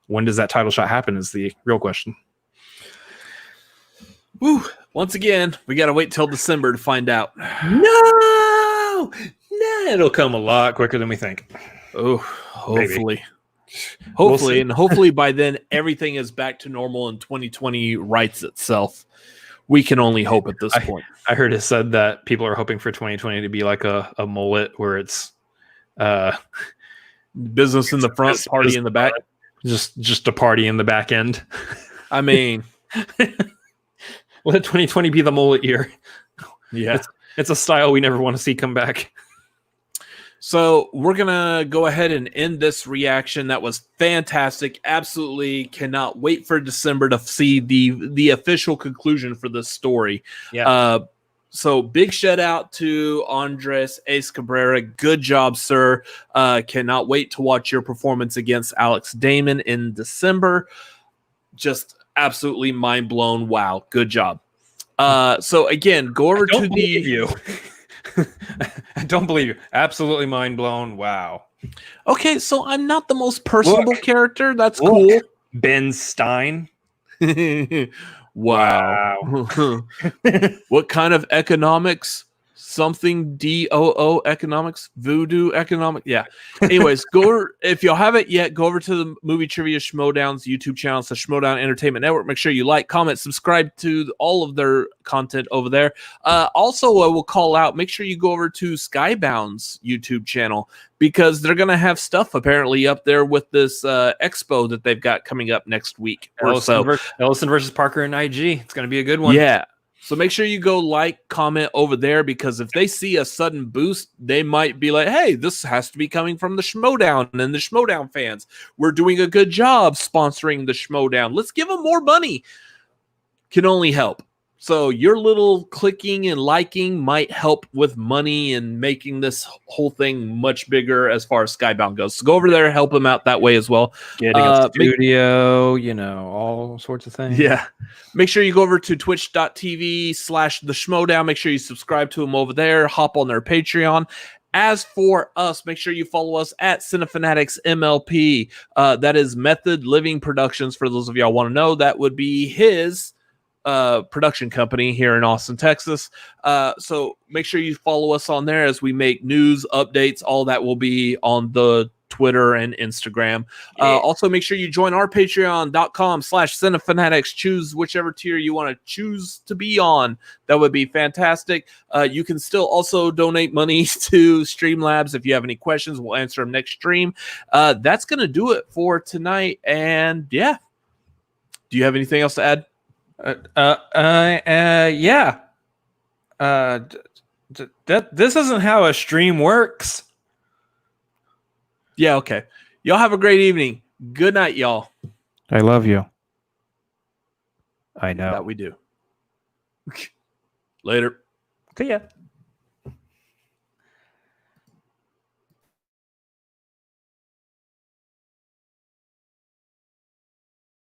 S2: when does that title shot happen is the real question.
S14: Whew. Once again, we got to wait till December to find out.
S2: No, it'll come a lot quicker than we think.
S14: Oh, hopefully.
S2: Maybe.
S14: Hopefully, and hopefully by then everything is back to normal and 2020 rights itself. We can only hope at this point.
S2: I heard it said that people are hoping for 2020 to be like a mullet where it's
S14: business in the front, party in the back.
S2: Just a party in the back end.
S14: I mean,
S2: let 2020 be the mullet year.
S14: Yeah.
S2: It's a style we never want to see come back.
S14: So we're going to go ahead and end this reaction. That was fantastic. Absolutely cannot wait for December to see the official conclusion for this story.
S2: Yeah.
S14: So big shout out to Andres Ace Cabrera. Good job, sir. Cannot wait to watch your performance against Alex Damon in December. Just absolutely mind blown. Wow. Good job. So again, go over to
S2: you. I don't believe you. Absolutely mind blown. Wow.
S14: Okay, so I'm not the most personable character. That's cool.
S2: Ben Stein.
S14: Wow. What kind of economics? Something DOO economics? Voodoo economic? Yeah. Anyways, if y'all haven't yet, go over to the Movie Trivia Schmoedown's YouTube channel. It's the Schmoedown Entertainment Network. Make sure you like, comment, subscribe to all of their content over there. Also, I will call out, make sure you go over to Skybound's YouTube channel because they're going to have stuff apparently up there with this expo that they've got coming up next week.
S2: Ellison versus Parker and IG. It's going to be a good one.
S14: Yeah. So make sure you go like, comment over there because if they see a sudden boost, they might be like, hey, this has to be coming from the Schmoedown and the Schmoedown fans. We're doing a good job sponsoring the Schmoedown. Let's give them more money. Can only help. So your little clicking and liking might help with money and making this whole thing much bigger as far as Skybound goes. So go over there, help them out that way as well.
S2: Getting a studio, all sorts of things.
S14: Yeah. Make sure you go over to twitch.tv/the Schmoedown. Make sure you subscribe to them over there. Hop on their Patreon. As for us, make sure you follow us at Cinefanatics MLP. That is Method Living Productions. For those of y'all want to know, that would be his production company here in Austin, Texas. So make sure you follow us on there as we make news, updates, all that will be on the Twitter and Instagram. Also make sure you join our patreon.com/Cinefanatics. Choose whichever tier you want to choose to be on. That would be fantastic. You can still also donate money to Streamlabs. If you have any questions, we'll answer them next stream. That's going to do it for tonight. And yeah. Do you have anything else to add?
S2: Yeah. This isn't how a stream works.
S14: Yeah, okay. Y'all have a great evening. Good night, y'all.
S2: I love you. I know.
S14: That we do. Later.
S2: See ya.